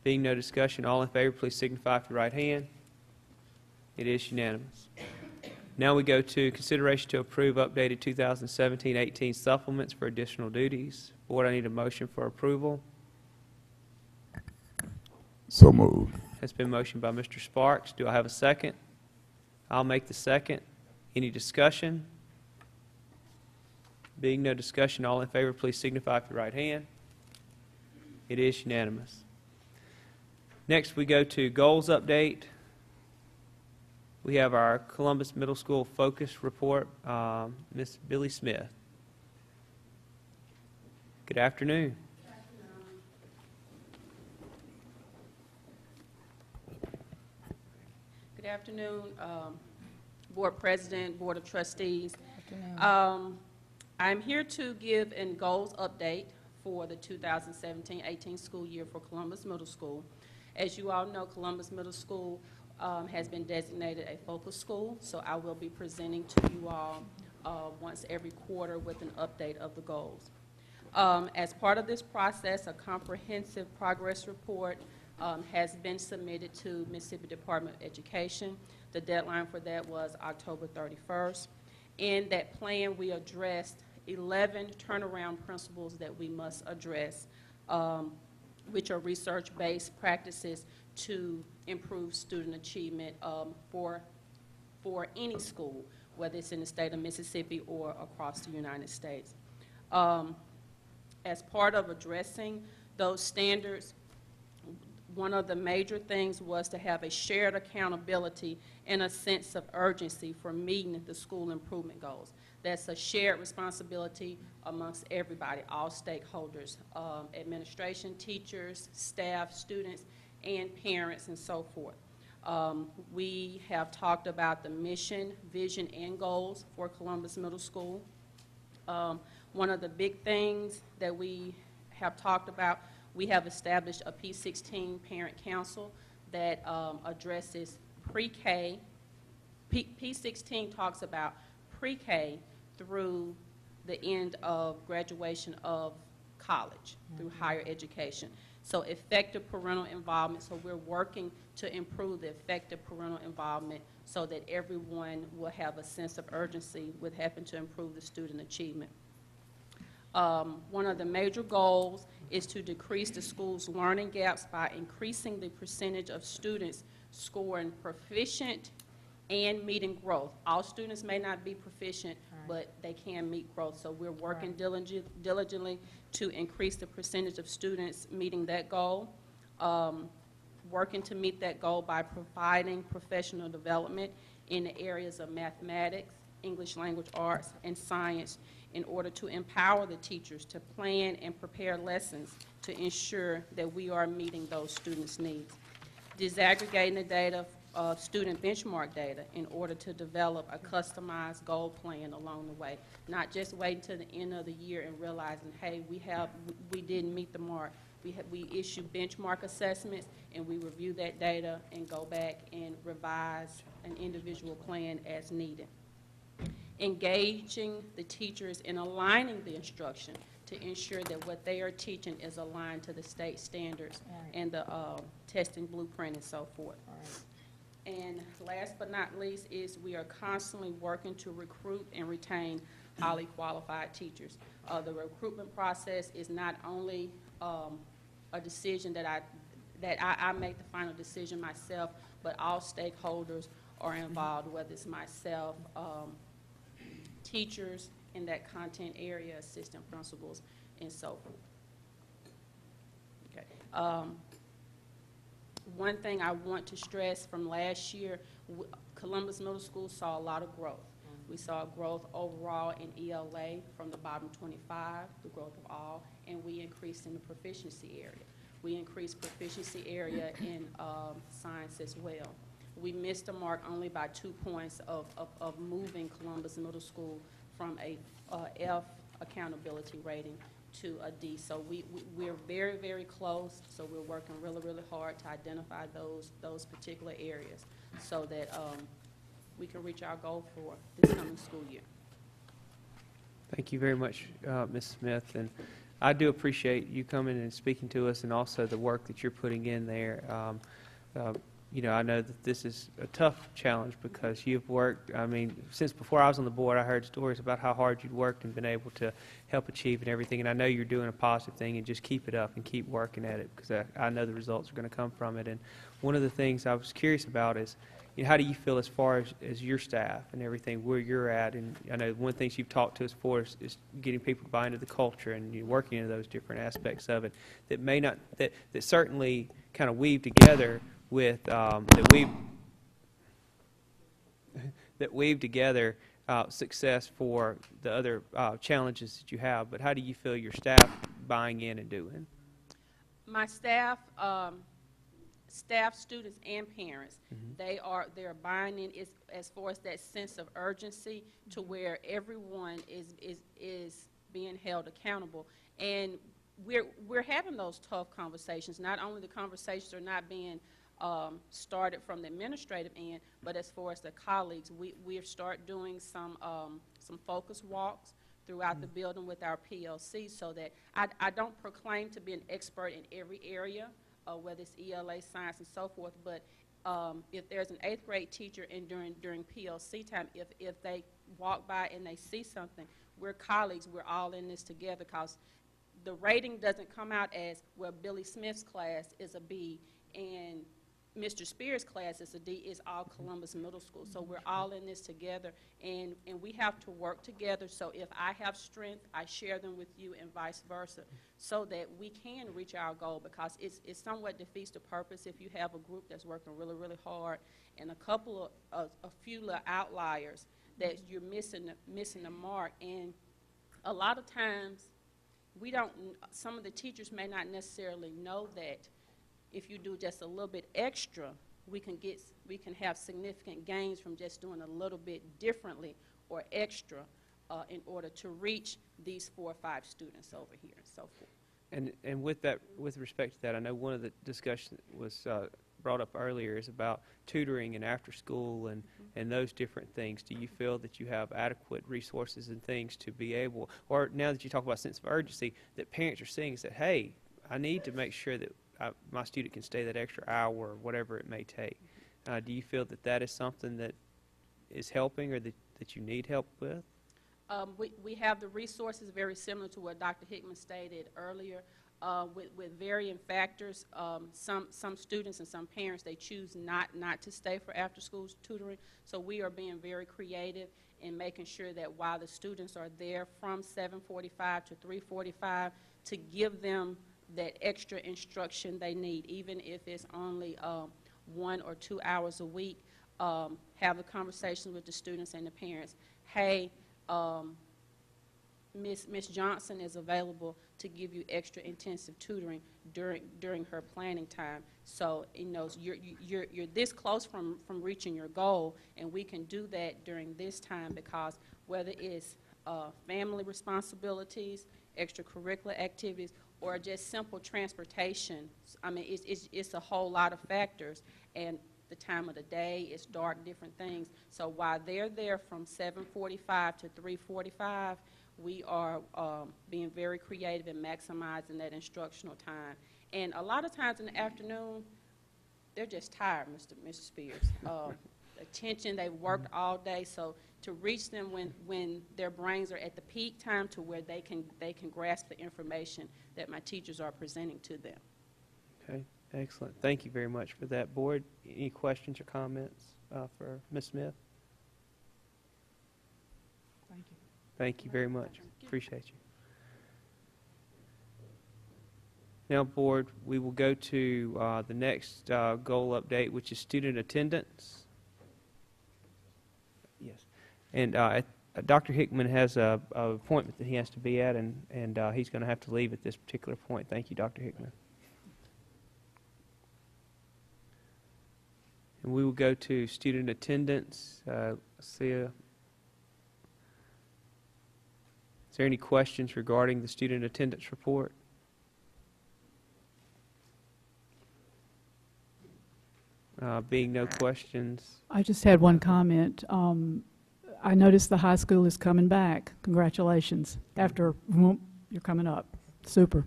Being no discussion, all in favor, please signify with your right hand. It is unanimous. Now we go to consideration to approve updated 2017-18 supplements for additional duties. Board, I need a motion for approval. So moved. Has been motioned by Mr. Sparks. Do I have a second? I'll make the second. Any discussion? Being no discussion, all in favor, please signify with your right hand. It is unanimous. Next, we go to goals update. We have our Columbus Middle School focus report. Ms. Billy Smith. Good afternoon. Good afternoon, Board President, Board of Trustees. I'm here to give a goals update for the 2017-18 school year for Columbus Middle School. As you all know, Columbus Middle School has been designated a focus school, so I will be presenting to you all once every quarter with an update of the goals. As part of this process, a comprehensive progress report has been submitted to Mississippi Department of Education. The deadline for that was October 31st. In that plan, we addressed 11 turnaround principles that we must address, which are research-based practices to improve student achievement for any school, whether it's in the state of Mississippi or across the United States. As part of addressing those standards, one of the major things was to have a shared accountability and a sense of urgency for meeting the school improvement goals. That's a shared responsibility amongst everybody, all stakeholders, administration, teachers, staff, students, and parents, and so forth. We have talked about the mission, vision, and goals for Columbus Middle School. One of the big things that we have talked about We have established a P16 parent council that addresses pre-K. P16 talks about pre-K through the end of graduation of college, through higher education. So effective parental involvement, so we're working to improve the effective parental involvement so that everyone will have a sense of urgency with helping to improve the student achievement. One of the major goals is to decrease the school's learning gaps by increasing the percentage of students scoring proficient and meeting growth. All students may not be proficient, but they can meet growth. So we're working diligently to increase the percentage of students meeting that goal. Working to meet that goal by providing professional development in the areas of mathematics, English language arts, and science in order to empower the teachers to plan and prepare lessons to ensure that we are meeting those students' needs. Disaggregating the data of student benchmark data in order to develop a customized goal plan along the way, not just waiting till the end of the year and realizing, hey, we didn't meet the mark. We issue benchmark assessments and we review that data and go back and revise an individual plan as needed. Engaging the teachers in aligning the instruction to ensure that what they are teaching is aligned to the state standards and the testing blueprint and so forth. And last but not least is we are constantly working to recruit and retain highly qualified teachers. The recruitment process is not only a decision that I make the final decision myself, but all stakeholders are involved, whether it's myself, teachers in that content area, assistant principals, and so forth. Okay. One thing I want to stress from last year, Columbus Middle School saw a lot of growth. We saw growth overall in ELA from the bottom 25, the growth of all, and we increased in the proficiency area. We increased proficiency area in science as well. We missed the mark only by 2 points of moving Columbus Middle School from a F accountability rating to a D. So we're very, very close. So we're working really, really hard to identify those particular areas so that we can reach our goal for this coming school year. Thank you very much, Ms. Smith. And I do appreciate you coming and speaking to us and also the work that you're putting in there. You know, I know that this is a tough challenge because you've worked, I mean, since before I was on the board, I heard stories about how hard you'd worked and been able to help achieve and everything. And I know you're doing a positive thing, and just keep it up and keep working at it because I know the results are going to come from it. And one of the things I was curious about is, you know, how do you feel as far as your staff and everything, where you're at? And I know one of the things you've talked to us for is getting people to buy into the culture and you're working into those different aspects of it that may not, that certainly kind of weave together with, that weave together success for the other challenges that you have. But how do you feel your staff buying in and doing? My staff, students, and parents, they're buying in as far as that sense of urgency to where everyone is being held accountable. And we're having those tough conversations. Not only the conversations are not being started from the administrative end, but as far as the colleagues, we've started doing some focus walks throughout the building with our PLC so that I don't proclaim to be an expert in every area, whether it's ELA, science, and so forth, but if there's an 8th grade teacher and during PLC time, if they walk by and they see something, we're colleagues, we're all in this together because the rating doesn't come out as, well, Billy Smith's class is a B and Mr. Spears' class is a D. It's all Columbus Middle School. So we're all in this together, and we have to work together. So if I have strength, I share them with you and vice versa so that we can reach our goal because it somewhat defeats the purpose if you have a group that's working really, really hard and a few little outliers that you're missing the mark. And a lot of times some of the teachers may not necessarily know that if you do just a little bit extra, we can have significant gains from just doing a little bit differently or extra in order to reach these 4 or 5 students over here and so forth. And with that, with respect to that, I know one of the discussions was brought up earlier is about tutoring and after school and those different things. Do you feel that you have adequate resources and things to be able, or now that you talk about sense of urgency, that parents are seeing is that, hey, I need to make sure that my student can stay that extra hour or whatever it may take. Do you feel that that is something that is helping or that you need help with? We have the resources very similar to what Dr. Hickman stated earlier. With varying factors, some students and some parents, they choose not to stay for after-school tutoring. So we are being very creative in making sure that while the students are there from 7:45 to 3:45, to give them that extra instruction they need, even if it's only 1 or 2 hours a week. Have the conversations with the students and the parents. Hey, Miss Johnson is available to give you extra intensive tutoring during her planning time. So you're this close from reaching your goal, and we can do that during this time because whether it's family responsibilities, extracurricular activities, or just simple transportation. I mean, it's a whole lot of factors, and the time of the day, it's dark, different things. So while they're there from 7:45 to 3:45, we are being very creative in maximizing that instructional time. And a lot of times in the afternoon, they're just tired, Mr. Spears. Attention, they've worked all day, so to reach them when their brains are at the peak time to where they can grasp the information that my teachers are presenting to them. Okay, excellent. Thank you very much for that. Board, any questions or comments for Ms. Smith? Thank you. Thank you very much. Appreciate you. Now, Board, we will go to the next goal update, which is student attendance. Yes. And Dr. Hickman has a appointment that he has to be at, and he's going to have to leave at this particular point. Thank you, Dr. Hickman. And we will go to student attendance. Is there any questions regarding the student attendance report? Being no questions. I just had one comment. I noticed the high school is coming back. Congratulations. After, you're coming up. Super.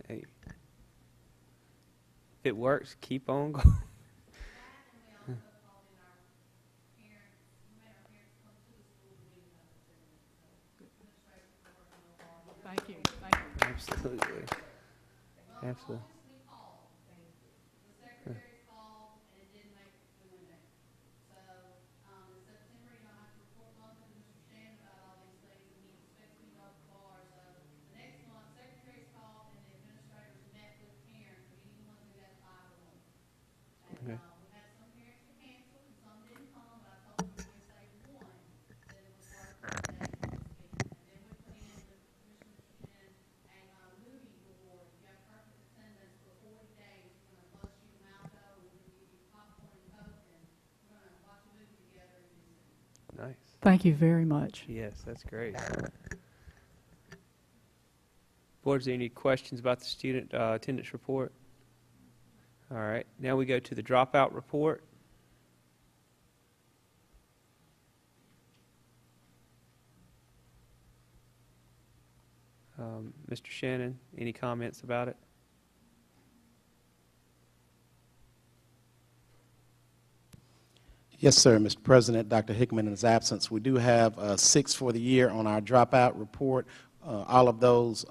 Hey. If it works, keep on going. Thank you. Thank you. Absolutely. Absolutely. Okay. Nice. Thank you very much. Yes, that's great. Board, is there any questions about the student attendance report? All right. Now we go to the dropout report. Mr. Shannon, any comments about it? Yes, sir, Mr. President. Dr. Hickman in his absence. We do have 6 for the year on our dropout report, all of those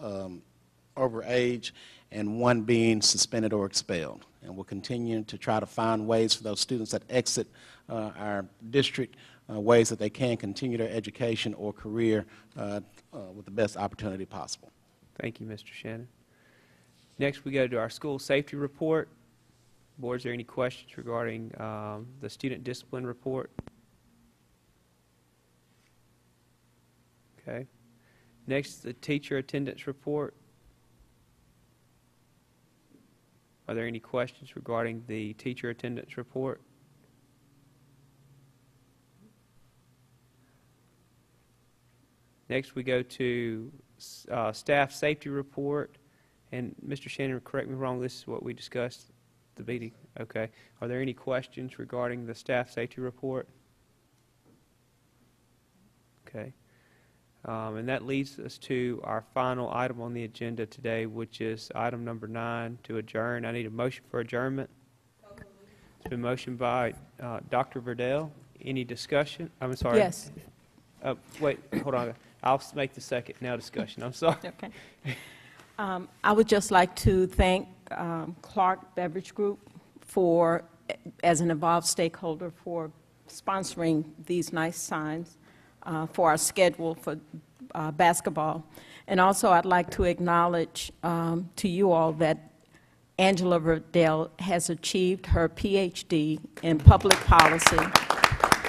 over age, and 1 being suspended or expelled. And we'll continue to try to find ways for those students that exit our district, ways that they can continue their education or career with the best opportunity possible. Thank you, Mr. Shannon. Next, we go to our school safety report. Board, is there any questions regarding the student discipline report? Okay. Next, the teacher attendance report. Are there any questions regarding the teacher attendance report? Next, we go to staff safety report. And Mr. Shannon, correct me if I'm wrong, this is what we discussed at the meeting. Okay. Are there any questions regarding the staff safety report? Okay. And that leads us to our final item on the agenda today, which is item number 9, to adjourn. I need a motion for adjournment. It's been motioned by Dr. Verdell. Any discussion? I'm sorry. Yes. Wait, hold on. I'll make the second. Now discussion. I'm sorry. Okay. I would just like to thank Clark Beverage Group for, as an involved stakeholder, for sponsoring these nice signs for our schedule for basketball. And also, I'd like to acknowledge to you all that Angela Verdell has achieved her Ph.D. in public policy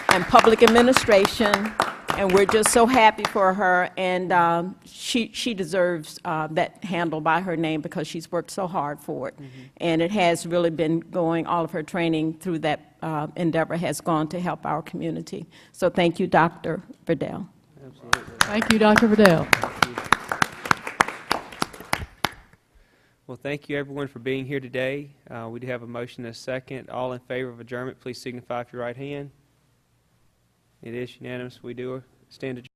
and public administration, and we're just so happy for her, and she deserves that handle by her name because she's worked so hard for it. And it has really been going, all of her training through that endeavor has gone to help our community. So thank you, Dr. Verdell. Absolutely. Thank you, Dr. Verdell. Well, thank you, everyone, for being here today. We do have a motion and a second. All in favor of adjournment, please signify with your right hand. It is unanimous. We do stand adjourned.